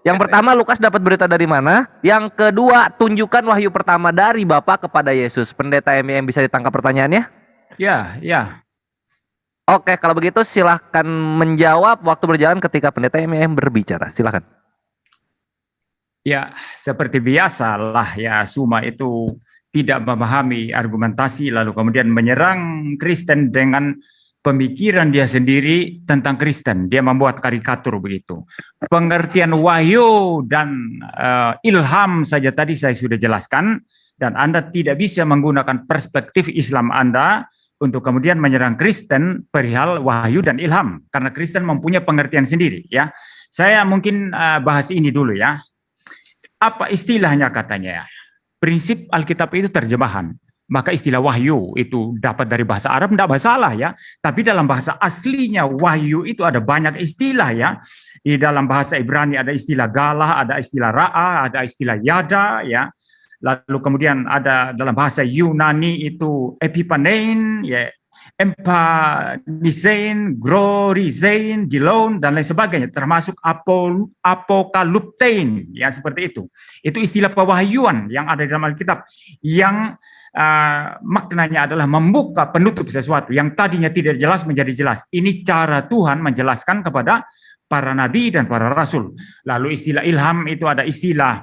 Yang pertama, Lukas dapat berita dari mana? Yang kedua, tunjukkan wahyu pertama dari Bapa kepada Yesus. Pendeta MYM bisa ditangkap pertanyaannya? Ya. Oke, kalau begitu silahkan menjawab, waktu berjalan ketika Pendeta MYM berbicara. Silahkan. Ya, seperti biasa lah ya, Suma itu tidak memahami argumentasi lalu kemudian menyerang Kristen dengan pemikiran dia sendiri tentang Kristen. Dia membuat karikatur begitu. Pengertian wahyu dan ilham saja tadi saya sudah jelaskan, dan Anda tidak bisa menggunakan perspektif Islam Anda untuk kemudian menyerang Kristen perihal wahyu dan ilham, karena Kristen mempunyai pengertian sendiri ya. Saya mungkin bahas ini dulu ya. Apa istilahnya katanya ya? Prinsip Alkitab itu terjemahan. maka istilah wahyu itu dapat dari bahasa Arab, tidak masalah ya. Tapi dalam bahasa aslinya wahyu itu ada banyak istilah ya. Di dalam bahasa Ibrani ada istilah galah, ada istilah ra'a, ada istilah yada ya. Lalu kemudian ada dalam bahasa Yunani itu epipanein, ya, empanisein, glorizein, gilon, dan lain sebagainya, termasuk apokaluptein, ya seperti itu. Itu istilah pewahyuan yang ada di dalam Alkitab, yang maknanya adalah membuka penutup sesuatu yang tadinya tidak jelas menjadi jelas. Ini cara Tuhan menjelaskan kepada para nabi dan para rasul. Lalu istilah ilham itu ada istilah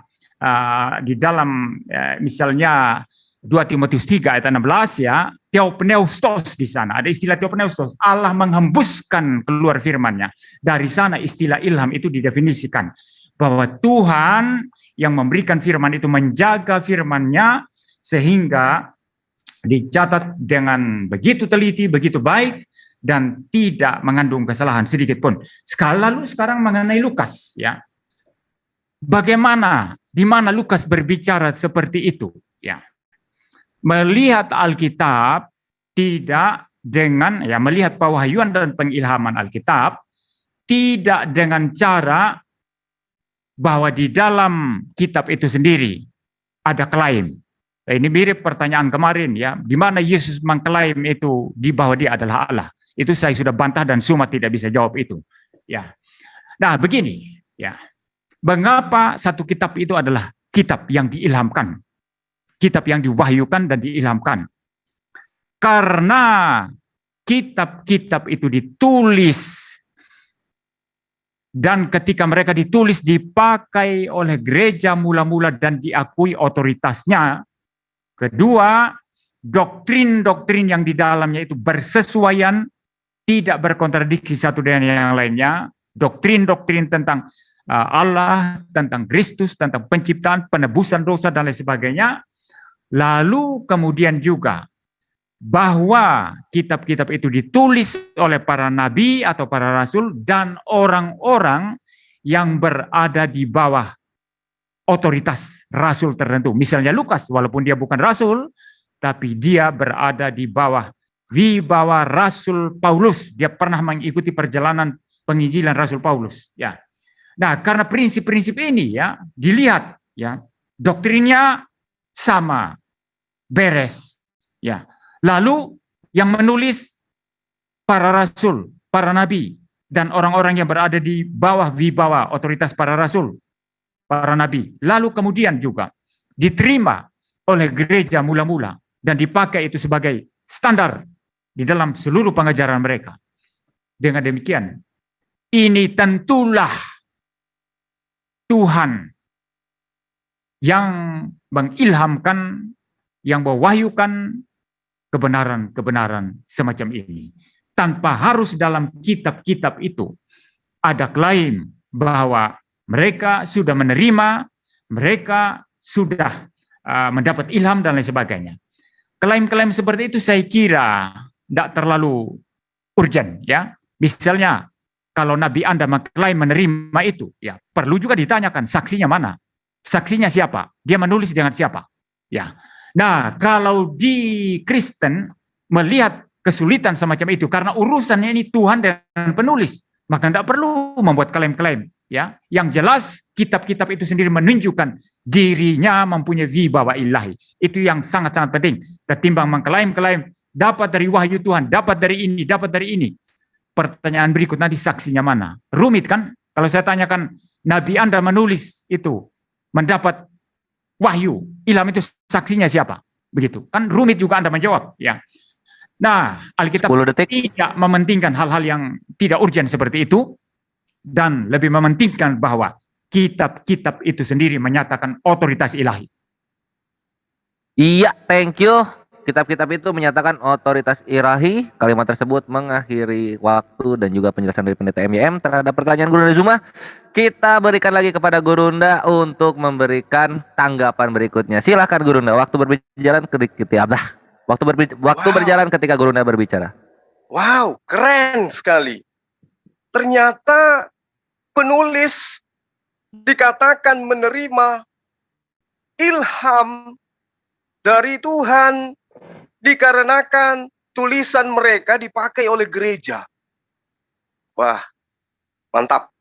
di dalam misalnya 2 Timotius 3 ayat 16 ya, theopneustos di sana. Ada istilah theopneustos, Allah menghembuskan keluar firman-Nya. Dari sana istilah ilham itu didefinisikan bahwa Tuhan yang memberikan firman itu menjaga firman-Nya sehingga dicatat dengan begitu teliti, begitu baik, dan tidak mengandung kesalahan sedikit pun. Lalu sekarang mengenai Lukas ya. Bagaimana, di mana Lukas berbicara seperti itu ya. Melihat Alkitab tidak dengan ya, melihat pewahyuan dan pengilhaman Alkitab tidak dengan cara bahwa di dalam kitab itu sendiri ada klaim. Ini mirip pertanyaan kemarin ya, di mana Yesus mengklaim itu di bahwa dia adalah Allah. Itu saya sudah bantah dan Suma tidak bisa jawab itu. Ya. Nah, begini ya. Mengapa satu kitab itu adalah kitab yang diilhamkan? Kitab yang diwahyukan dan diilhamkan. Karena kitab-kitab itu ditulis dan ketika mereka ditulis dipakai oleh gereja mula-mula dan diakui otoritasnya. Kedua, doktrin-doktrin yang di dalamnya itu bersesuaian, tidak berkontradiksi satu dengan yang lainnya. Doktrin-doktrin tentang Allah, tentang Kristus, tentang penciptaan, penebusan dosa, dan lain sebagainya. Lalu kemudian juga bahwa kitab-kitab itu ditulis oleh para nabi atau para rasul dan orang-orang yang berada di bawah otoritas rasul tertentu. Misalnya Lukas, walaupun dia bukan rasul, tapi dia berada di bawah wibawa Rasul Paulus. Dia pernah mengikuti perjalanan penginjilan Rasul Paulus. Ya. Nah, karena prinsip-prinsip ini ya dilihat ya, doktrinnya sama, beres. Ya. Lalu yang menulis para rasul, para nabi, dan orang-orang yang berada di bawah wibawa otoritas para rasul, para nabi. Lalu kemudian juga diterima oleh gereja mula-mula dan dipakai itu sebagai standar di dalam seluruh pengajaran mereka. Dengan demikian, ini tentulah Tuhan yang mengilhamkan, yang mewahyukan kebenaran-kebenaran semacam ini. Tanpa harus dalam kitab-kitab itu ada klaim bahwa mereka sudah menerima, mereka sudah mendapat ilham dan lain sebagainya. Klaim-klaim seperti itu saya kira tidak terlalu urgent ya. Misalnya kalau Nabi Anda mengklaim menerima itu, ya perlu juga ditanyakan saksinya mana, saksinya siapa, dia menulis dengan siapa, ya. Nah kalau di Kristen melihat kesulitan semacam itu karena urusannya ini Tuhan dan penulis, maka tidak perlu membuat klaim-klaim, ya. Yang jelas kitab-kitab itu sendiri menunjukkan dirinya mempunyai wibawa ilahi. Itu yang sangat-sangat penting. Ketimbang mengklaim-klaim dapat dari wahyu Tuhan, dapat dari ini, dapat dari ini. Pertanyaan berikut nanti saksinya mana? Rumit kan? Kalau saya tanyakan Nabi Anda menulis itu mendapat wahyu, ilham itu saksinya siapa? Begitu. Kan rumit juga Anda menjawab, ya. Nah, Alkitab tidak mementingkan hal-hal yang tidak urgent seperti itu dan lebih mementingkan bahwa kitab-kitab itu sendiri menyatakan otoritas ilahi. Iya, thank you. Kitab-kitab itu menyatakan otoritas ilahi. Kalimat tersebut mengakhiri waktu dan juga penjelasan dari Pendeta MYM terhadap pertanyaan Gurunda Zuma. Kita berikan lagi kepada Gurunda untuk memberikan tanggapan berikutnya. Silakan Gurunda, waktu berjalan berjalan ketika Gurunda berbicara. Wow, keren sekali. Ternyata penulis dikatakan menerima ilham dari Tuhan Dikarenakan tulisan mereka dipakai oleh gereja. Wah, mantap.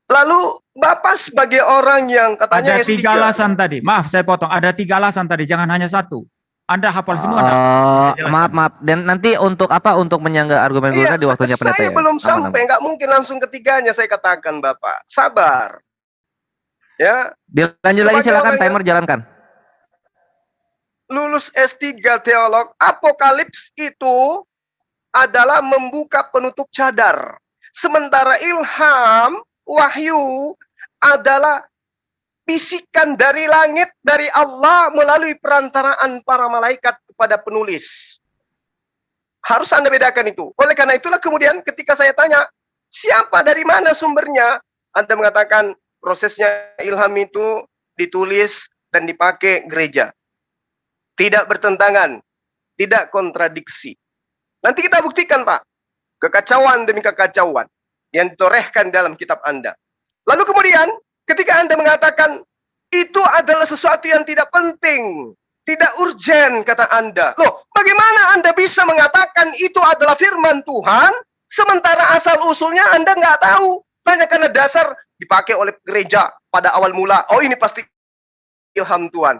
Lalu Bapak sebagai orang yang katanya Ada S3. 3 alasan tadi. Maaf, saya potong. Ada 3 alasan tadi, jangan hanya satu. Anda hafal semua enggak? Maaf. Dan nanti untuk apa? Untuk menyangga argumen Iya, Guruna di waktunya pendeta saya ya? belum Aman, sampai, aman. nggak mungkin langsung ketiganya saya katakan, Bapak. Sabar. Ya, Dilanjut lagi, Sebagai silakan, orang yang- timer jalankan. lulus S3 teolog, apokalips itu adalah membuka penutup cadar. Sementara ilham, wahyu adalah bisikan dari langit, dari Allah melalui perantaraan para malaikat kepada penulis. Harus Anda bedakan itu. Oleh karena itulah kemudian ketika saya tanya, siapa, dari mana sumbernya? Anda mengatakan prosesnya ilham itu ditulis dan dipakai gereja. Tidak bertentangan, tidak kontradiksi. Nanti kita buktikan, Pak. Kekacauan demi kekacauan yang ditorehkan dalam kitab Anda. Lalu kemudian ketika Anda mengatakan itu adalah sesuatu yang tidak penting, tidak urgen, kata Anda. Loh, bagaimana Anda bisa mengatakan itu adalah firman Tuhan, sementara asal-usulnya Anda nggak tahu? Hanya karena dasar dipakai oleh gereja pada awal mula. Oh, ini pasti ilham Tuhan.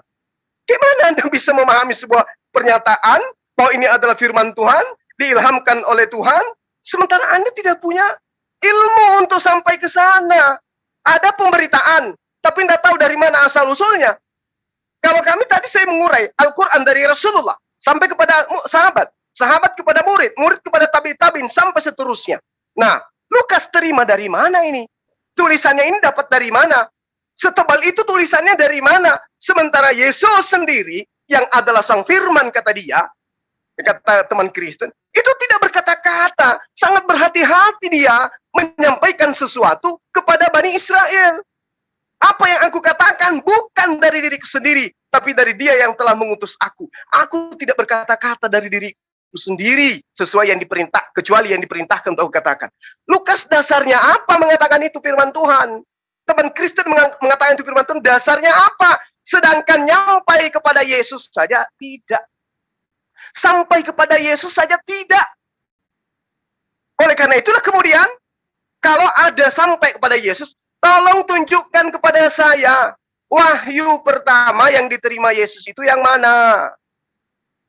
Gimana Anda bisa memahami sebuah pernyataan bahwa ini adalah firman Tuhan, diilhamkan oleh Tuhan, sementara Anda tidak punya ilmu untuk sampai ke sana? Ada pemberitaan, tapi tidak tahu dari mana asal-usulnya. Kalau kami tadi saya mengurai Al-Quran dari Rasulullah, sampai kepada sahabat, sahabat kepada murid, murid kepada tabi-tabin, sampai seterusnya. Nah, Lukas terima dari mana ini? Tulisannya ini dapat dari mana? Setebal itu tulisannya dari mana? Sementara Yesus sendiri, yang adalah sang firman, kata dia, kata teman Kristen, itu tidak berkata-kata, sangat berhati-hati dia menyampaikan sesuatu kepada Bani Israel. Apa yang aku katakan bukan dari diriku sendiri, tapi dari Dia yang telah mengutus aku. Aku tidak berkata-kata dari diriku sendiri sesuai yang diperintah, kecuali yang diperintahkan untuk aku katakan. Lukas dasarnya apa mengatakan itu firman Tuhan? Teman Kristen mengatakan itu firman Tuhan, dasarnya apa? Sedangkan nyampai kepada Yesus saja tidak. Sampai kepada Yesus saja tidak. Oleh karena itulah kemudian, kalau ada sampai kepada Yesus, tolong tunjukkan kepada saya wahyu pertama yang diterima Yesus itu yang mana?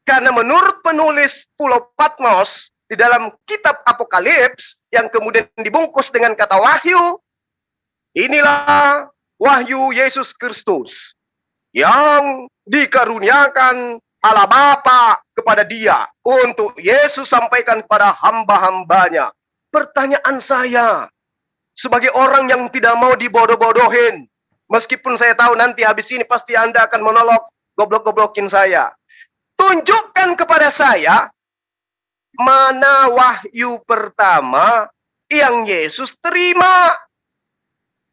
Karena menurut penulis Pulau Patmos di dalam kitab Apokalips yang kemudian dibungkus dengan kata wahyu, inilah wahyu Yesus Kristus yang dikaruniakan Allah Bapa kepada Dia untuk Yesus sampaikan kepada hamba-hambanya. Pertanyaan saya, sebagai orang yang tidak mau dibodoh-bodohin, meskipun saya tahu nanti habis ini pasti Anda akan monolog, goblok-goblokin saya. Tunjukkan kepada saya, mana wahyu pertama yang Yesus terima?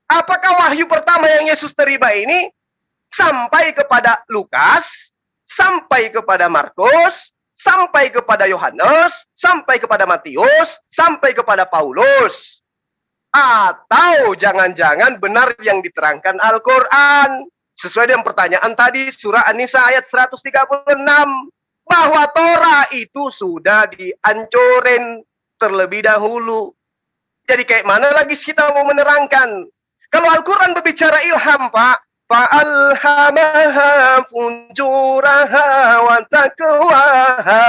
Apakah wahyu pertama yang Yesus terima ini sampai kepada Lukas, sampai kepada Markus, sampai kepada Yohanes, sampai kepada Matius, sampai kepada Paulus? Atau jangan-jangan benar yang diterangkan Al-Quran sesuai dengan pertanyaan tadi, surah An-Nisa ayat 136, bahwa Torah itu sudah dihancurin terlebih dahulu. Jadi kayak mana lagi kita mau menerangkan? Kalau Al-Quran berbicara ilham, Pak, fa'alhamaha fujuraha wa taqwaha.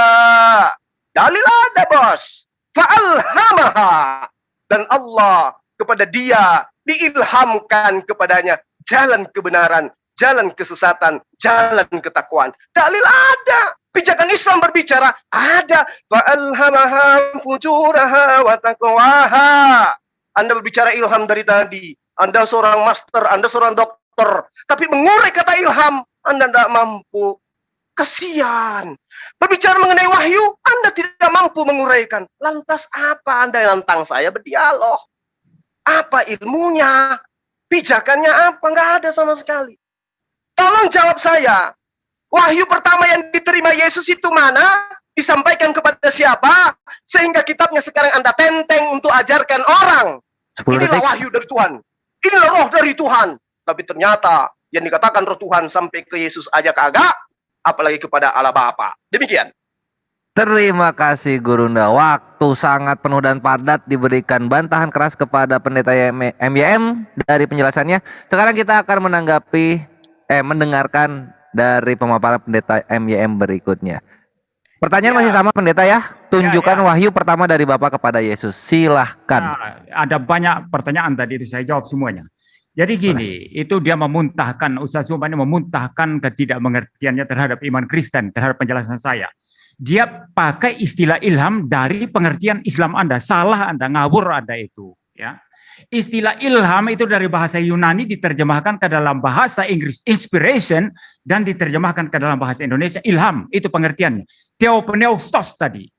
Dalil ada, bos. Fa'alhamaha. Dan Allah kepada dia diilhamkan kepadanya jalan kebenaran, jalan kesesatan, jalan ketakwaan. Dalil ada. Pijakan Islam berbicara ada. Fa'alhamaha fujuraha wa taqwaha. Anda berbicara ilham dari tadi. Anda seorang master, Anda seorang dokter, tapi mengurai kata ilham Anda tidak mampu. Kasihan. Berbicara mengenai wahyu, Anda tidak mampu menguraikan. Lantas apa Anda yang nantang saya berdialog? Apa ilmunya? Pijakannya apa? Nggak ada sama sekali. Tolong jawab saya. Wahyu pertama yang diterima Yesus itu mana? Disampaikan kepada siapa? Sehingga kitabnya sekarang Anda tenteng untuk ajarkan orang. 10 Inilah detik. wahyu dari Tuhan. Inilah roh dari Tuhan. Tapi ternyata yang dikatakan roh Tuhan sampai ke Yesus aja kagak. apalagi kepada Allah Bapa. Demikian. Terima kasih Gurunda. Waktu sangat penuh dan padat diberikan bantahan keras kepada pendeta MYM dari penjelasannya. Sekarang kita akan mendengarkan dari pemaparan pendeta MYM berikutnya. Pertanyaan masih sama pendeta ya. Tunjukkan wahyu pertama dari Bapa kepada Yesus. Silahkan. Ada banyak pertanyaan tadi itu saya jawab semuanya. Jadi gini, itu dia memuntahkan, Ustaz Zuma ini memuntahkan ketidakmengertiannya terhadap iman Kristen, terhadap penjelasan saya. Dia pakai istilah ilham dari pengertian Islam Anda, salah Anda, ngawur Anda itu. Ya, istilah ilham itu dari bahasa Yunani diterjemahkan ke dalam bahasa Inggris inspiration dan diterjemahkan ke dalam bahasa Indonesia ilham. Itu pengertiannya. Theopneustos tadi,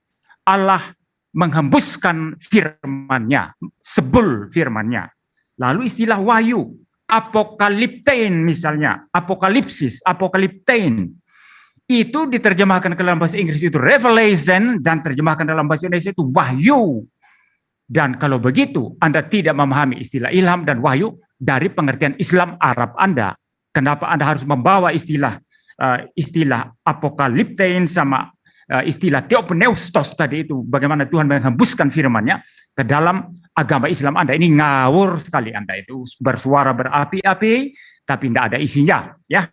Allah menghembuskan firman-Nya, sebul firman-Nya. Lalu istilah wahyu, apokaliptein misalnya, apokalipsis, apokaliptein. Itu diterjemahkan ke dalam bahasa Inggris itu revelation dan terjemahkan dalam bahasa Indonesia itu wahyu. Dan kalau begitu Anda tidak memahami istilah ilham dan wahyu dari pengertian Islam Arab Anda. Kenapa Anda harus membawa istilah apokaliptein sama istilah theopneustos tadi itu, bagaimana Tuhan menghembuskan firman-Nya ke dalam agama Islam Anda. Ini ngawur sekali Anda itu, bersuara berapi-api tapi tidak ada isinya, ya.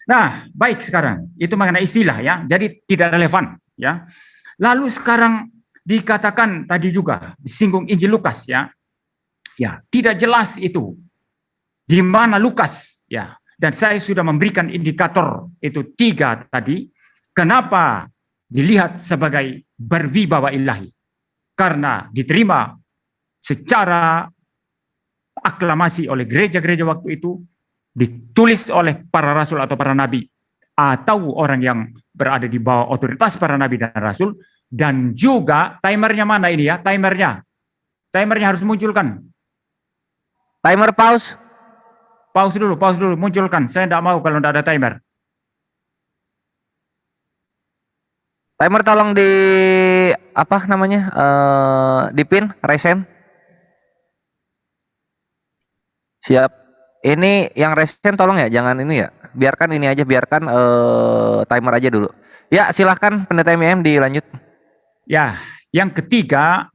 Nah, baik, sekarang itu mengenai istilah ya. Jadi tidak relevan ya. Lalu sekarang dikatakan tadi juga disinggung Injil Lukas ya. Ya, tidak jelas itu di mana Lukas ya. Dan saya sudah memberikan indikator itu 3 tadi. Kenapa dilihat sebagai berwibawa ilahi? Karena diterima secara aklamasi oleh gereja-gereja waktu itu, ditulis oleh para rasul atau para nabi, atau orang yang berada di bawah otoritas para nabi dan rasul, dan juga timernya mana ini ya, timernya harus munculkan. Timer pause. Pause dulu, munculkan. Saya tidak mau kalau tidak ada timer. Timer tolong di apa namanya, di pin, resend. Siap. Ini yang resend tolong ya, jangan ini ya. Biarkan ini aja, biarkan timer aja dulu. Ya, silahkan pendeta MYM dilanjut. Ya, yang ketiga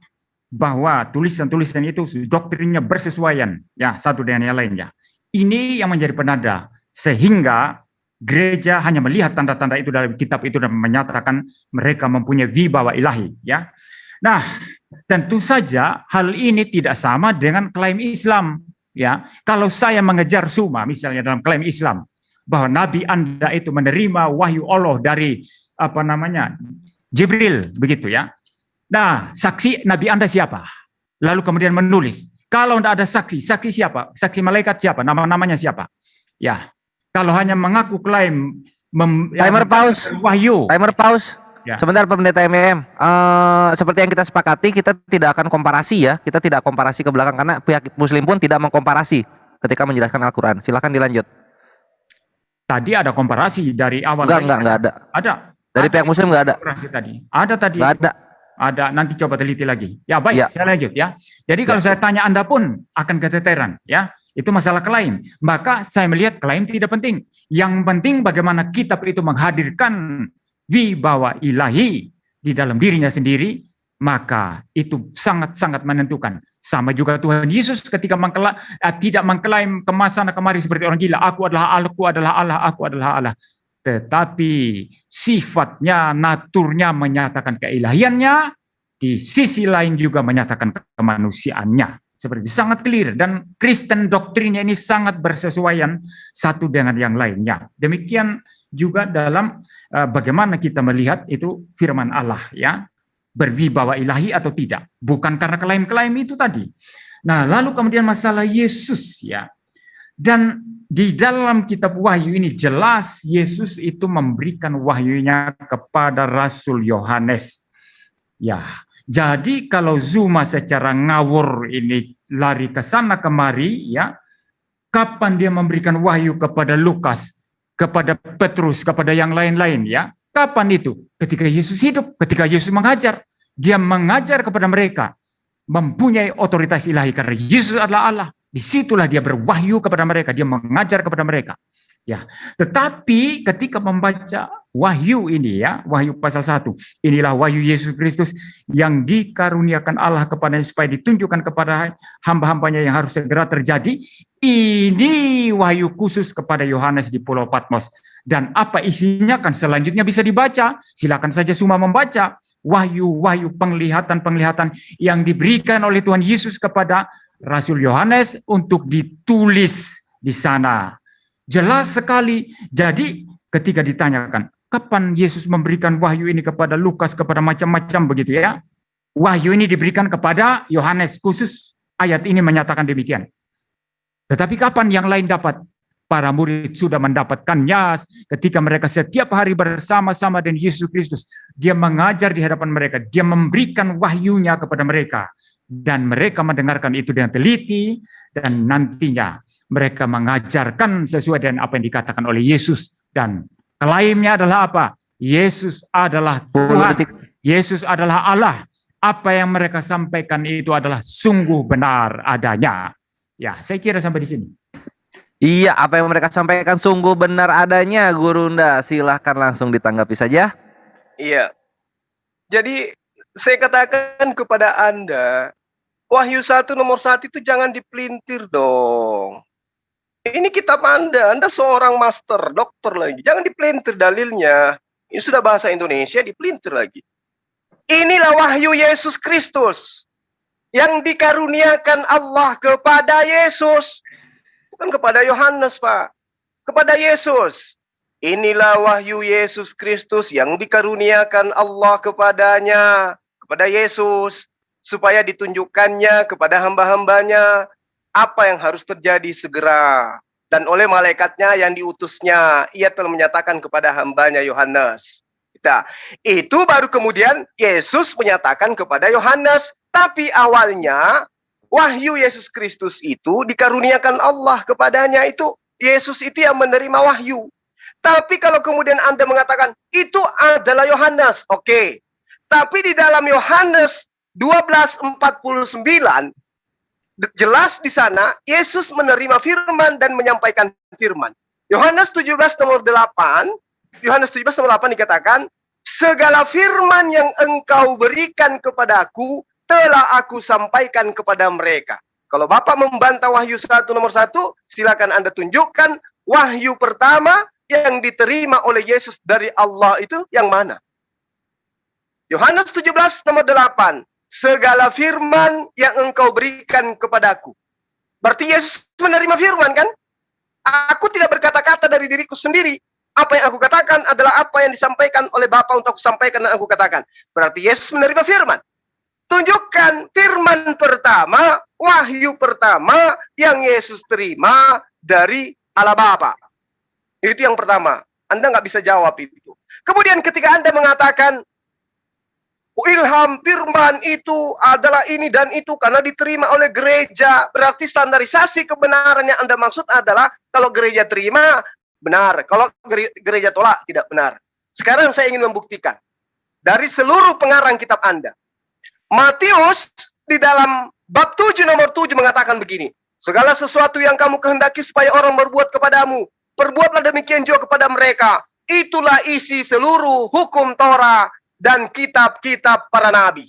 bahwa tulisan-tulisan itu doktrinnya bersesuaian ya satu dengan yang lainnya. Ini yang menjadi penanda sehingga gereja hanya melihat tanda-tanda itu dalam kitab itu dan menyatakan mereka mempunyai wibawa ilahi ya. Nah, tentu saja hal ini tidak sama dengan klaim Islam. Ya, kalau saya mengejar Zuma misalnya dalam klaim Islam bahwa Nabi Anda itu menerima wahyu Allah dari Jibril begitu ya. Nah, saksi Nabi Anda siapa? Lalu kemudian menulis. Kalau tidak ada saksi siapa? Saksi malaikat siapa? Nama-namanya siapa? Ya, kalau hanya mengaku klaim timer pause. Wahyu. Timer pause. Ya. Sebentar pendeta MYM, seperti yang kita sepakati, kita tidak akan komparasi ya, kita tidak komparasi ke belakang karena pihak Muslim pun tidak mengkomparasi ketika menjelaskan Al-Quran. Silakan dilanjut. Tadi ada komparasi dari awal. Enggak ada. Ada. Dari pihak Muslim enggak ada. Ada tadi. Enggak ada. Ada, nanti coba teliti lagi. Ya baik, ya. Saya lanjut ya. Jadi kalau saya tanya Anda pun akan keteteran ya. Itu masalah klaim. Maka saya melihat klaim tidak penting. Yang penting bagaimana kitab itu menghadirkan wibawa ilahi di dalam dirinya sendiri, maka itu sangat-sangat menentukan. Sama juga Tuhan Yesus ketika tidak mengklaim kemana kemari seperti orang gila, aku adalah Allah, aku adalah Allah. Tetapi sifatnya, naturnya menyatakan keilahiannya, di sisi lain juga menyatakan kemanusiaannya. Seperti sangat clear, dan Kristen doktrinnya ini sangat bersesuaian satu dengan yang lainnya. Demikian juga dalam bagaimana kita melihat itu firman Allah ya, berwibawa ilahi atau tidak, bukan karena klaim-klaim itu tadi. Nah, lalu kemudian masalah Yesus ya. Dan di dalam kitab Wahyu ini jelas Yesus itu memberikan wahyunya kepada Rasul Yohanes. Ya, jadi kalau Zuma secara ngawur ini lari ke sana kemari ya, kapan dia memberikan wahyu kepada Lukas, kepada Petrus, kepada yang lain-lain ya? Kapan itu? Ketika Yesus hidup, ketika Yesus mengajar. Dia mengajar kepada mereka, mempunyai otoritas ilahi karena Yesus adalah Allah. Disitulah dia berwahyu kepada mereka, dia mengajar kepada mereka. Ya, tetapi ketika membaca Wahyu ini ya, Wahyu pasal 1, inilah wahyu Yesus Kristus yang dikaruniakan Allah kepadanya supaya ditunjukkan kepada hamba-hambanya yang harus segera terjadi. Ini wahyu khusus kepada Yohanes di Pulau Patmos. Dan apa isinya kan selanjutnya bisa dibaca. Silakan saja semua membaca. Wahyu-wahyu penglihatan-penglihatan yang diberikan oleh Tuhan Yesus kepada Rasul Yohanes untuk ditulis di sana. Jelas sekali. Jadi ketika ditanyakan, kapan Yesus memberikan wahyu ini kepada Lukas, kepada macam-macam begitu ya. Wahyu ini diberikan kepada Yohanes, khusus ayat ini menyatakan demikian. Tetapi kapan yang lain dapat? Para murid sudah mendapatkannya ketika mereka setiap hari bersama-sama dengan Yesus Kristus. Dia mengajar di hadapan mereka, dia memberikan wahyunya kepada mereka. Dan mereka mendengarkan itu dengan teliti, dan nantinya mereka mengajarkan sesuai dengan apa yang dikatakan oleh Yesus. Dan klaimnya adalah apa? Yesus adalah Tuhan. Yesus adalah Allah. Apa yang mereka sampaikan itu adalah sungguh benar adanya. Ya, saya kira sampai di sini. Iya, apa yang mereka sampaikan sungguh benar adanya, Gurunda. Silahkan langsung ditanggapi saja. Iya. Jadi saya katakan kepada Anda, Wahyu 1 nomor 1 itu jangan dipelintir dong. Ini kitab Anda seorang master, dokter lagi. Jangan dipelintir dalilnya. Ini sudah bahasa Indonesia, dipelintir lagi. Inilah wahyu Yesus Kristus yang dikaruniakan Allah kepada Yesus. Bukan kepada Yohanes, Pak. Kepada Yesus. Inilah wahyu Yesus Kristus yang dikaruniakan Allah kepadanya. Kepada Yesus. Supaya ditunjukkannya kepada hamba-hambanya. Apa yang harus terjadi segera. Dan oleh malaikatnya yang diutusnya, ia telah menyatakan kepada hambanya Yohanes. Nah, itu baru kemudian Yesus menyatakan kepada Yohanes. Tapi awalnya, wahyu Yesus Kristus itu dikaruniakan Allah kepadanya. Itu Yesus itu yang menerima wahyu. Tapi kalau kemudian Anda mengatakan, itu adalah Yohanes. Oke. Tapi di dalam Yohanes 12:49, jelas di sana Yesus menerima firman dan menyampaikan firman. Yohanes 17 nomor 8 dikatakan, segala firman yang engkau berikan kepadaku telah aku sampaikan kepada mereka. Kalau Bapak membantah Wahyu 1 nomor 1, silakan Anda tunjukkan wahyu pertama yang diterima oleh Yesus dari Allah itu yang mana? Yohanes 17 nomor 8. Segala firman yang engkau berikan kepadaku. Berarti Yesus menerima firman kan? Aku tidak berkata-kata dari diriku sendiri. Apa yang aku katakan adalah apa yang disampaikan oleh Bapa untuk aku sampaikan dan aku katakan. Berarti Yesus menerima firman. Tunjukkan firman pertama, wahyu pertama yang Yesus terima dari Allah Bapa. Itu yang pertama. Anda nggak bisa jawab itu. Kemudian ketika Anda mengatakan, ilham firman itu adalah ini dan itu karena diterima oleh gereja. Berarti standarisasi kebenaran yang Anda maksud adalah kalau gereja terima, benar. Kalau gereja tolak, tidak benar. Sekarang saya ingin membuktikan. Dari seluruh pengarang kitab Anda. Matius di dalam bab 7 nomor 7 mengatakan begini. Segala sesuatu yang kamu kehendaki supaya orang berbuat kepadamu, perbuatlah demikian juga kepada mereka. Itulah isi seluruh hukum Torah dan kitab-kitab para nabi.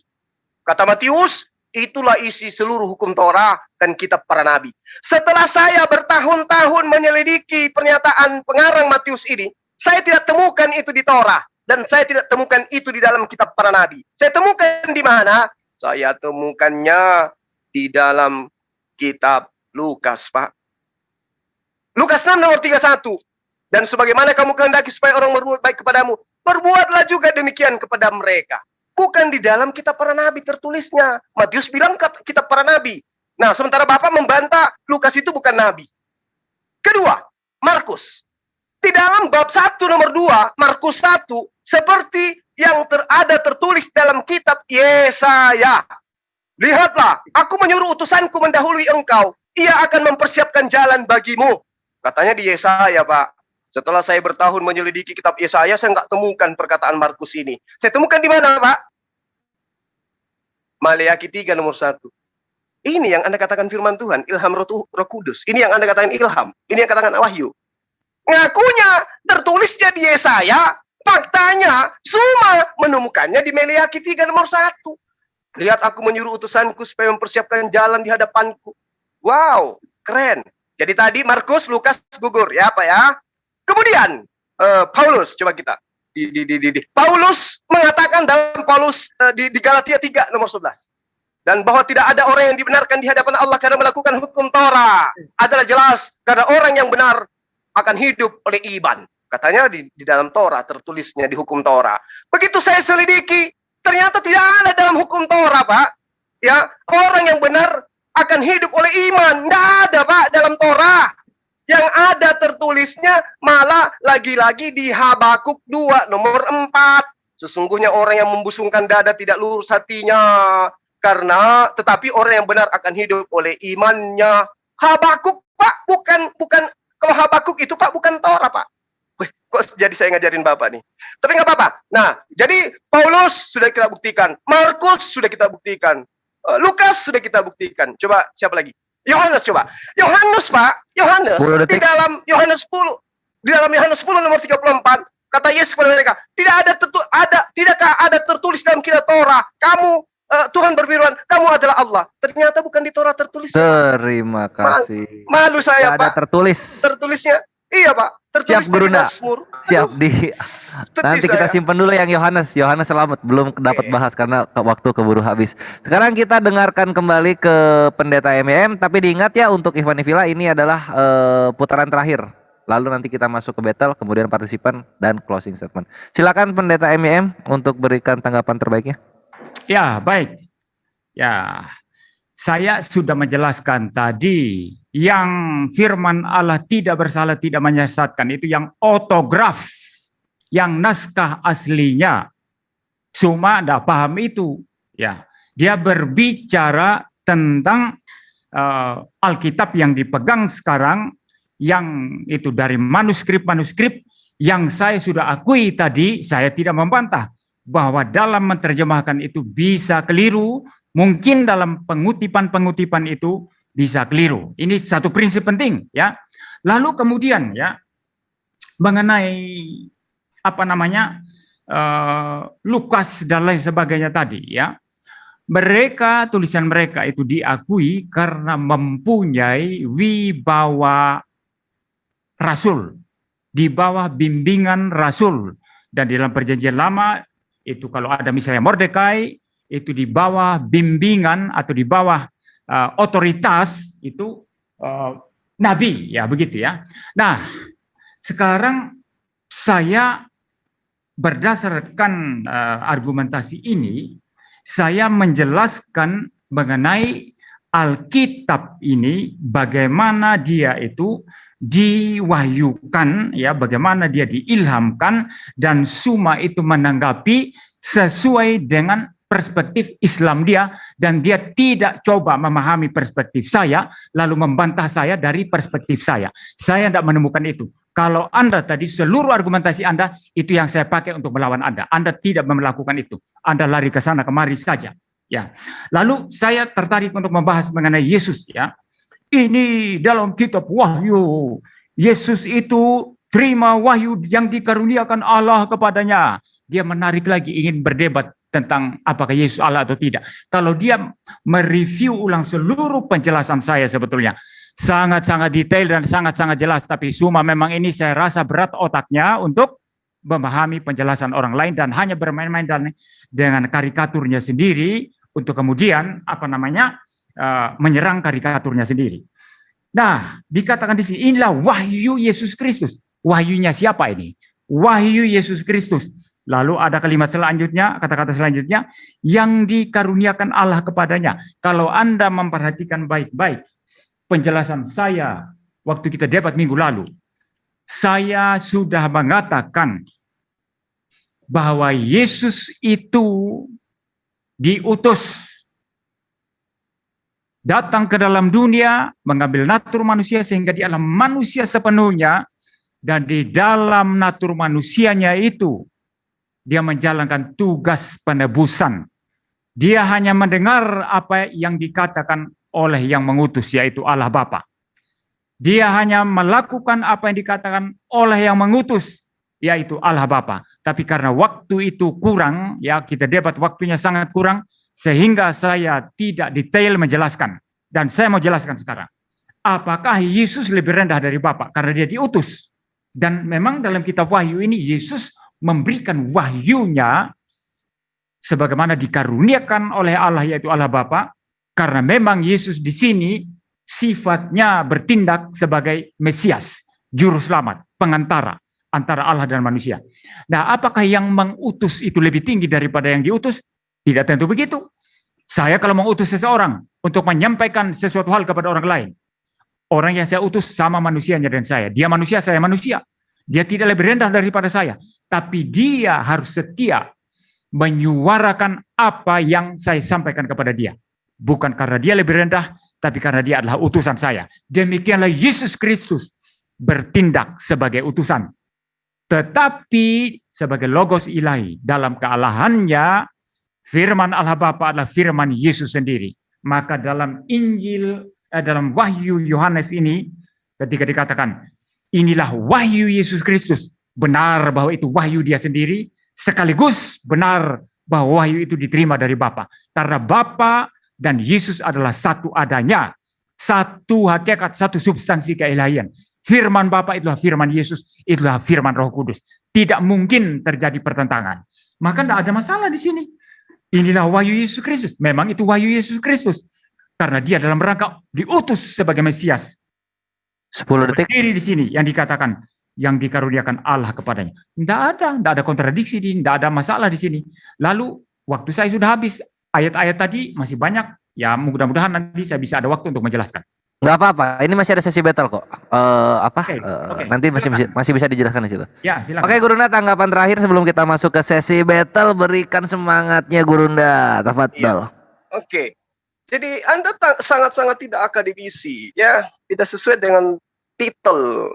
Kata Matius, itulah isi seluruh hukum Torah dan kitab para nabi. Setelah saya bertahun-tahun menyelidiki pernyataan pengarang Matius ini, saya tidak temukan itu di Torah. Dan saya tidak temukan itu di dalam kitab para nabi. Saya temukan di mana? Saya temukannya di dalam kitab Lukas, Pak. Lukas 6 nomor 31. Dan sebagaimana kamu kehendaki supaya orang berbuat baik kepadamu, perbuatlah juga demikian kepada mereka. Bukan di dalam kitab para nabi tertulisnya. Matius bilang kitab para nabi. Nah, sementara Bapak membantah Lukas itu bukan nabi. Kedua, Markus. Di dalam bab 1 nomor 2, Markus 1, seperti yang tertulis dalam kitab Yesaya. Lihatlah, aku menyuruh utusanku mendahului engkau. Ia akan mempersiapkan jalan bagimu. Katanya di Yesaya, Pak. Setelah saya bertahun menyelidiki kitab Yesaya, saya nggak temukan perkataan Markus ini. Saya temukan di mana, Pak? Maleakhi 3 nomor 1. Ini yang Anda katakan firman Tuhan, ilham Roh Kudus. Ini yang Anda katakan ilham. Ini yang katakan wahyu. Ngakunya tertulisnya di Yesaya, faktanya Zuma menemukannya di Meleakhi 3 nomor 1. Lihat, aku menyuruh utusanku supaya mempersiapkan jalan di hadapanku. Wow, keren. Jadi tadi Markus, Lukas gugur, ya Pak ya. Kemudian Paulus, coba kita. Paulus mengatakan dalam di Galatia 3 nomor 11. Dan bahwa tidak ada orang yang dibenarkan di hadapan Allah karena melakukan hukum Torah. Adalah jelas karena orang yang benar akan hidup oleh iman. Katanya di dalam Torah, tertulisnya di hukum Torah. Begitu saya selidiki, ternyata tidak ada dalam hukum Torah, Pak. Ya, orang yang benar akan hidup oleh iman. Nggak ada, Pak, dalam Torah. Yang ada tertulisnya malah lagi-lagi di Habakuk 2 nomor 4. Sesungguhnya orang yang membusungkan dada tidak lurus hatinya. Tetapi orang yang benar akan hidup oleh imannya. Habakuk, Pak, bukan kalau Habakuk itu, Pak, bukan Torah, Pak. Wih, kok jadi saya ngajarin Bapak nih. Tapi nggak apa-apa. Nah, jadi Paulus sudah kita buktikan. Markus sudah kita buktikan. Lukas sudah kita buktikan. Coba siapa lagi? Yohanes, coba. Yohanes, Pak. Yohanes. Di dalam Yohanes 10. Di dalam Yohanes 10 nomor 34. Kata Yesus kepada mereka, tidakkah ada tertulis dalam kitab Torah, kamu Tuhan berfirman, kamu adalah Allah. Ternyata bukan di Torah tertulis. Terima kasih. Malu saya, ada Pak. Tertulisnya. Iya, Pak. Tertulis Siap, Guru Nda. Siap Nanti kita simpan dulu yang Yohanes. Yohanes selamat, belum dapat bahas karena waktu keburu habis. Sekarang kita dengarkan kembali ke Pendeta MEM, tapi diingat ya untuk Ivan Villa ini adalah putaran terakhir. Lalu nanti kita masuk ke battle, kemudian partisipan dan closing statement. Silakan Pendeta MEM untuk berikan tanggapan terbaiknya. Ya, baik. Ya, saya sudah menjelaskan tadi yang firman Allah tidak bersalah, tidak menyesatkan. Itu yang otograf, yang naskah aslinya. Cuma tidak paham itu. Ya, dia berbicara tentang Alkitab yang dipegang sekarang, yang itu dari manuskrip-manuskrip yang saya sudah akui tadi, saya tidak membantah bahwa dalam menerjemahkan itu bisa keliru, mungkin dalam pengutipan-pengutipan itu bisa keliru. Ini satu prinsip penting, ya. Lalu kemudian, ya, mengenai Lukas dan lain sebagainya tadi, ya, tulisan mereka itu diakui karena mempunyai wibawa rasul, di bawah bimbingan rasul. Dan di dalam perjanjian lama itu kalau ada misalnya Mordekai, itu di bawah bimbingan atau di bawah otoritas itu nabi, ya begitu ya. Nah, sekarang saya berdasarkan argumentasi ini, saya menjelaskan mengenai Alkitab ini, bagaimana dia itu diwahyukan, ya, bagaimana dia diilhamkan, dan Zuma itu menanggapi sesuai dengan perspektif Islam dia, dan dia tidak coba memahami perspektif saya, lalu membantah saya dari perspektif saya. Saya tidak menemukan itu. Kalau Anda tadi, seluruh argumentasi Anda, itu yang saya pakai untuk melawan Anda. Anda tidak melakukan itu. Anda lari ke sana kemari saja. Ya, lalu saya tertarik untuk membahas mengenai Yesus, ya. Ini dalam kitab Wahyu, Yesus itu terima wahyu yang dikaruniakan Allah kepadanya. Dia menarik lagi, ingin berdebat tentang apakah Yesus Allah atau tidak. Kalau dia mereview ulang seluruh penjelasan saya sebetulnya sangat-sangat detail dan sangat-sangat jelas, tapi Zuma memang ini saya rasa berat otaknya untuk memahami penjelasan orang lain dan hanya bermain-main dengan karikaturnya sendiri untuk kemudian menyerang karikaturnya sendiri. Nah, dikatakan di sini inilah wahyu Yesus Kristus. Wahyunya siapa ini? Wahyu Yesus Kristus. Lalu ada kalimat selanjutnya, kata-kata selanjutnya, yang dikaruniakan Allah kepadanya. Kalau Anda memperhatikan baik-baik penjelasan saya waktu kita debat minggu lalu, saya sudah mengatakan bahwa Yesus itu diutus datang ke dalam dunia, mengambil natur manusia sehingga dia adalah manusia sepenuhnya, dan di dalam natur manusianya itu dia menjalankan tugas penebusan. Dia hanya mendengar apa yang dikatakan oleh yang mengutus, yaitu Allah Bapa. Dia hanya melakukan apa yang dikatakan oleh yang mengutus, yaitu Allah Bapa. Tapi karena waktu itu kurang, ya kita debat waktunya sangat kurang, sehingga saya tidak detail menjelaskan. Dan saya mau jelaskan sekarang. Apakah Yesus lebih rendah dari Bapa? Karena dia diutus. Dan memang dalam kitab Wahyu ini Yesus memberikan wahyunya sebagaimana dikaruniakan oleh Allah, yaitu Allah Bapa. Karena memang Yesus di sini sifatnya bertindak sebagai Mesias, juru selamat, pengantara antara Allah dan manusia. Nah, apakah yang mengutus itu lebih tinggi daripada yang diutus? Tidak tentu begitu. Saya kalau mengutus seseorang untuk menyampaikan sesuatu hal kepada orang lain, orang yang saya utus sama manusianya dan saya. Dia manusia, saya manusia. Dia tidak lebih rendah daripada saya. Tapi dia harus setia menyuarakan apa yang saya sampaikan kepada dia. Bukan karena dia lebih rendah, tapi karena dia adalah utusan saya. Demikianlah Yesus Kristus bertindak sebagai utusan. Tetapi sebagai logos ilahi, dalam kealahannya, firman Allah Bapa adalah firman Yesus sendiri. Maka dalam Injil, dalam Wahyu Yohanes ini, ketika dikatakan, inilah wahyu Yesus Kristus, benar bahwa itu wahyu dia sendiri, sekaligus benar bahwa wahyu itu diterima dari Bapa. Karena Bapa dan Yesus adalah satu adanya, satu hakikat, satu substansi keilahian. Firman Bapa itulah firman Yesus, itulah firman Roh Kudus. Tidak mungkin terjadi pertentangan. Maka tidak ada masalah di sini. Inilah wahyu Yesus Kristus. Memang itu wahyu Yesus Kristus. Karena dia dalam rangka diutus sebagai Mesias. 10 detik. Berdiri di sini yang dikatakan, yang dikaruniakan Allah kepadanya. Tidak ada kontradiksi, tidak ada masalah di sini. Lalu waktu saya sudah habis. Ayat-ayat tadi masih banyak, ya mudah-mudahan nanti saya bisa ada waktu untuk menjelaskan. Nggak apa-apa, ini masih ada sesi battle kok. Oke. Nanti masih bisa dijelaskan di situ. Ya, silakan. Oke, Gurunda, tanggapan terakhir sebelum kita masuk ke sesi battle, berikan semangatnya Gurunda. Tafadhol. Oke. Jadi Anda sangat-sangat tidak akademisi, ya, tidak sesuai dengan titel.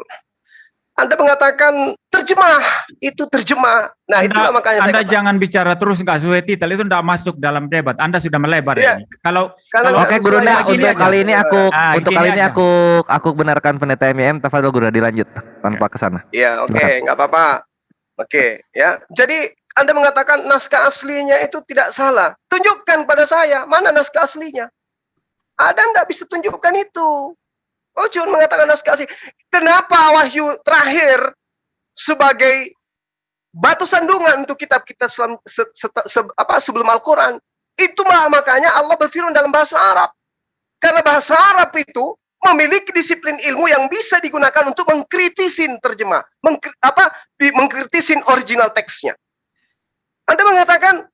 Anda mengatakan terjemah, itu terjemah. Nah, itulah makanya Anda saya jangan bicara terus nggak sesuai titel, itu tidak masuk dalam debat. Anda sudah melebar ya, ini. Kalau Oke, Gurunda, untuk kali ini aku aku benarkan pendeta MIM. Tafadhol Gurunda, dilanjut tanpa kesana. Ya, oke, nggak apa-apa. Oke, ya. Jadi Anda mengatakan naskah aslinya itu tidak salah. Tunjukkan pada saya mana naskah aslinya. Ada nggak bisa tunjukkan itu? Oh, cuma mengatakan naskah asli. Kenapa wahyu terakhir sebagai batu sandungan untuk kitab kita sebelum Al-Quran? Itu makanya Allah berfirman dalam bahasa Arab. Karena bahasa Arab itu memiliki disiplin ilmu yang bisa digunakan untuk mengkritisin terjemah, mengkritisin original teksnya. Anda mengatakan,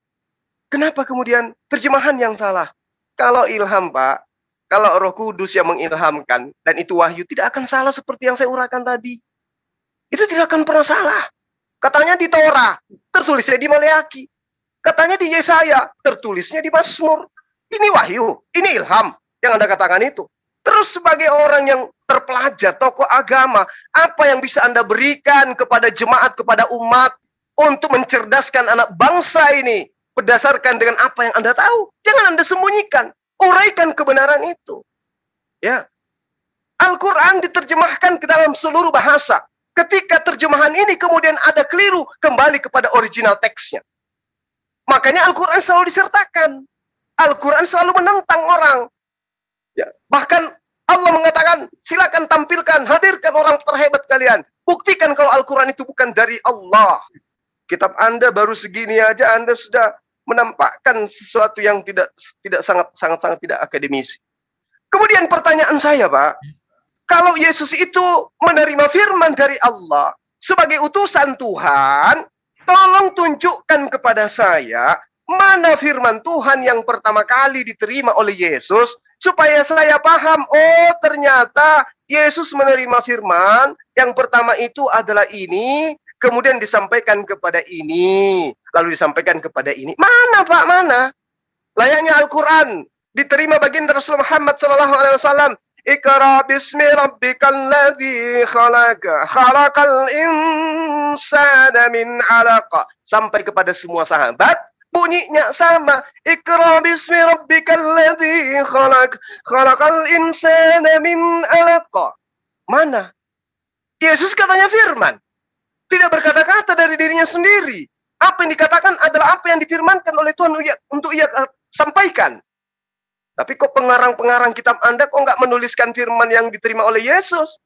kenapa kemudian terjemahan yang salah? Kalau ilham, Pak, kalau Roh Kudus yang mengilhamkan dan itu wahyu, tidak akan salah seperti yang saya uraikan tadi. Itu tidak akan pernah salah. Katanya di Torah, tertulisnya di Maleaki. Katanya di Yesaya, tertulisnya di Mazmur. Ini wahyu, ini ilham yang Anda katakan itu. Terus sebagai orang yang terpelajar, tokoh agama, apa yang bisa Anda berikan kepada jemaat, kepada umat untuk mencerdaskan anak bangsa ini berdasarkan dengan apa yang Anda tahu? Jangan Anda sembunyikan. Uraikan kebenaran itu. Ya. Al-Quran diterjemahkan ke dalam seluruh bahasa. Ketika terjemahan ini kemudian ada keliru, kembali kepada original teksnya. Makanya Al-Quran selalu disertakan. Al-Quran selalu menentang orang. Ya. Bahkan Allah mengatakan, silakan tampilkan, hadirkan orang terhebat kalian. Buktikan kalau Al-Quran itu bukan dari Allah. Kitab Anda baru segini aja, Anda sudah menampakkan sesuatu yang tidak sangat tidak akademisi. Kemudian pertanyaan saya, Pak, kalau Yesus itu menerima firman dari Allah sebagai utusan Tuhan, tolong tunjukkan kepada saya mana firman Tuhan yang pertama kali diterima oleh Yesus supaya saya paham, oh ternyata Yesus menerima firman yang pertama itu adalah ini, kemudian disampaikan kepada ini, lalu disampaikan kepada ini. Mana, Pak? Mana? Layaknya Al-Quran diterima baginda Rasul Muhammad SAW. Iqra bismi rabbikal ladzi khalaqa, khalaqal insana min 'alaqa. Sampai kepada semua sahabat, bunyinya sama. Iqra bismi rabbikal ladzi khalaq, khalaqal insana min 'alaqa. Mana? Yesus katanya firman. Tidak berkata-kata dari dirinya sendiri. Apa yang dikatakan adalah apa yang difirmankan oleh Tuhan untuk ia sampaikan. Tapi kok pengarang-pengarang kitab Anda kok nggak menuliskan firman yang diterima oleh Yesus?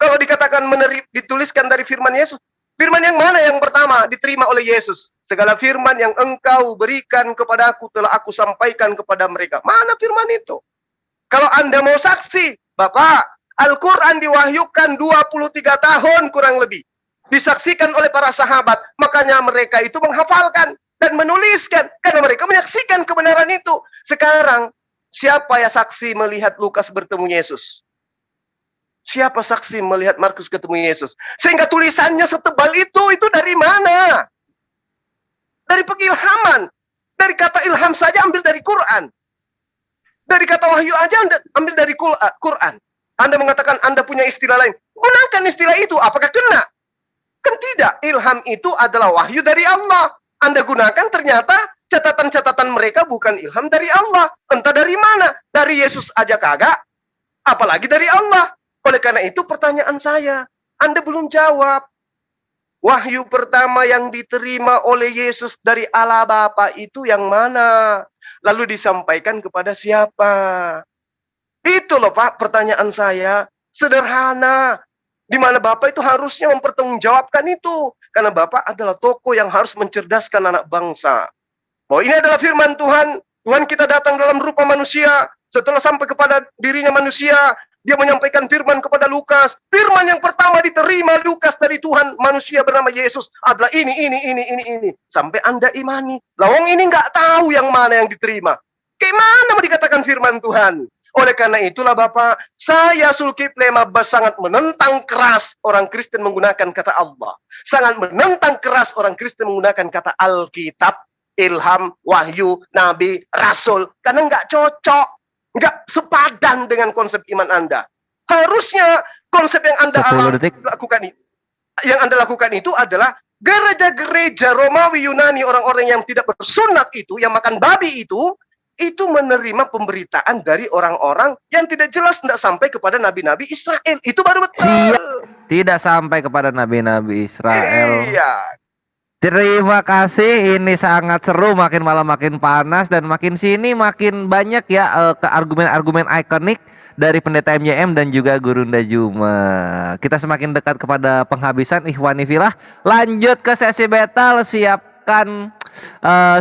Kalau dikatakan dituliskan dari firman Yesus, firman yang mana yang pertama diterima oleh Yesus? Segala firman yang engkau berikan kepadaku telah aku sampaikan kepada mereka. Mana firman itu? Kalau Anda mau saksi, Bapak, Al-Quran diwahyukan 23 tahun kurang lebih. Disaksikan oleh para sahabat. Makanya mereka itu menghafalkan dan menuliskan. Karena mereka menyaksikan kebenaran itu. Sekarang, siapa ya saksi melihat Lukas bertemu Yesus? Siapa saksi melihat Markus ketemu Yesus? Sehingga tulisannya setebal itu dari mana? Dari pengilhaman. Dari kata ilham saja ambil dari Quran. Dari kata wahyu aja ambil dari Quran. Anda mengatakan Anda punya istilah lain. Gunakan istilah itu. Apakah kena? Kan tidak. Ilham itu adalah wahyu dari Allah. Anda gunakan ternyata catatan-catatan mereka bukan ilham dari Allah. Entah dari mana. Dari Yesus aja kagak. Apalagi dari Allah. Oleh karena itu pertanyaan saya. Anda belum jawab. Wahyu pertama yang diterima oleh Yesus dari Allah Bapa itu yang mana? Lalu disampaikan kepada siapa? Itu loh Pak pertanyaan saya. Sederhana. Di mana Bapak itu harusnya mempertanggungjawabkan itu. Karena Bapak adalah tokoh yang harus mencerdaskan anak bangsa. Bahwa ini adalah firman Tuhan. Tuhan kita datang dalam rupa manusia. Setelah sampai kepada dirinya manusia, dia menyampaikan firman kepada Lukas. Firman yang pertama diterima Lukas dari Tuhan manusia bernama Yesus adalah ini. Sampai Anda imani. Lawang ini nggak tahu yang mana yang diterima. Kayak mana mau dikatakan firman Tuhan? Oleh karena itulah Bapak, saya Zulkifli Mabas sangat menentang keras orang Kristen menggunakan kata Allah. Sangat menentang keras orang Kristen menggunakan kata Alkitab, ilham, wahyu, nabi, rasul. Karena nggak cocok, nggak sepadan dengan konsep iman Anda. Harusnya konsep yang Anda lakukan itu adalah gereja-gereja Romawi Yunani, orang-orang yang tidak bersunat itu, yang makan babi itu menerima pemberitaan dari orang-orang yang tidak jelas, tidak sampai kepada nabi-nabi Israel. Itu baru betul. Tidak sampai kepada nabi-nabi Israel. Iya. Terima kasih, ini sangat seru, makin malam makin panas dan makin sini makin banyak ya ke argumen-argumen ikonik dari Pendeta MYM dan juga Gurunda Juma. Kita semakin dekat kepada penghabisan Ikhwani Filah. Lanjut ke sesi battle, siapkan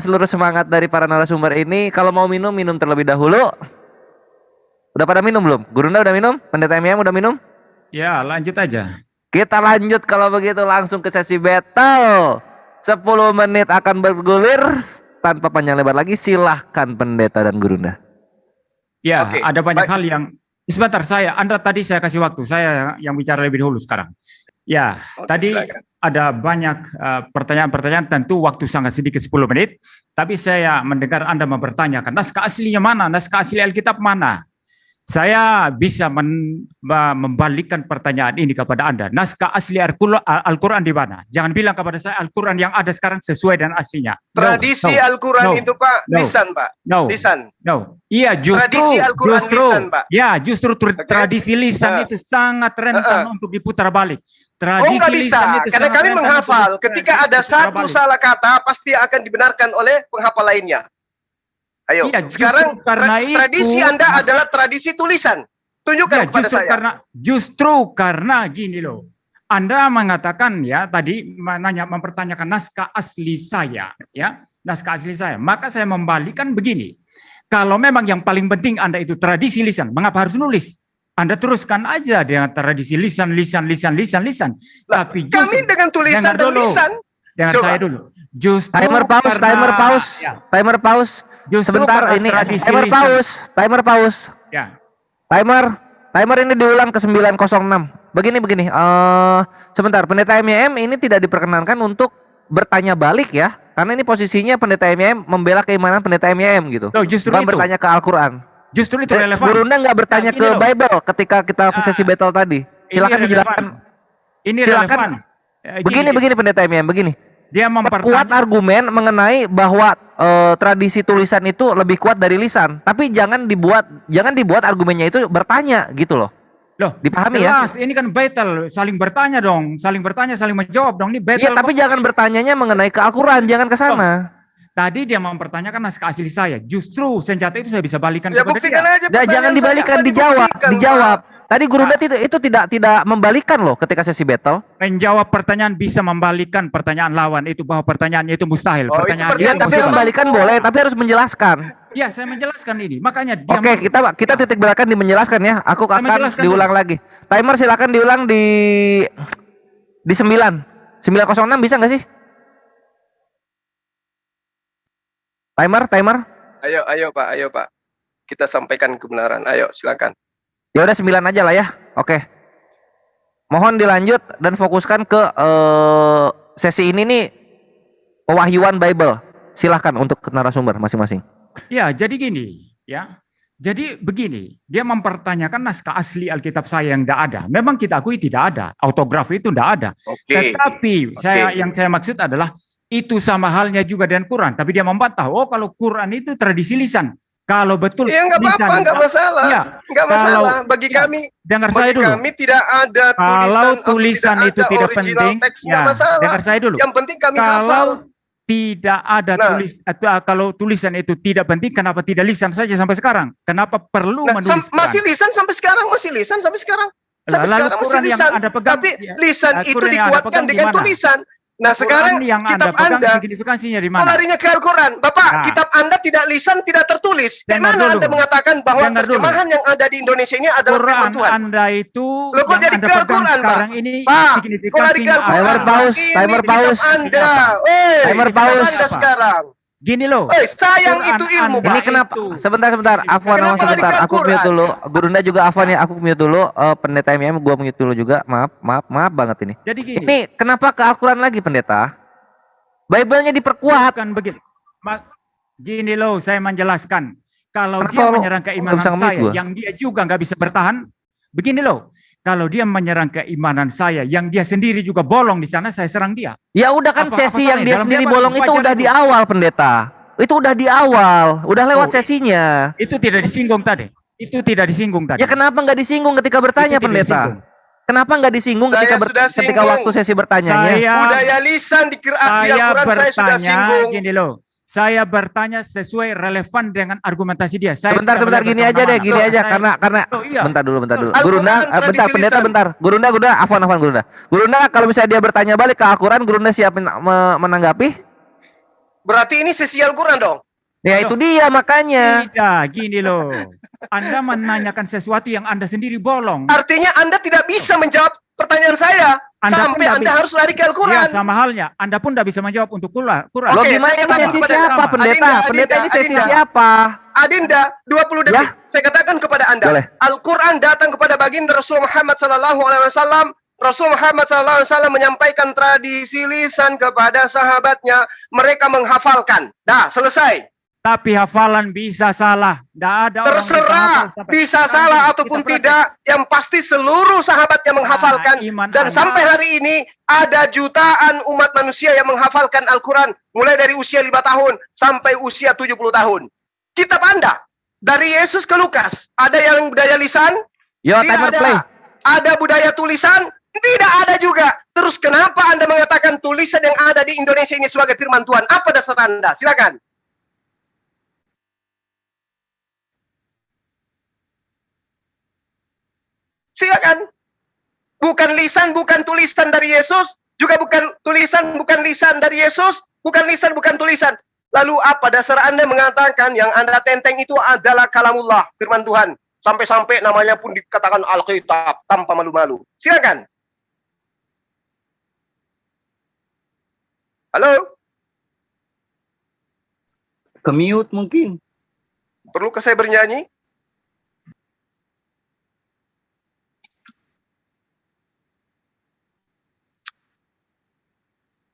seluruh semangat dari para narasumber ini. Kalau mau minum terlebih dahulu. Udah pada minum belum? Gurunda udah minum? Pendeta MYM udah minum? Ya, lanjut aja. Kita lanjut kalau begitu langsung ke sesi battle. 10 menit akan bergulir. Tanpa panjang lebar lagi, silahkan Pendeta dan Gurunda. Ya, ada banyak hal yang sebentar Anda tadi saya kasih waktu, saya yang bicara lebih dahulu sekarang. Ya, tadi silakan. Ada banyak pertanyaan-pertanyaan, tentu waktu sangat sedikit 10 menit, tapi saya mendengar Anda mempertanyakan, naskah aslinya mana? Naskah asli Alkitab mana? Saya bisa membalikkan pertanyaan ini kepada Anda. Naskah asli Al-Quran di mana? Jangan bilang kepada saya Al-Quran yang ada sekarang sesuai dengan aslinya. Tradisi Al-Quran itu Pak, lisan Pak. Lisan. Iya, tradisi Al-Quran lisan Pak. Ya, justru tradisi lisan itu sangat rentan untuk diputar balik. Tradisi nggak bisa, karena kami menghafal. Ketika ada satu salah kata, pasti akan dibenarkan oleh penghafal lainnya. Ayo, iya, sekarang tradisi Anda adalah tradisi tulisan. Tunjukkan kepada saya. Justru karena gini loh. Anda mengatakan ya tadi mempertanyakan naskah asli saya, ya naskah asli saya. Maka saya membalikan begini. Kalau memang yang paling penting Anda itu tradisi lisan, mengapa harus nulis? Anda teruskan aja dengan tradisi lisan. Lah, tapi kami dengan tulisan dan lisan. Dengan saya dulu. Justru timer pause. Justru sebentar, ini timer pause. Ya. Timer ini diulang ke 906. Begini. Sebentar, Pendeta MYM ini tidak diperkenankan untuk bertanya balik ya. Karena ini posisinya Pendeta MYM membela keimanan Pendeta MYM gitu. Bukan bertanya ke Al-Quran. Justru itu relevan. Gurunda nggak bertanya ke Bible ketika kita sesi battle tadi. Silakan dijelaskan. Ini relevan. Begini Pendeta MYM, begini. Dia kuat argumen mengenai bahwa tradisi tulisan itu lebih kuat dari lisan, tapi jangan dibuat argumennya itu bertanya gitu loh. Loh, Dipahami ya? jelas, ini kan battle, saling bertanya dong, saling bertanya, saling menjawab dong. Ini battle. Iya, tapi jangan bertanyanya mengenai ke Al-Quran, jangan ke sana. Tadi dia mempertanyakan naskah asli saya. Justru senjata itu saya bisa balikan Ya kepada buktikan dia. aja. Nah, jangan pertanyaan dibalikan, saya. dijawab, Dibuktikan, dijawab. Pak. Tadi Gurunda itu tidak membalikan loh ketika sesi battle. Menjawab pertanyaan bisa membalikan pertanyaan lawan itu bahwa pertanyaannya itu mustahil. Oh, itu Pertanyaan pertanyaan Iya, tapi Dia membalikan mampu. boleh, tapi harus menjelaskan. Ya, saya menjelaskan ini. Makanya dia Oke, kita titik beratkan di menjelaskan ya. Aku akan menjelaskan diulang lagi. Timer silakan diulang di 9. 906 bisa nggak sih? Timer. Ayo Pak. Kita sampaikan kebenaran. Ayo silakan. Ya udah 9 aja lah ya. Oke. Mohon dilanjut dan fokuskan ke sesi ini nih, pewahyuan Bible. Silahkan untuk narasumber masing-masing. Ya, jadi gini, ya. Jadi begini, dia mempertanyakan naskah asli Alkitab saya yang tidak ada. Memang kita akui tidak ada, autograf itu tidak ada. Oke. Tetapi yang saya maksud adalah itu sama halnya juga dengan Quran. Tapi dia membantah, oh kalau Quran itu tradisi lisan. Kalau betul Ya nggak apa-apa, nggak masalah. Ya, Nggak masalah. Bagi ya, kami, dengar saya bagi dulu. kami tidak ada Kalau tulisan. tulisan atau itu ada tidak original penting, text, ya, nggak masalah. dengar saya dulu. Yang penting kami hafal. Kalau tidak ada Nah. kalau tulisan itu tidak penting, kenapa tidak lisan saja sampai sekarang? Kenapa perlu Nah, menulis masih Quran? lisan sampai sekarang, masih lisan sampai sekarang. Sampai Lalu sekarang masih Quran yang lisan. Anda pegang, Tapi ya, lisan itu Quran yang Anda dikuatkan pegang di dengan mana? tulisan. Nah sekarang Quran yang Anda kitab pegang Anda signifikansinya di mana? larinya ke Al-Quran. Bapak, Nah. kitab Anda tidak lisan, tidak tertulis. Di Dengar mana dulu. Anda mengatakan bahwa Dengar dulu. terjemahan yang ada di Indonesia ini adalah firman Quran Tuhan? Anda itu Loh, kok yang jadi Anda ke pegang Al-Quran, Pak? sekarang ini Pak, kok lari ke signifikansinya Al-Quran? Timer apa? pause, Ini timer kitab pause. Anda. Timer Kitab pause. Anda sekarang. Gini loh. Sayang Quran itu ilmu, Anda Ini Pak. kenapa? itu. Sebentar. Afwan, Kenapa lari sebentar. ke Aku Al-Quran? mute dulu. Gurunda juga Afwan ya. Aku mute dulu. Pendeta MM gua mute dulu juga. Maaf banget ini. Jadi gini. Ini kenapa ke Al-Quran lagi pendeta? Bible-nya diperkuat. Bukan begitu. Gini loh, saya menjelaskan. Kalau Kenapa dia lo menyerang keimanan bisa nge-mute saya, gua? yang dia juga nggak bisa bertahan. Begini loh, kalau dia menyerang keimanan saya, yang dia sendiri juga bolong di sana, saya serang dia. Ya udah kan Apa sesi salahnya? yang dia Dalam sendiri debat bolong itu wajar udah itu. di awal pendeta. Itu udah di awal. Udah lewat Oh, sesinya. Itu tidak disinggung tadi. Itu tidak disinggung tadi. Ya kenapa nggak disinggung ketika bertanya Itu tidak pendeta? disinggung. Kenapa nggak disinggung Saya ketika sudah ketika singgung. waktu sesi bertanyanya? Budaya lisan di Saya Al-Quran saya sudah bertanya, singgung. gini loh. Saya bertanya sesuai relevan dengan argumentasi dia. Saya Sebentar tidak boleh gini aja deh, berkemana-mana. gini aja Saya- karena Oh, iya. bentar dulu. Al-Quran Gurunda, tradisi bentar pendeta lisan. bentar. Gurunda, Afwan Gurunda. Gurunda kalau misalnya dia bertanya balik ke Al-Quran, Gurunda siap menanggapi? Berarti ini sesi Al-Quran dong. Ya itu dia makanya. Tidak, gini loh. Anda menanyakan sesuatu yang Anda sendiri bolong. Artinya Anda tidak bisa menjawab pertanyaan saya. Anda pun Sampai tidak Anda bisa. harus lari ke Ya, Al-Quran. sama halnya. Anda pun tidak bisa menjawab untuk Quran. Loh Oke, gimana saya ini katakan sesi kepada siapa Sama. pendeta? Adinda, Pendeta ini sesi Adinda. siapa? Adinda, 20 detik. Ya. Saya katakan kepada Anda. Boleh. Al-Quran datang kepada baginda Rasul Muhammad SAW. Rasul Muhammad SAW menyampaikan tradisi lisan kepada sahabatnya. Mereka menghafalkan. Dah, selesai. Tapi hafalan bisa salah. Tidak ada orang bisa hafal Terserah, sampai bisa sekarang salah kita ataupun praktek. tidak. Yang pasti seluruh sahabatnya menghafalkan. iman Dan Anda- sampai hari ini ada jutaan umat manusia yang menghafalkan Al-Quran. Mulai dari usia 5 tahun sampai usia 70 tahun. Kitab Anda, dari Yesus ke Lukas, ada yang budaya lisan? Yo Tidak timer ada. play. Ada budaya tulisan? Tidak ada juga. Terus kenapa Anda mengatakan tulisan yang ada di Indonesia ini sebagai firman Tuhan? Apa dasar Anda? Silakan. Silakan. Bukan lisan, bukan tulisan dari Yesus, juga bukan tulisan, bukan lisan dari Yesus, bukan lisan, bukan tulisan. Lalu apa dasar Anda mengatakan yang Anda tenteng itu adalah kalamullah, firman Tuhan. Sampai-sampai namanya pun dikatakan Alkitab tanpa malu-malu. Silakan. Halo, Ke-mute mungkin. perlukah saya bernyanyi?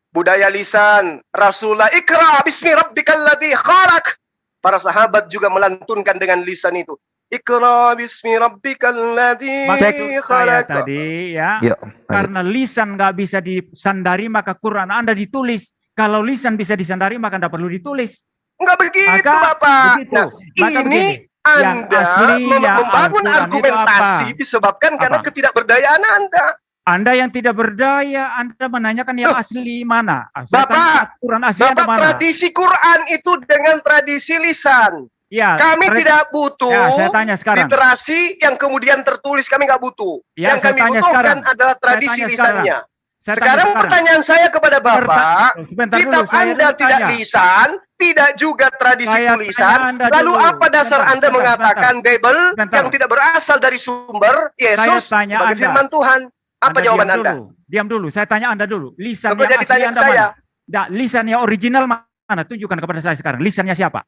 Budaya lisan, Rasulullah ikra bismi rabbikal ladzi khalaq. Para sahabat juga melantunkan dengan lisan itu. Ikra bismi rabbikal ladzi Maksud saya khalaq. tadi ya, Yo. karena lisan nggak bisa disandari maka Quran Anda ditulis. Kalau lisan bisa disandari maka Anda perlu ditulis. Enggak begitu, Maka Bapak. begitu. Nah, Maka ini begini. Anda membangun argumentasi disebabkan karena ketidakberdayaan Anda. Anda yang tidak berdaya, Anda menanyakan yang asli mana? Bapak, tradisi Quran itu dengan tradisi lisan. Ya, kami tidak butuh saya tanya sekarang. literasi yang kemudian tertulis, kami nggak butuh. Ya, yang kami butuhkan adalah tradisi lisannya. Sekarang pertanyaan saya kepada Bapak, kitab Anda tidak lisan, tidak juga tradisi tulisan, lalu apa dasar Anda mengatakan Bible yang tidak berasal dari sumber Yesus sebagai firman Tuhan? Apa jawaban Anda? Diam dulu, saya tanya Anda dulu. Lisan yang asli tanya Anda saya. mana? Lisan yang original mana? Tunjukkan kepada saya sekarang. Lisannya siapa?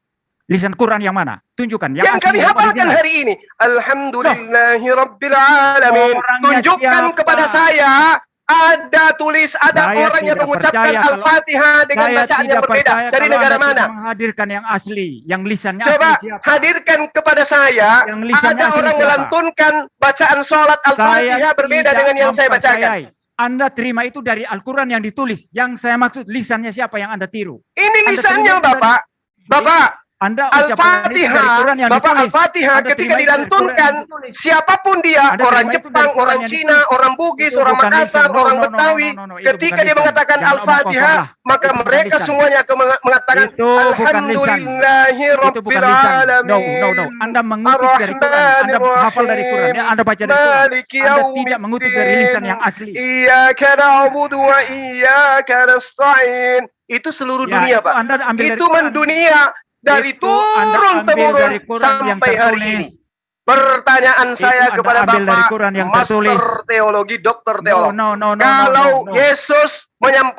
Lisan Quran yang mana? Tunjukkan. Yang kami hafalkan hari ini. Alhamdulillahirabbil alamin. Tunjukkan kepada saya. Ada orang yang mengucapkan Al-Fatihah dengan bacaan yang berbeda. Dari negara mana? Menghadirkan yang asli, yang lisannya coba asli. Coba hadirkan kepada saya. Ada orang melantunkan bacaan sholat Al-Fatihah berbeda dengan yang saya bacakan. Anda terima itu dari Al-Quran yang ditulis. Yang saya maksud lisannya siapa yang Anda tiru? Ini lisannya Bapak. Bapak. Al-Fatihah, Bapak Al-Fatihah ketika dilantunkan, siapapun dia, orang Jepang, orang Cina, orang Bugis, orang Makassar, orang Betawi, ketika dia mengatakan Al-Fatihah, maka mereka semuanya mengatakan Alhamdulillahirabbil alamin. Anda mengutip dari Quran, Anda hafal dari Quran, ya, Anda baca dari Quran. Anda tidak mengutip dari lisan yang asli. Iyyaka na'budu wa iyyaka nasta'in. Itu seluruh dunia, Pak. Itu mendunia. Dari turun-temurun sampai hari ini. Pertanyaan saya kepada Bapak, Master Teologi, Dokter Teologi. Kalau Yesus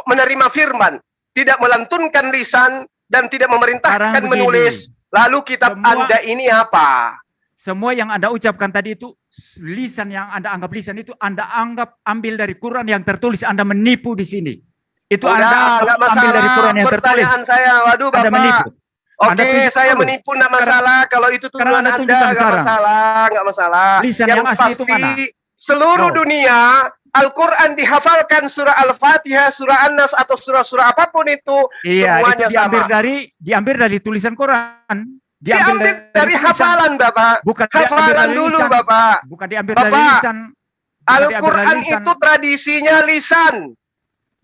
menerima firman, tidak melantunkan lisan, dan tidak memerintahkan menulis, lalu kitab Anda ini apa? Semua yang Anda ucapkan tadi itu, lisan yang Anda anggap lisan itu, Anda anggap ambil dari Quran yang tertulis, Anda menipu di sini. Itu Anda ambil dari Quran yang tertulis. Pertanyaan saya, waduh Bapak. Anda menipu. Oke, saya menipu enggak masalah. Kalau itu tuduhan Anda enggak masalah. Yang pasti seluruh dunia Al-Quran dihafalkan surah Al-Fatihah, surah An-Nas atau surah-surah apapun itu, semuanya itu sama. Diambil dari tulisan Quran. Diambil dari hafalan, Bapak. Bukan hafalan dulu, Bapak. Bukan diambil dari lisan. Al-Quran itu tradisinya lisan.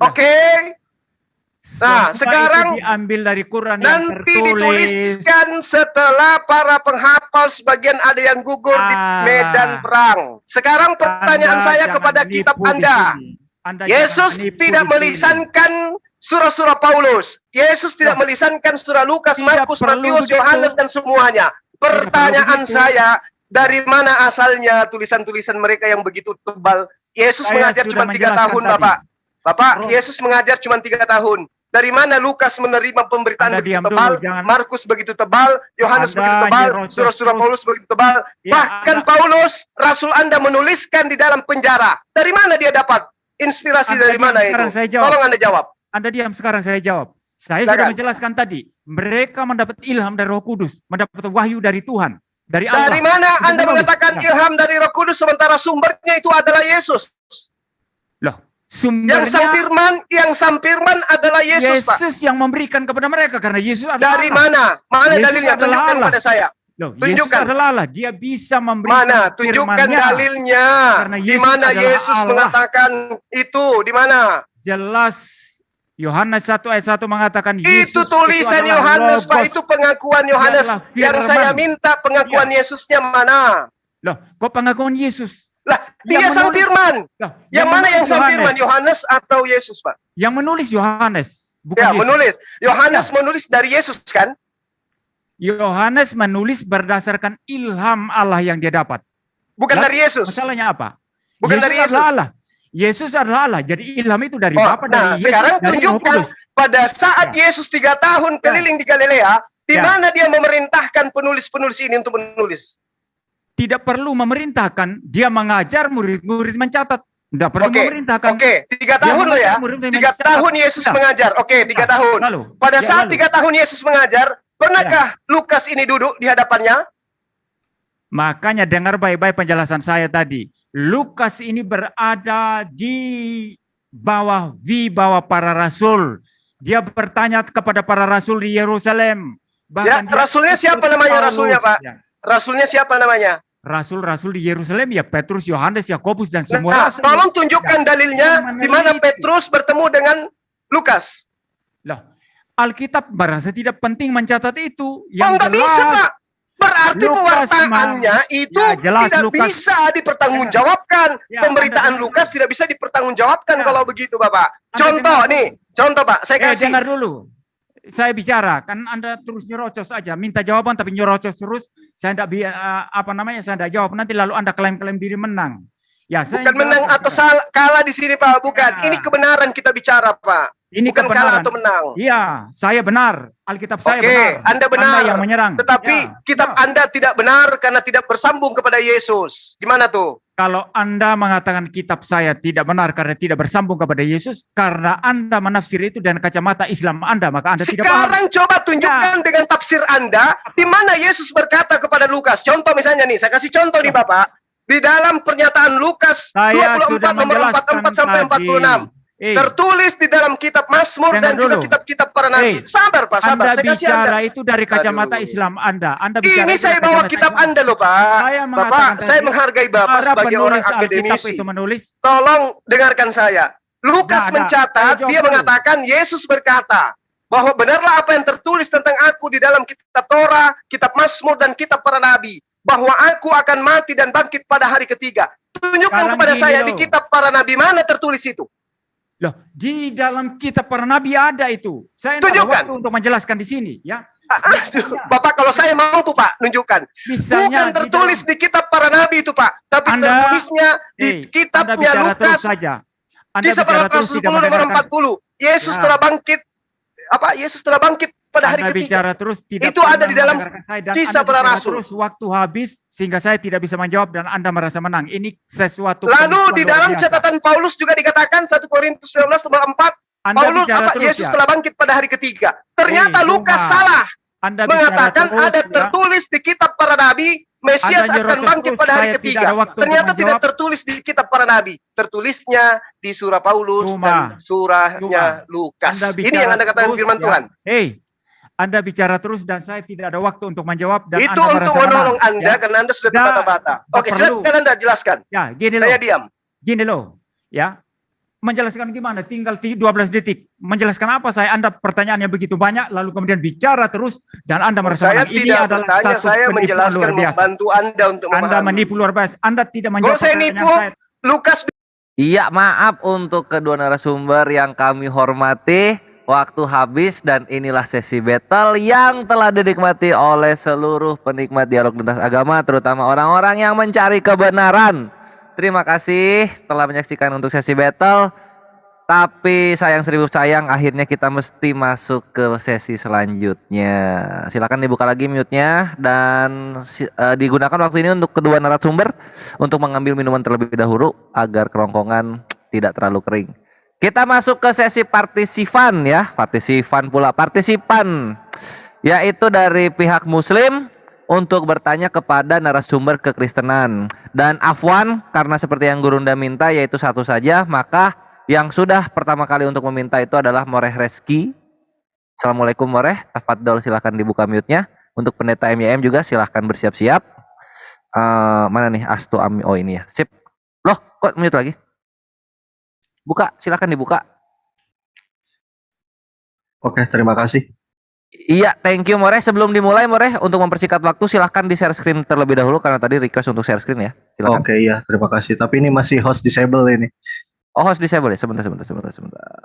Oke? Nah, sekarang diambil dari Quran nanti dituliskan setelah para penghafal sebagian ada yang gugur di medan perang. Sekarang pertanyaan saya kepada kitab Anda. Yesus tidak melisankan surah-surah Paulus. Yesus tidak melisankan surah Lukas, Markus, Matius, Yohanes dan semuanya. Pertanyaan saya, dari mana asalnya tulisan-tulisan mereka yang begitu tebal? Yesus mengajar cuma 3 tahun, Bapak. Bapak, Yesus mengajar cuma 3 tahun. Dari mana Lukas menerima pemberitaan begitu tebal, Markus begitu tebal, Yohanes begitu tebal, surah-surah Paulus begitu tebal. Bahkan Paulus, Rasul Anda menuliskan di dalam penjara. Dari mana dia dapat? Inspirasi dari mana itu? Tolong Anda jawab. Anda diam, sekarang saya jawab. Saya sudah menjelaskan tadi. Mereka mendapat ilham dari Roh Kudus, mendapat wahyu dari Tuhan. Dari Allah. Dari mana Anda mengatakan ilham dari Roh Kudus sementara sumbernya itu adalah Yesus? Loh. Sumbernya, yang sampirman adalah Yesus, Pak. Yesus yang memberikan kepada mereka karena Yesus adalah dari mana? Mana dalilnya? Tunjukkan kepada saya. Loh, tunjukkan. Yesus adalah Allah. Dia bisa memberikan. Mana? Tunjukkan dalilnya. Di mana Yesus mengatakan itu? Di mana? Jelas. Yohanes 1 ayat 1 mengatakan Yesus. Itu tulisan Yohanes, Pak. Itu pengakuan Yohanes. Yang saya minta pengakuan Yesusnya mana? Loh, kok pengakuan Yesus? Lah, dia sang firman. Yang mana yang sang firman? Yohanes atau Yesus, Pak? Yang menulis Yohanes, bukan ya, Yesus. Menulis. Yohanes menulis dari Yesus, kan? Yohanes menulis berdasarkan ilham Allah yang dia dapat. Bukan dari Yesus. Masalahnya apa? Bukan Yesus dari Yesus. Adalah Allah. Yesus adalah Allah. Jadi ilham itu dari Bapa, dari Yesus. Sekarang tunjukkan pada saat Yesus 3 tahun keliling di Galilea, di mana dia memerintahkan penulis-penulis ini untuk menulis? Tidak perlu memerintahkan, dia mengajar, murid-murid mencatat. Tidak perlu memerintahkan. 3 tahun loh ya. 3 tahun Yesus mengajar. 3 tahun. Pada saat 3 tahun Yesus mengajar, pernahkah Lukas ini duduk di hadapannya? Makanya dengar baik-baik penjelasan saya tadi. Lukas ini berada di bawah para rasul. Dia bertanya kepada para rasul di Yerusalem. Ya, rasulnya siapa namanya rasulnya, Pak? Rasulnya siapa namanya? Rasul-rasul di Yerusalem ya Petrus, Yohanes, Yakobus dan semua Nah, rasul. tolong tunjukkan dalilnya Yang di mana meneliti. Petrus bertemu dengan Lukas. Loh, Alkitab merasa tidak penting mencatat itu. Oh, nggak bisa, Pak. Berarti Lukas pewartaannya itu Ya, jelas tidak Lukas. bisa dipertanggungjawabkan. Ya, Pemberitaan Anda- Lukas tidak bisa dipertanggungjawabkan Ya. kalau begitu, Bapak. Anda Contoh dengar- nih, contoh Pak, saya kasih. Dengar dulu. Saya bicara, kan Anda terus nyerocos aja, minta jawaban tapi nyerocos terus. Saya tidak saya tidak jawab. Nanti lalu Anda klaim-klaim diri menang. Ya, saya Bukan menang jawab. atau kalah di sini, Pak. Bukan. Ya. Ini kebenaran kita bicara, Pak. Ini Bukan kalah kebenaran. atau menang. Iya, saya benar. Alkitab saya Oke, benar. Anda benar. yang menyerang. Tetapi Ya, kitab ya. Anda tidak benar karena tidak bersambung kepada Yesus. Gimana tuh? Kalau Anda mengatakan kitab saya tidak benar karena tidak bersambung kepada Yesus, karena Anda menafsir itu dan kacamata Islam Anda, maka Anda tidak paham. Sekarang coba tunjukkan dengan tafsir Anda di mana Yesus berkata kepada Lukas. Contoh misalnya nih, saya kasih contoh nih Bapak. Di dalam pernyataan Lukas Saya 24 sudah nomor menjelaskan 44 sampai tadi. 46. Tertulis di dalam kitab Mazmur dan Dengar juga dulu. kitab-kitab para nabi. Sabar Pak, sabar. Anda Saya kasih bicara Anda. itu dari kacamata Aduh. Islam Anda. Anda bicara Ini itu saya dari bawa kacamata kitab Islam. Anda loh Pak. Saya Bapak, mengatakan saya tadi, menghargai Bapak para sebagai orang penulis Alkitab akademisi. itu menulis. Tolong dengarkan saya. Lukas Nah, mencatat, saya jawab dia dulu. mengatakan Yesus berkata bahwa benarlah apa yang tertulis tentang aku di dalam kitab Torah, kitab Mazmur dan kitab para nabi, bahwa aku akan mati dan bangkit pada hari ketiga. Tunjukkan Sekarang kepada gini saya loh. di kitab para nabi mana tertulis itu. Loh, di dalam kitab para nabi ada itu. Saya tidak ada Tunjukkan. waktu untuk menjelaskan di sini, ya. Aduh, Bapak kalau saya mampu Pak, nunjukkan. Misalnya Bukan tertulis di kitab para nabi itu Pak, tapi Anda- tertulisnya di Anda kitabnya bicara terus Lukas saja. Anda kisah para bicara terus rasul tidak 10 nomor mendengarkan. 40. Yesus Ya. telah bangkit. Yesus telah bangkit pada hari Anda ketiga. bicara terus tidak Itu ada pernah di dalam mendengarkan saya, dan kisah Anda para bicara rasul. terus waktu habis sehingga saya tidak bisa menjawab dan Anda merasa menang. Ini sesuatu Lalu penipuan di luar dalam biasa. catatan Paulus juga dikatakan 1 Korintus 19 nomor 4, Anda Paulus bicara terus Yesus ya. telah bangkit pada hari ketiga. Ternyata Lukas Cuma salah Anda bicara mengatakan terus, ada ya. tertulis di kitab para nabi Mesias Anda akan nyerocos bangkit terus, pada hari saya tidak ketiga. ada waktu untuk Ternyata tidak menjawab. tertulis di kitab para nabi. Tertulisnya di surah Paulus Cuma. dan surahnya Lukas. Anda Ini yang Anda katakan terus, firman ya. Tuhan. Hei, Anda bicara terus dan saya tidak ada waktu untuk menjawab dan Itu Anda untuk merasa menolong menang, Anda ya. karena Anda sudah Nggak- terbata-bata. nggak Oke, perlu. silakan Anda jelaskan. Ya, gini Saya loh. diam. Gini loh, ya. Menjelaskan gimana? Tinggal 12 detik. Menjelaskan apa saya? Anda pertanyaannya begitu banyak, lalu kemudian bicara terus dan Anda merasa Saya menang. Ini tidak adalah bertanya, satu saya penipuan menjelaskan luar biasa. membantu Anda untuk Anda memahami. menipu luar biasa. Anda tidak Kalau menjawab saya pertanyaan nipu, saya. Lukas Iya, maaf untuk kedua narasumber yang kami hormati. Waktu habis dan inilah sesi battle yang telah dinikmati oleh seluruh penikmat dialog lintas agama, terutama orang-orang yang mencari kebenaran. Terima kasih telah menyaksikan untuk sesi battle. Tapi sayang seribu sayang, akhirnya kita mesti masuk ke sesi selanjutnya. Silakan dibuka lagi mute-nya dan digunakan waktu ini untuk kedua narasumber untuk mengambil minuman terlebih dahulu agar kerongkongan tidak terlalu kering. Kita masuk ke sesi partisipan ya, partisipan yaitu dari pihak muslim untuk bertanya kepada narasumber kekristenan. Dan Afwan, karena seperti yang Gurunda minta yaitu satu saja, maka yang sudah pertama kali untuk meminta itu adalah Moreh Reski. Assalamualaikum Moreh, tafadhol silahkan dibuka mute-nya. Untuk pendeta MYM juga silahkan bersiap-siap. Mana nih Astu Ami? Oh ini ya, sip. Loh kok mute lagi? Buka, silahkan dibuka. Oke, terima kasih. Iya, thank you Moreh. Sebelum dimulai Moreh, untuk mempersingkat waktu silahkan di share screen terlebih dahulu karena tadi request untuk share screen ya. Silakan. Oke, iya, terima kasih. Tapi ini masih host disable ini. Oh, host disable ya. Sebentar.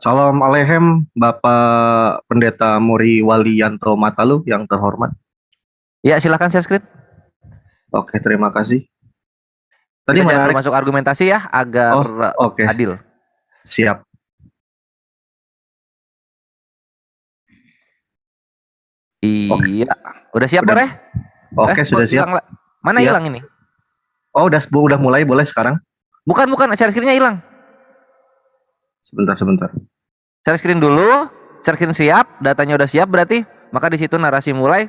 Salam alehem Bapak Pendeta Muri Walianto Matalu yang terhormat. Ya, silahkan share screen. Oke, terima kasih. Tadi Kita jangan menarik. masuk argumentasi ya agar Oke, adil. siap. Iya, udah siap Udah. Moreh? Oke, sudah kok siap. hilang, mana Siap. hilang ini? Oh, udah mulai, boleh sekarang? Bukan, share screen-nya hilang. Sebentar. Share screen dulu, share screen siap, datanya udah siap berarti, maka di situ narasi mulai,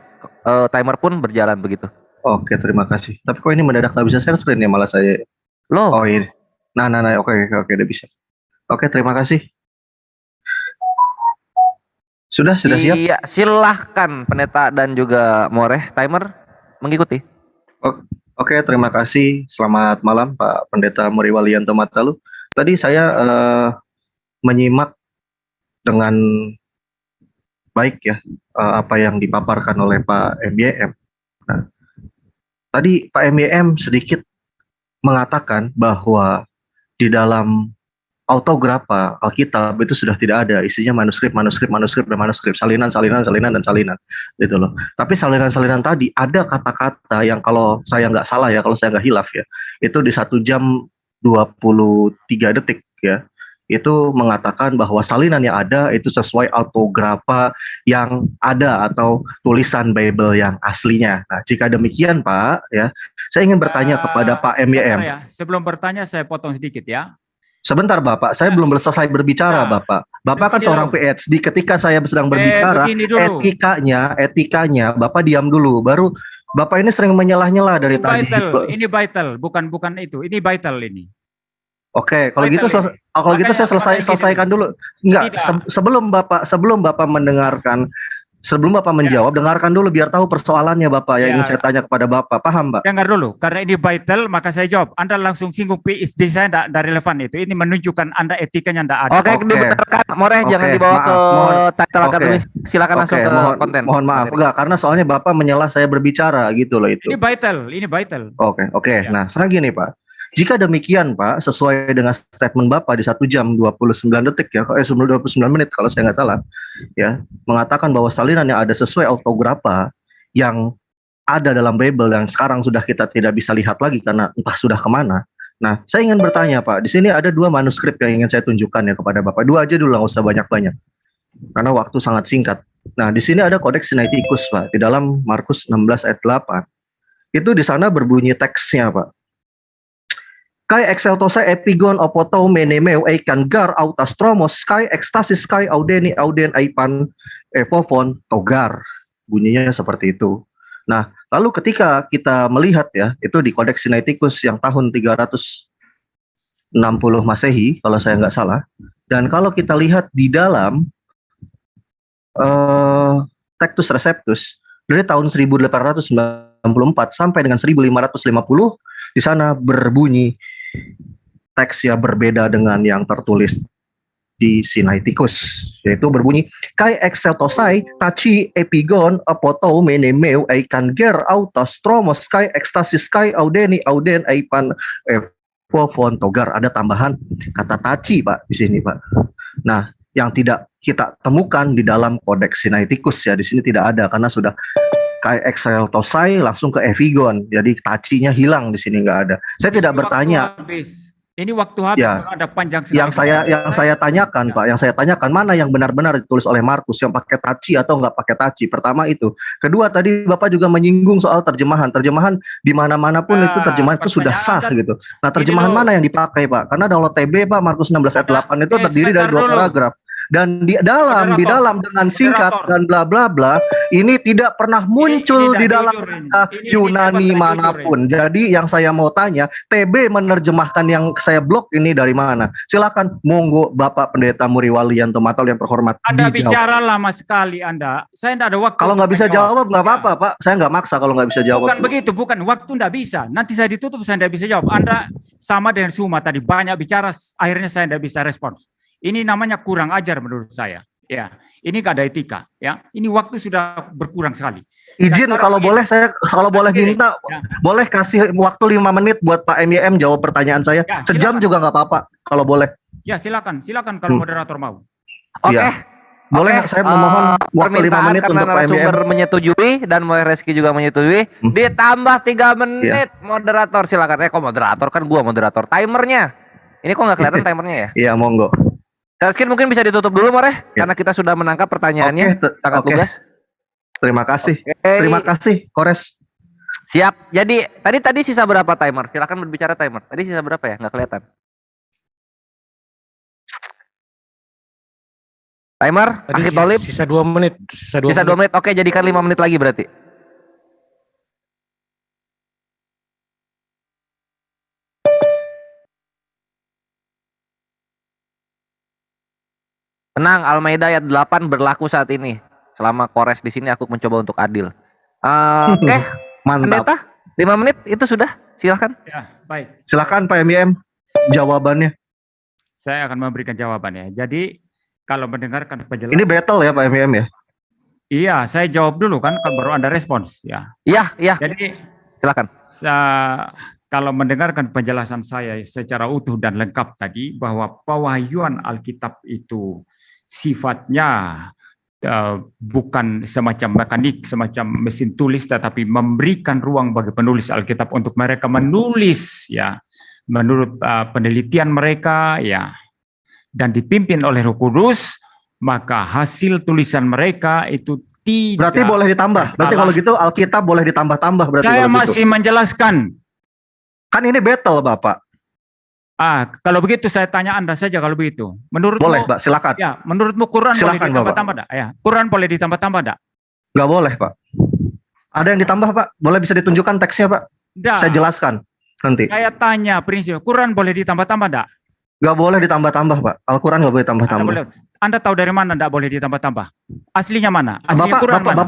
timer pun berjalan begitu. Oke, terima kasih. Tapi kok ini mendadak nggak bisa share screen ya, malah saya. Loh, Oh ini. Nah, oke, udah bisa. Oke, terima kasih. Sudah siap? iya, silahkan pendeta dan juga Moreh, timer mengikuti. Oke, terima kasih. Selamat malam Pak Pendeta Muriwalianto Matalu. Tadi saya menyimak dengan baik ya apa yang dipaparkan oleh Pak MYM. Nah, tadi Pak MYM sedikit mengatakan bahwa di dalam autografa Alkitab itu sudah tidak ada isinya manuskrip, salinan, dan salinan, gitu loh. Tapi salinan-salinan tadi ada kata-kata yang kalau saya nggak salah ya, kalau saya nggak hilaf ya, itu di 1 jam 23 detik ya, itu mengatakan bahwa salinan yang ada itu sesuai autografa yang ada atau tulisan Bible yang aslinya. Nah, jika demikian Pak, ya, saya ingin bertanya kepada Pak MYM. Ya. Sebelum bertanya saya potong sedikit ya. Sebentar Bapak, saya belum selesai berbicara Bapak. Bapak kan seorang PhD, ketika saya sedang berbicara, etikanya Bapak diam dulu, baru Bapak ini sering menyelah-nyelah dari tadi. Ini vital, bukan itu. Ini vital ini. Oke, kalau gitu saya selesaikan dulu. Enggak, sebelum Bapak mendengarkan, sebelum Bapak menjawab, dengarkan dulu biar tahu persoalannya Bapak yang ingin saya tanya kepada Bapak. Paham, Pak? Dengar dulu, karena ini vital, maka saya jawab. Anda langsung singgung PhD saya tidak relevan itu. Ini menunjukkan Anda etikanya tidak ada. Oke, dibenarkan. Moreh, jangan dibawa ke title akademis. Silakan langsung ke konten. Mohon maaf, enggak, karena soalnya Bapak menyelah saya berbicara gitu loh itu. Ini vital. Oke. Nah, sekarang gini Pak. Jika demikian Pak, sesuai dengan statement Bapak di 1 jam 29 detik ya, 29 menit kalau saya nggak salah, ya, mengatakan bahwa salinan yang ada sesuai autografa yang ada dalam Bible yang sekarang sudah kita tidak bisa lihat lagi karena entah sudah kemana. Nah, saya ingin bertanya Pak, di sini ada 2 manuskrip yang ingin saya tunjukkan ya kepada Bapak. 2 aja dulu, nggak usah banyak-banyak, karena waktu sangat singkat. Nah, di sini ada Kodeks Sinaiticus Pak, di dalam Markus 16 ayat 8. Itu di sana berbunyi teksnya Pak. Kai exceltosai epigon opotau menemeu eikan gar autastromos kai ekstasis kai audeni auden aipan evovon togar. Bunyinya seperti itu. Nah, lalu ketika kita melihat ya, itu di Kodeks Sinaiticus yang tahun 360 Masehi, kalau saya nggak salah. Dan kalau kita lihat di dalam Textus Receptus, dari tahun 1894 sampai dengan 1550, di sana berbunyi teks yang berbeda dengan yang tertulis di Sinaiticus, yaitu berbunyi kai exceltosai tachi epigon apoto menemeu eikan ger autos tromos kai ekstasis kai audeni auden eipan evovon togar. Ada tambahan kata tachi Pak di sini Pak. Nah, yang tidak kita temukan di dalam Kodeks Sinaiticus ya, di sini tidak ada karena sudah kai exceltosai langsung ke epigon, jadi tacinya hilang di sini, nggak ada. Saya tidak bertanya. Ini waktu habis ya, ada panjang sekali. Yang saya tanyakan Pak, yang saya tanyakan mana yang benar-benar ditulis oleh Markus, yang pakai taci atau nggak pakai taci. Pertama itu. Kedua tadi Bapak juga menyinggung soal terjemahan. Terjemahan di mana-mana pun itu terjemahan itu sudah sah gitu. Nah, terjemahan mana yang dipakai Pak? Karena dalam TB Pak Markus 16 ayat 8 itu terdiri dari 2 paragraf. Dan di dalam dengan singkat dan bla bla bla ini tidak pernah muncul di dalam Yunani manapun. Jadi yang saya mau tanya, TB menerjemahkan yang saya blok ini dari mana? Silakan, monggo Bapak Pendeta Muriwalianto Matalu yang terhormat. Anda bicara lama sekali Anda. Saya tidak ada waktu. Kalau nggak bisa jawab nggak apa-apa Pak. Saya nggak maksa kalau nggak bisa jawab. Bukan begitu, bukan. Waktu nggak bisa. Nanti saya ditutup, saya tidak bisa jawab. Anda sama dengan Suma tadi, banyak bicara, akhirnya saya tidak bisa respons. Ini namanya kurang ajar menurut saya. Ya, ini nggak ada etika. Ya, ini waktu sudah berkurang sekali. Izin kalau boleh saya boleh minta, boleh kasih waktu 5 menit buat Pak MYM jawab pertanyaan saya. Ya, sejam juga nggak apa-apa kalau boleh. Ya silakan kalau moderator mau. Oke. Ya. Boleh, saya memohon waktu 5 menit untuk Pak narasumber menyetujui dan Moe Reski juga menyetujui. Ditambah 3 menit moderator, silakan. Kok moderator, kan gua moderator. Timernya. Ini kok nggak kelihatan timernya ya? Iya, monggo. Taskin mungkin bisa ditutup dulu Moreh, karena kita sudah menangkap pertanyaannya. Sangat lugas. Terima kasih. Terima kasih, Kores. Siap. Jadi tadi sisa berapa timer? Silakan berbicara timer. Tadi sisa berapa ya? Nggak kelihatan. Timer, Akhi Tolib. Sisa 2 menit. Sisa 2 menit. Oke, jadikan 5 menit lagi berarti. Tenang, Al-Maidah ayat 8 berlaku saat ini. Selama Kores di sini aku mencoba untuk adil. Oke. Mantap. Pendeta? 5 menit itu sudah. Silakan. Ya, baik. Silakan Pak MYM jawabannya. Saya akan memberikan jawabannya. Jadi kalau mendengarkan penjelasan. Ini battle ya Pak MYM ya. Iya, saya jawab dulu kan baru Anda respons ya. Iya, iya. Jadi Silakan. kalau mendengarkan penjelasan saya secara utuh dan lengkap tadi bahwa pewahyuan Alkitab itu sifatnya bukan semacam mekanik, semacam mesin tulis, tetapi memberikan ruang bagi penulis Alkitab untuk mereka menulis ya menurut penelitian mereka ya, dan dipimpin oleh Roh Kudus, maka hasil tulisan mereka itu tidak. Berarti boleh ditambah. Berarti kalau gitu Alkitab boleh ditambah-tambah berarti. Saya kalau masih gitu. menjelaskan. Kan ini battle Bapak. Kalau begitu saya tanya Anda saja kalau begitu. Menurutmu, Boleh Pak, silakan. ya, menurutmu Quran Silakan, boleh ditambah-tambah enggak? Ya, Quran boleh ditambah-tambah enggak? Nggak boleh Pak. Ada yang ditambah Pak? Boleh bisa ditunjukkan teksnya Pak? Enggak. Saya jelaskan nanti. Saya tanya prinsip, Quran boleh ditambah-tambah enggak? Nggak boleh ditambah-tambah Pak. Al-Quran nggak boleh tambah-tambah. Anda tahu dari mana enggak boleh ditambah-tambah? Aslinya mana? Aslinya Quran mana?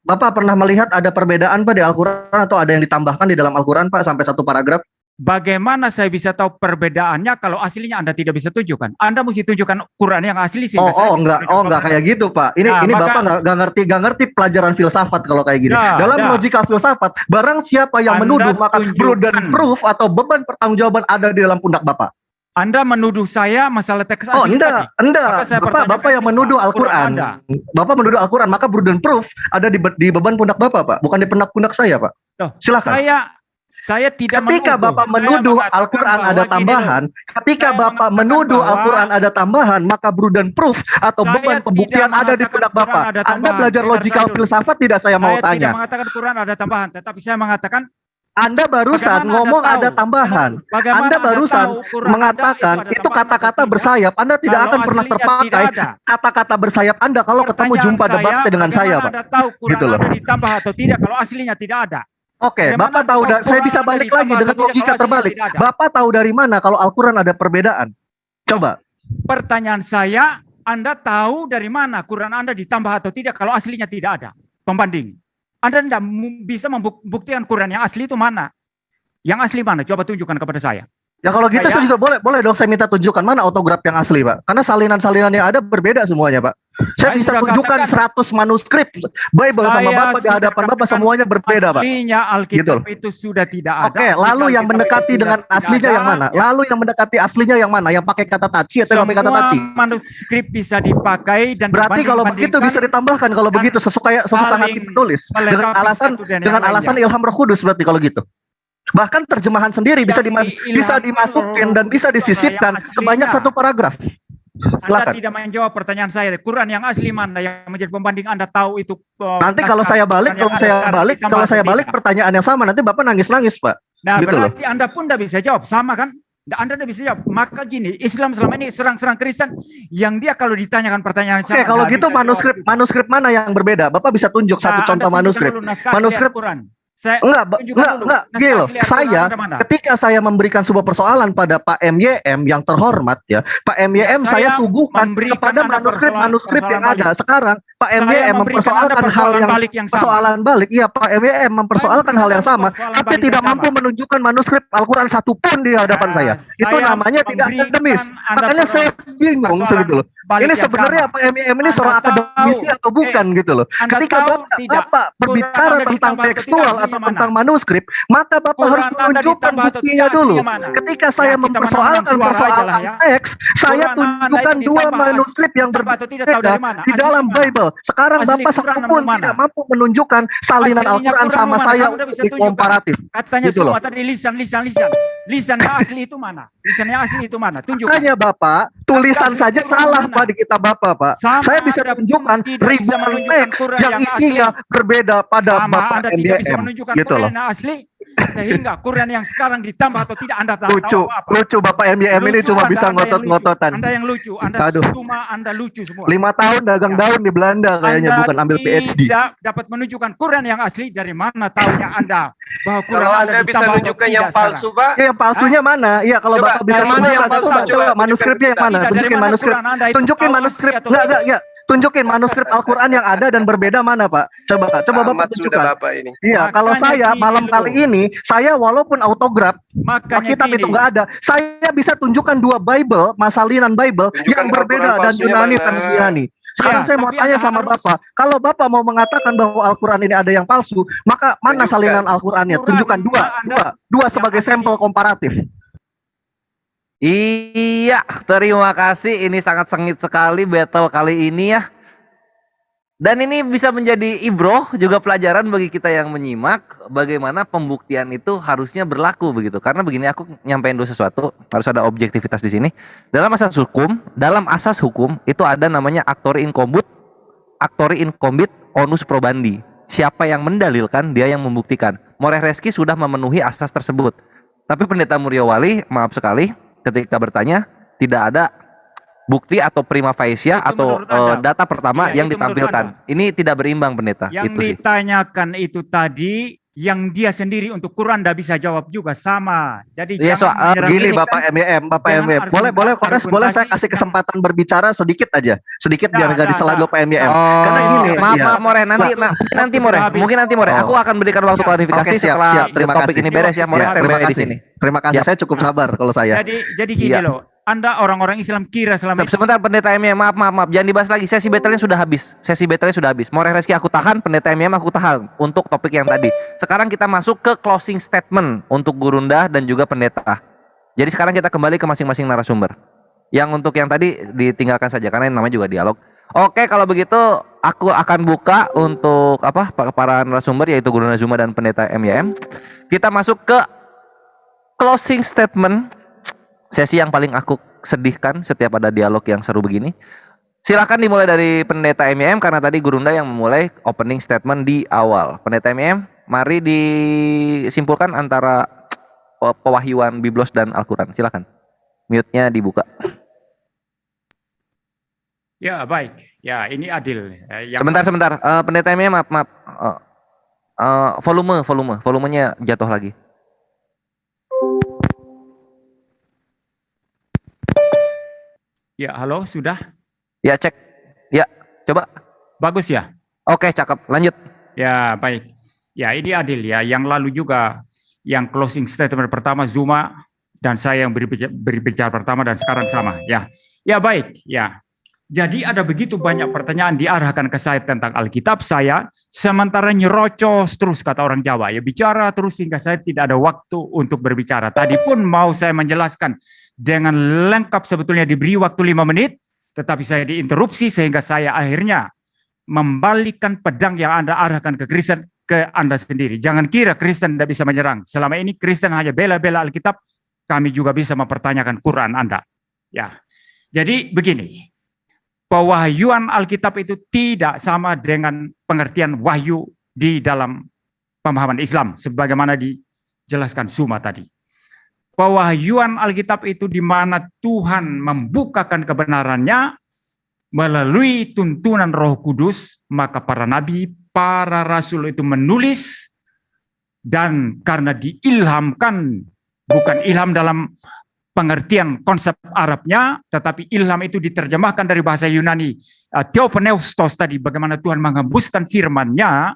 Bapak pernah melihat ada perbedaan Pak di Al-Quran atau ada yang ditambahkan di dalam Al-Quran Pak sampai satu paragraf? Bagaimana saya bisa tahu perbedaannya kalau aslinya Anda tidak bisa tunjukkan? Anda mesti tunjukkan Quran yang asli sehingga enggak kayak gitu Pak. Ini maka, Bapak nggak ngerti pelajaran filsafat kalau kayak gini. Dalam logika filsafat, barang siapa yang menuduh maka burden proof atau beban pertanggungjawaban ada di dalam pundak Bapak. Anda menuduh saya masalah teks asli enggak. Bapak yang menuduh Al-Quran. Bapak menuduh Al-Quran, maka burden proof ada di beban pundak Bapak, Pak, bukan di pundak saya, Pak. Silakan. Saya tidak ketika Bapak menuduh Al-Quran ada tambahan, ada tambahan, maka burden proof atau beban pembuktian ada di pundak Bapak. Anda belajar logikal filsafat tidak, saya mau tanya. Saya tidak mengatakan Quran ada tambahan, tetapi saya mengatakan Anda barusan ngomong ada tambahan. Anda barusan mengatakan itu kata-kata bersayap. Anda tidak akan pernah terpakai kata-kata bersayap Anda kalau ketemu jumpa debatnya dengan saya, Pak. Anda tahu Quran gitu loh. ada ditambah atau tidak kalau aslinya tidak ada? Oke, Bapak tahu, saya bisa balik lagi dengan logika terbalik. Bapak tahu dari mana kalau Al-Quran ada perbedaan? Coba. Pertanyaan saya, Anda tahu dari mana Quran Anda ditambah atau tidak kalau aslinya tidak ada? Pembanding. Anda tidak bisa membuktikan Quran yang asli itu mana? Yang asli mana? Coba tunjukkan kepada saya. Ya kalau gitu saya juga boleh dong saya minta tunjukkan mana autograf yang asli, Pak. Karena salinan-salinan yang ada berbeda semuanya, Pak. Saya bisa tunjukkan 100 manuskrip Bible sama Bapak di hadapan Bapak semuanya berbeda, Pak. Aslinya Alkitab itu sudah tidak ada. Oke, lalu yang mendekati dengan aslinya yang mana? Lalu yang mendekati aslinya yang mana? Yang pakai kata taci atau yang pakai kata taci? Manuskrip bisa dipakai dan berarti kalau begitu bisa ditambahkan kalau begitu sesuka hati penulis dengan alasan ilham Roh Kudus berarti kalau gitu. Bahkan terjemahan sendiri bisa dimasukin dan bisa disisipkan sebanyak 1 paragraf. Anda tidak menjawab pertanyaan saya. Quran yang asli mana yang menjadi pembanding Anda tahu itu? Nanti kalau saya balik pertanyaan yang sama nanti Bapak nangis-nangis, Pak. Nah, gitu berarti loh. Anda pun tidak bisa jawab, sama kan? Anda tidak bisa jawab. Maka gini, Islam selama ini serang-serang Kristen yang dia kalau ditanyakan pertanyaan sama. Oke, kalau gitu manuskrip mana yang berbeda? Bapak bisa tunjuk satu contoh manuskrip. Manuskrip Quran. Enggak, gini loh. Ketika saya memberikan sebuah persoalan pada Pak MYM yang terhormat ya, Pak MYM saya suguhkan kepada manuskrip yang ada. Sekarang Pak MYM mempersoalkan hal yang persoalan balik. Iya, Pak MYM mempersoalkan hal yang sama, tapi tidak mampu menunjukkan manuskrip Al-Quran satu pun di hadapan saya. Itu namanya tidak akademis. Makanya saya bingung gitu loh. Ini sebenarnya Pak MYM ini seorang akademisi atau bukan gitu loh. Ketika Bapak berbicara tentang tekstual atau tentang manuskrip, maka Bapak harus menunjukkan buktinya dulu. Ketika saya mempersoalkan persoalan teks, saya tunjukkan 2 manuskrip yang berbeda di dalam Bible. Sekarang Bapak satu pun tidak mampu menunjukkan salinan Al-Quran sama saya untuk komparatif. Katanya gitu semua tadi lisan. Lisan yang asli itu mana? Lisan yang asli itu mana? Tunjukkan. Makanya Bapak, tulisan saja salah Pak di kitab Bapak, Pak. Saya bisa tunjukkan ribuan teks yang isinya berbeda pada Bapak MYM. Gitu loh. Asli sehingga Quran yang sekarang ditambah atau tidak Anda tahu. Lucu Bapak MYM ini cuma bisa ngotot-ngototan. Anda yang lucu, Anda lucu semua. 5 tahun dagang daun di Belanda kayaknya, bukan ambil PhD. Tidak dapat menunjukkan Quran yang asli, dari mana tahunya Anda bahwa Quran kalau Anda bisa menunjukkan yang palsu, Pak? Yang palsunya mana? Iya, kalau Bapak bisa menunjukkan manuskripnya yang mana? Tunjukin manuskrip. Tunjukin manuskrip. Enggak. tunjukin manuskrip Al-Quran yang ada dan berbeda mana, Pak? Coba Bapak Amat sudah tunjukkan. Bapak ini. Iya, kalau Makanya saya gini malam loh. kali ini, saya walaupun autograf, Makanya kitab gini. itu nggak ada, saya bisa tunjukkan 2 Bible, Masalinan Bible Tunjukkan yang berbeda Al-Quran dan palsunya Yunani mana? versi Yunani. Sekarang Ya, saya mau tapi tanya Anda sama harus- Bapak, kalau Bapak mau mengatakan bahwa Al-Quran ini ada yang palsu, maka mana Tunjukkan. salinan Al-Qurannya? Al-Quran Tunjukkan dua sebagai asli. sampel komparatif. Iya, terima kasih. Ini sangat sengit sekali battle kali ini ya. Dan ini bisa menjadi ibroh juga pelajaran bagi kita yang menyimak bagaimana pembuktian itu harusnya berlaku begitu. Karena begini, aku nyampein dulu sesuatu, harus ada objektivitas di sini. Dalam asas hukum itu ada namanya actori incombit onus probandi. Siapa yang mendalilkan, dia yang membuktikan. Moreh Reski sudah memenuhi asas tersebut. Tapi Pendeta Muryawali, maaf sekali, ketika bertanya tidak ada bukti atau prima facie Itu atau menurut Anda. data pertama Iya, yang itu menurut ditampilkan. Ini tidak berimbang, Pendeta. Yang Itu sih. ditanyakan itu tadi, yang dia sendiri untuk Quran tidak bisa jawab juga sama. Jadi Iya, jangan menyerang Gini ini Bapak kan. MEM, Bapak Dengan MEM. Boleh Kores, boleh saya argumentasi kasih kesempatan berbicara sedikit aja. Sedikit biar nggak disela dulu Pak MEM. Oh, Karena gini, maaf, ya. maaf More, nanti More, Habis. mungkin nanti More. Aku akan berikan waktu Ya. klarifikasi Oke, siap, setelah siap. Terima topik kasih. ini beres ya. More Ya, standby terima di kasih. sini. Terima kasih, Ya. saya cukup sabar kalau saya. Jadi gini Iya. loh, Anda orang-orang Islam kira selama itu Sebentar Pendeta MM, maaf, jangan dibahas lagi. Sesi battle-nya sudah habis. More Reski aku tahan, Pendeta MM aku tahan untuk topik yang tadi. Sekarang kita masuk ke closing statement untuk Gurunda dan juga Pendeta. Jadi sekarang kita kembali ke masing-masing narasumber. Yang untuk yang tadi ditinggalkan saja karena ini namanya juga dialog. Oke, kalau begitu aku akan buka untuk para narasumber yaitu Gurunda Zuma dan Pendeta MYM. Kita masuk ke closing statement. Sesi yang paling aku sedihkan setiap ada dialog yang seru begini. Silakan dimulai dari Pendeta MYM karena tadi Gurunda yang memulai opening statement di awal. Pendeta MYM, mari disimpulkan antara pewahyuan Biblos dan Al-Quran. Silakan. Mute-nya dibuka. ya baik. Ya, ini adil. Yang Sebentar. Pendeta MYM, maaf. Volumenya jatuh lagi. Ya, halo, sudah? Ya, cek. Ya, coba. Bagus ya? Oke, cakep. Lanjut. Ya, baik. Ya, ini adil ya. Yang lalu juga yang closing statement pertama Zuma dan saya yang berbicara pertama dan sekarang sama. Ya. Ya, baik. Ya. Jadi ada begitu banyak pertanyaan diarahkan ke saya tentang Alkitab saya, sementara nyerocos terus kata orang Jawa. Ya, bicara terus sehingga saya tidak ada waktu untuk berbicara. Tadi pun mau saya menjelaskan dengan lengkap sebetulnya diberi waktu 5 menit, tetapi saya diinterupsi sehingga saya akhirnya membalikkan pedang yang Anda arahkan ke Kristen ke Anda sendiri. Jangan kira Kristen tidak bisa menyerang. Selama ini Kristen hanya bela-bela Alkitab, kami juga bisa mempertanyakan Quran Anda. Ya. Jadi begini, pewahyuan Alkitab itu tidak sama dengan pengertian wahyu di dalam pemahaman Islam sebagaimana dijelaskan Zuma tadi. Pewahyuan Alkitab itu di mana Tuhan membukakan kebenarannya melalui tuntunan Roh Kudus, maka para nabi, para rasul itu menulis, dan karena diilhamkan, bukan ilham dalam pengertian konsep Arabnya, tetapi ilham itu diterjemahkan dari bahasa Yunani, theopneustos tadi, bagaimana Tuhan menghembuskan firman-Nya,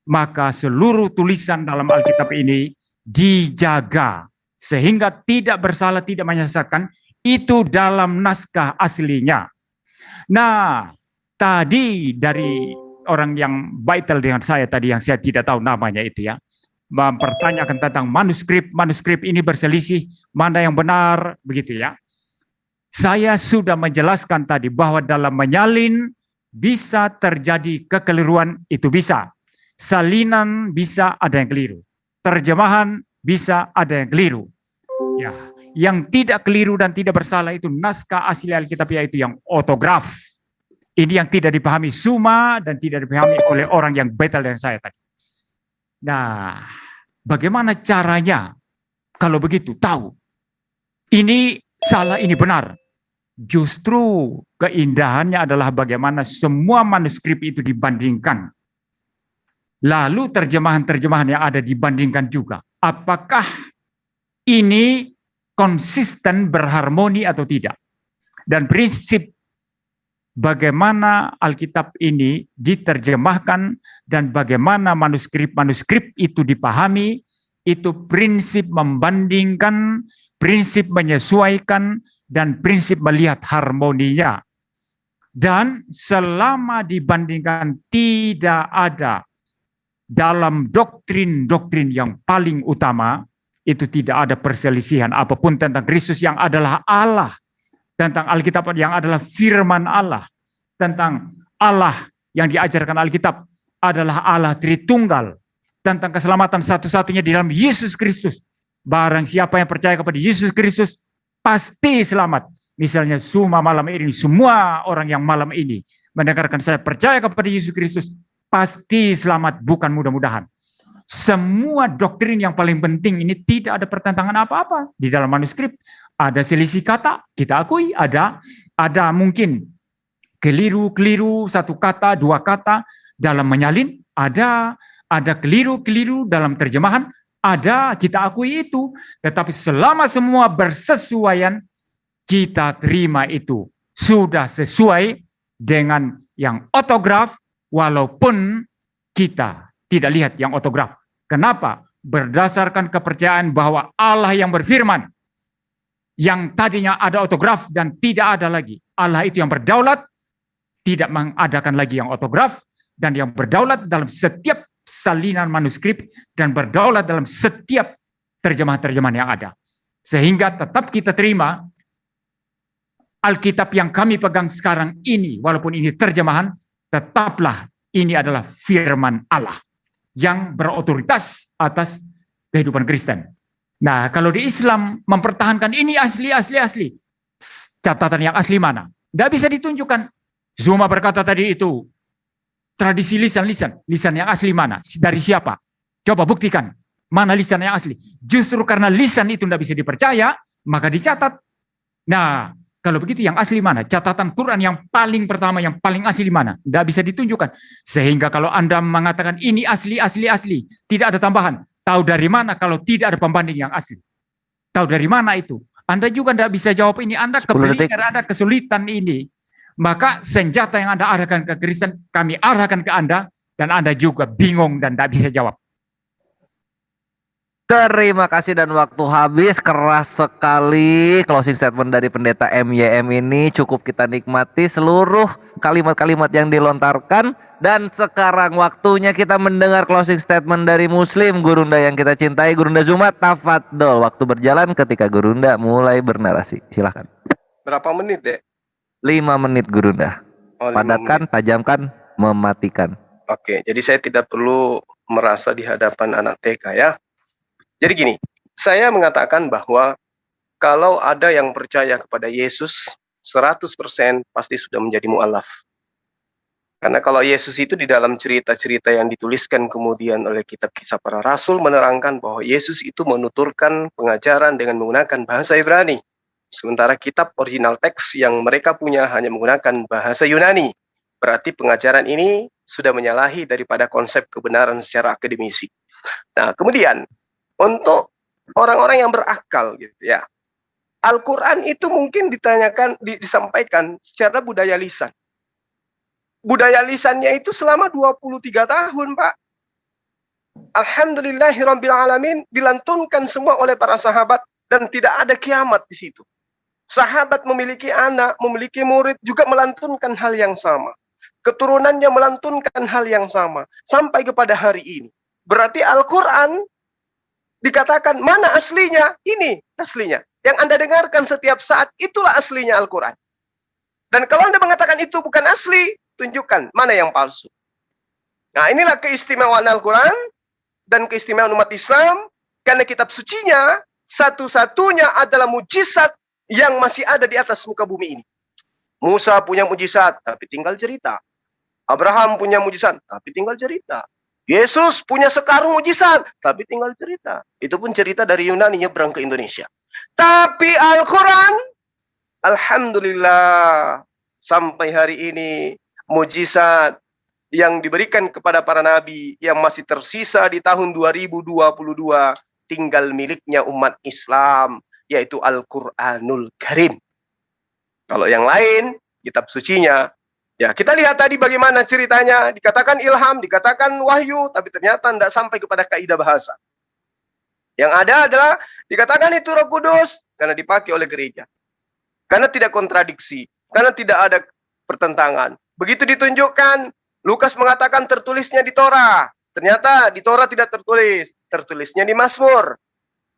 maka seluruh tulisan dalam Alkitab ini dijaga, sehingga tidak bersalah, tidak menyesatkan, itu dalam naskah aslinya. Nah, tadi dari orang yang vital dengan saya tadi, yang saya tidak tahu namanya itu ya, mempertanyakan tentang manuskrip ini berselisih, mana yang benar, begitu ya. Saya sudah menjelaskan tadi bahwa dalam menyalin bisa terjadi kekeliruan, itu bisa. Salinan bisa ada yang keliru. Terjemahan bisa ada yang keliru. Ya, yang tidak keliru dan tidak bersalah itu naskah asli Alkitab, yaitu yang otograf. Ini yang tidak dipahami Zuma dan tidak dipahami oleh orang yang betal dengan saya tadi. Nah, bagaimana caranya kalau begitu tahu ini salah, ini benar? Justru keindahannya adalah bagaimana semua manuskrip itu dibandingkan. Lalu terjemahan-terjemahan yang ada dibandingkan juga. Apakah ini konsisten, berharmoni atau tidak? Dan prinsip bagaimana Alkitab ini diterjemahkan dan bagaimana manuskrip-manuskrip itu dipahami, itu prinsip membandingkan, prinsip menyesuaikan, dan prinsip melihat harmoninya. Dan selama dibandingkan tidak ada dalam doktrin-doktrin yang paling utama, itu tidak ada perselisihan apapun tentang Kristus yang adalah Allah, tentang Alkitab yang adalah firman Allah, tentang Allah yang diajarkan Alkitab adalah Allah Tritunggal, tentang keselamatan satu-satunya di dalam Yesus Kristus. Barang siapa yang percaya kepada Yesus Kristus pasti selamat. Misalnya malam ini, semua orang yang malam ini mendengarkan saya percaya kepada Yesus Kristus pasti selamat, bukan mudah-mudahan. Semua doktrin yang paling penting ini tidak ada pertentangan apa-apa di dalam manuskrip. Ada selisih kata, kita akui, ada mungkin keliru-keliru satu kata, dua kata dalam menyalin, ada keliru-keliru dalam terjemahan, ada, kita akui itu. Tetapi selama semua bersesuaian, kita terima itu sudah sesuai dengan yang otograf, walaupun kita tidak lihat yang otograf. Kenapa? Berdasarkan kepercayaan bahwa Allah yang berfirman, yang tadinya ada otograf dan tidak ada lagi. Allah itu yang berdaulat, tidak mengadakan lagi yang otograf, dan yang berdaulat dalam setiap salinan manuskrip, dan berdaulat dalam setiap terjemahan-terjemahan yang ada. Sehingga tetap kita terima Alkitab yang kami pegang sekarang ini, walaupun ini terjemahan, tetaplah ini adalah firman Allah yang berotoritas atas kehidupan Kristen. Nah, kalau di Islam mempertahankan ini asli, catatan yang asli mana? Tidak bisa ditunjukkan. Zuma berkata tadi itu, tradisi lisan yang asli mana? Dari siapa? Coba buktikan, mana lisan yang asli. Justru karena lisan itu tidak bisa dipercaya, maka dicatat. Nah, kalau begitu yang asli mana? Catatan Quran yang paling pertama, yang paling asli mana? Tidak bisa ditunjukkan. Sehingga kalau Anda mengatakan ini asli, tidak ada tambahan. Tahu dari mana kalau tidak ada pembanding yang asli? Tahu dari mana itu? Anda juga tidak bisa jawab ini. Anda kebelingan, Anda kesulitan ini. Maka senjata yang Anda arahkan ke Kristen, kami arahkan ke Anda, dan Anda juga bingung dan tidak bisa jawab. Terima kasih dan waktu habis, keras sekali closing statement dari pendeta MYM ini. Cukup kita nikmati seluruh kalimat-kalimat yang dilontarkan. Dan sekarang waktunya kita mendengar closing statement dari Muslim, Gurunda yang kita cintai, Gurunda Zuma. Tafadol, waktu berjalan ketika Gurunda mulai bernarasi. Silahkan. Berapa menit, Dek? 5 menit Gurunda. Oh, 5 padatkan, menit. tajamkan, mematikan. Oke, jadi saya tidak perlu merasa di hadapan anak TK ya. Jadi gini, saya mengatakan bahwa kalau ada yang percaya kepada Yesus 100% pasti sudah menjadi mu'alaf. Karena kalau Yesus itu di dalam cerita-cerita yang dituliskan kemudian oleh kitab Kisah Para Rasul menerangkan bahwa Yesus itu menuturkan pengajaran dengan menggunakan bahasa Ibrani. Sementara kitab original teks yang mereka punya hanya menggunakan bahasa Yunani. Berarti pengajaran ini sudah menyalahi daripada konsep kebenaran secara akademisi. Nah, kemudian untuk orang-orang yang berakal gitu ya, Al-Quran itu mungkin disampaikan secara budaya lisan. Budaya lisannya itu selama 23 tahun, Pak. Alhamdulillahirrabbilalamin, dilantunkan semua oleh para sahabat dan tidak ada kiamat di situ. Sahabat memiliki anak, memiliki murid juga melantunkan hal yang sama. Keturunannya melantunkan hal yang sama sampai kepada hari ini. Berarti Al-Quran dikatakan mana aslinya? Ini aslinya. Yang Anda dengarkan setiap saat itulah aslinya Al-Quran. Dan kalau Anda mengatakan itu bukan asli, tunjukkan mana yang palsu. Nah, inilah keistimewaan Al-Quran dan keistimewaan umat Islam, karena kitab sucinya satu-satunya adalah mujizat yang masih ada di atas muka bumi ini. Musa punya mujizat, tapi tinggal cerita. Abraham punya mujizat, tapi tinggal cerita. Yesus punya sekarung mujizat, tapi tinggal cerita. Itu pun cerita dari Yunani nyebrang ke Indonesia. Tapi Al-Quran, alhamdulillah, sampai hari ini mujizat yang diberikan kepada para nabi yang masih tersisa di tahun 2022 tinggal miliknya umat Islam, yaitu Al-Quranul Karim. Kalau yang lain, kitab sucinya Ya, kita lihat tadi bagaimana ceritanya, dikatakan ilham, dikatakan wahyu, tapi ternyata tidak sampai kepada kaidah bahasa. Yang ada adalah dikatakan itu Roh Kudus karena dipakai oleh gereja. Karena tidak kontradiksi, karena tidak ada pertentangan. Begitu ditunjukkan, Lukas mengatakan tertulisnya di Torah. Ternyata di Torah tidak tertulis, tertulisnya di Mazmur.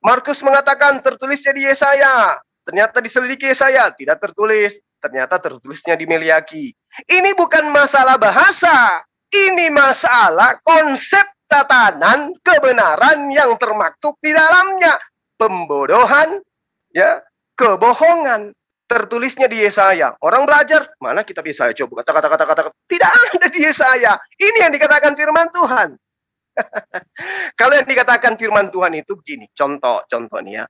Markus mengatakan tertulisnya di Yesaya. Ternyata diselidiki Yesaya, tidak tertulis. Ternyata tertulisnya di Meliaki. Ini bukan masalah bahasa. Ini masalah konsep tatanan kebenaran yang termaktub di dalamnya. Pembodohan, ya, kebohongan. Tertulisnya di Yesaya. Orang belajar, mana kitab Yesaya? Coba kata-kata. Tidak ada di Yesaya. Ini yang dikatakan firman Tuhan. Kalau yang dikatakan firman Tuhan itu begini. Contoh nih ya.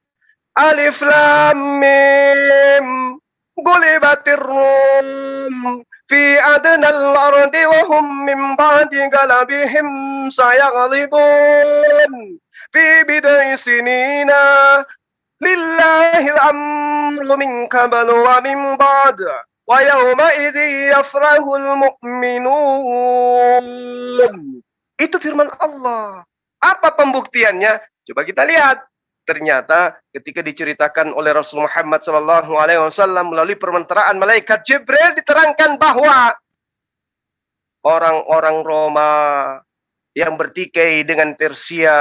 Alif Lam Mim. Gulibatir Rum. Fi adnal ardi wa hum min ba'di galabihim sayaghlibun. Fi bidai sinina. Lillahil amru min qablu wa min ba'd wa yawma idzi yafrahul mu'minun. Itu firman Allah. Apa pembuktiannya? Coba kita lihat. Ternyata ketika diceritakan oleh Rasul Muhammad SAW melalui permenteraan malaikat Jibril, diterangkan bahwa orang-orang Roma yang bertikai dengan Persia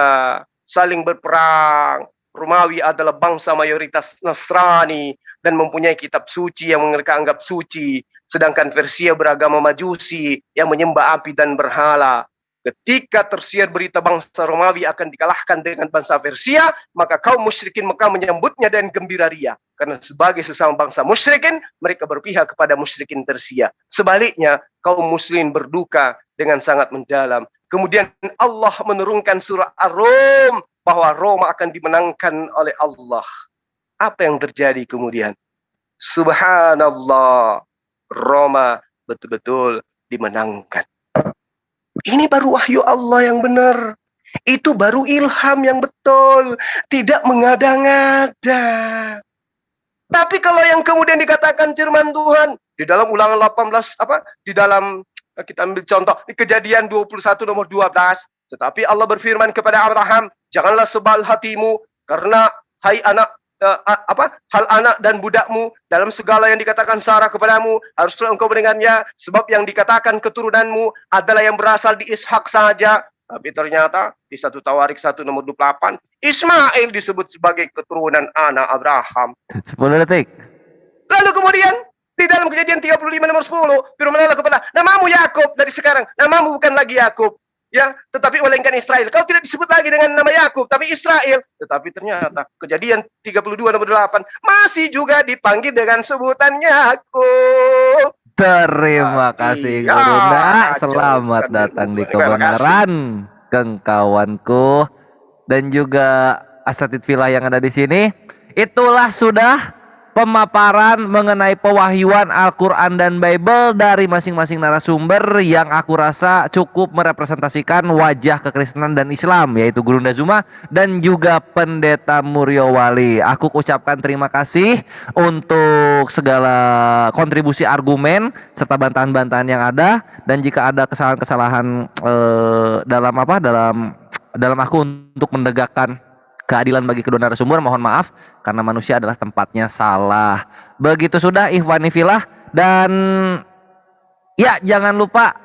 saling berperang. Romawi adalah bangsa mayoritas Nasrani dan mempunyai kitab suci yang mereka anggap suci, sedangkan Persia beragama Majusi yang menyembah api dan berhala. Ketika tersiar berita bangsa Romawi akan dikalahkan dengan bangsa Persia, maka kaum musyrikin Mekah menyambutnya dengan gembira ria. Karena sebagai sesama bangsa musyrikin, mereka berpihak kepada musyrikin Persia. Sebaliknya, kaum muslim berduka dengan sangat mendalam. Kemudian Allah menurunkan surah Ar-Rum bahwa Roma akan dimenangkan oleh Allah. Apa yang terjadi kemudian? Subhanallah, Roma betul-betul dimenangkan. Ini baru wahyu Allah yang benar. Itu baru ilham yang betul. Tidak mengada-ngada. Tapi kalau yang kemudian dikatakan firman Tuhan, di dalam Ulangan 18, di dalam, kita ambil contoh, di Kejadian 21 nomor 12. Tetapi Allah berfirman kepada Abraham, janganlah sebal hatimu, karena hai anak, hal anak dan budakmu dalam segala yang dikatakan Sarah kepadamu haruslah engkau mendengarnya, sebab yang dikatakan keturunanmu adalah yang berasal di Ishak saja. Tapi ternyata di 1 Tawarik 1 nomor 28 Ismail disebut sebagai keturunan anak Abraham. 10 detik. Lalu kemudian di dalam Kejadian 35 nomor 10 firman Allah kepada namamu Yakub, dari sekarang namamu bukan lagi Yakub, ya, tetapi melainkan Israel. Kau tidak disebut lagi dengan nama Yakub, tapi Israel. Tetapi ternyata Kejadian 32 nomor 8 masih juga dipanggil dengan sebutan Yakub. Terima kasih Gurunda. Selamat datang di kebenaran, kawanku, dan juga asatid villa yang ada di sini. Itulah sudah pemaparan mengenai pewahyuan Al-Quran dan Bible dari masing-masing narasumber yang aku rasa cukup merepresentasikan wajah kekristenan dan Islam, yaitu Gurunda Zuma dan juga Pendeta Muryowali. Aku ucapkan terima kasih untuk segala kontribusi argumen serta bantahan-bantahan yang ada, dan jika ada kesalahan-kesalahan dalam aku untuk menegakkan keadilan bagi kedua narasumber, mohon maaf karena manusia adalah tempatnya salah. Begitu sudah Ikhwani Fillah, dan ya jangan lupa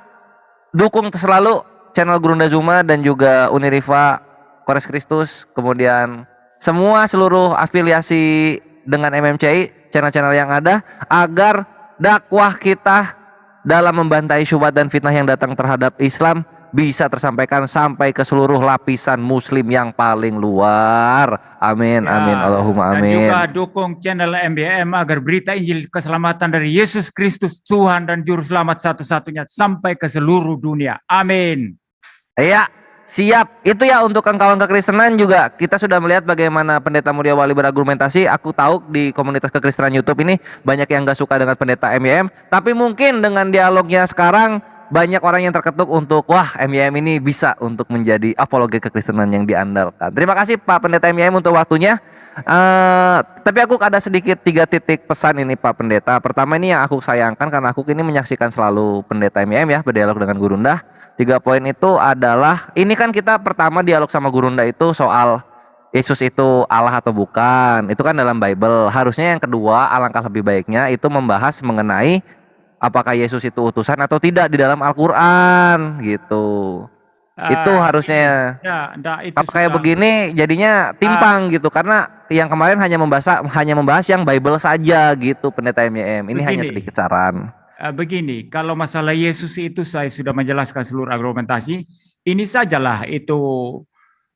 dukung selalu channel Gurunda Zuma dan juga Uniriva, Kores Kristus, kemudian semua seluruh afiliasi dengan MMCI, channel-channel yang ada, agar dakwah kita dalam membantai syubhat dan fitnah yang datang terhadap Islam bisa tersampaikan sampai ke seluruh lapisan muslim yang paling luar. Amin, amin, Allahumma amin. Dan juga dukung channel MBM agar berita Injil keselamatan dari Yesus Kristus, Tuhan dan Juru Selamat satu-satunya, sampai ke seluruh dunia. Amin. Iya, siap. Itu ya untuk kawan kekristenan juga. Kita sudah melihat bagaimana Pendeta Muryowali berargumentasi. Aku tahu di komunitas kekristenan YouTube ini banyak yang gak suka dengan Pendeta MBM. Tapi mungkin dengan dialognya sekarang banyak orang yang terketuk untuk wah MYM ini bisa untuk menjadi apologi kekristenan yang diandalkan. Terima kasih Pak Pendeta MYM untuk waktunya. Tapi aku ada sedikit 3 titik pesan ini Pak Pendeta. Pertama ini yang aku sayangkan karena aku ini menyaksikan selalu Pendeta MYM ya berdialog dengan Gurunda. 3 poin itu adalah ini kan kita pertama dialog sama Gurunda itu soal Yesus itu Allah atau bukan. Itu kan dalam Bible. Harusnya yang kedua alangkah lebih baiknya itu membahas mengenai apakah Yesus itu utusan atau tidak di dalam Al-Qur'an gitu. Itu harusnya. Itu Apa kayak begini jadinya timpang gitu karena yang kemarin hanya membahas yang Bible saja gitu Pendeta MYM. Ini hanya sedikit saran. Begini, kalau masalah Yesus itu saya sudah menjelaskan seluruh argumentasi. Ini sajalah itu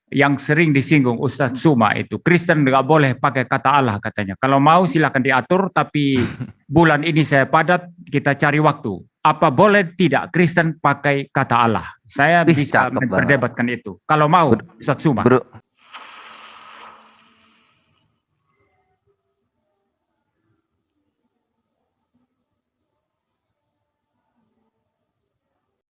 yang sering disinggung Ustadz Suma itu. Kristen nggak boleh pakai kata Allah katanya. Kalau mau silakan diatur, tapi bulan ini saya padat, kita cari waktu. Apa boleh tidak Kristen pakai kata Allah? Saya bisa memperdebatkan itu. Kalau mau Ustadz Suma.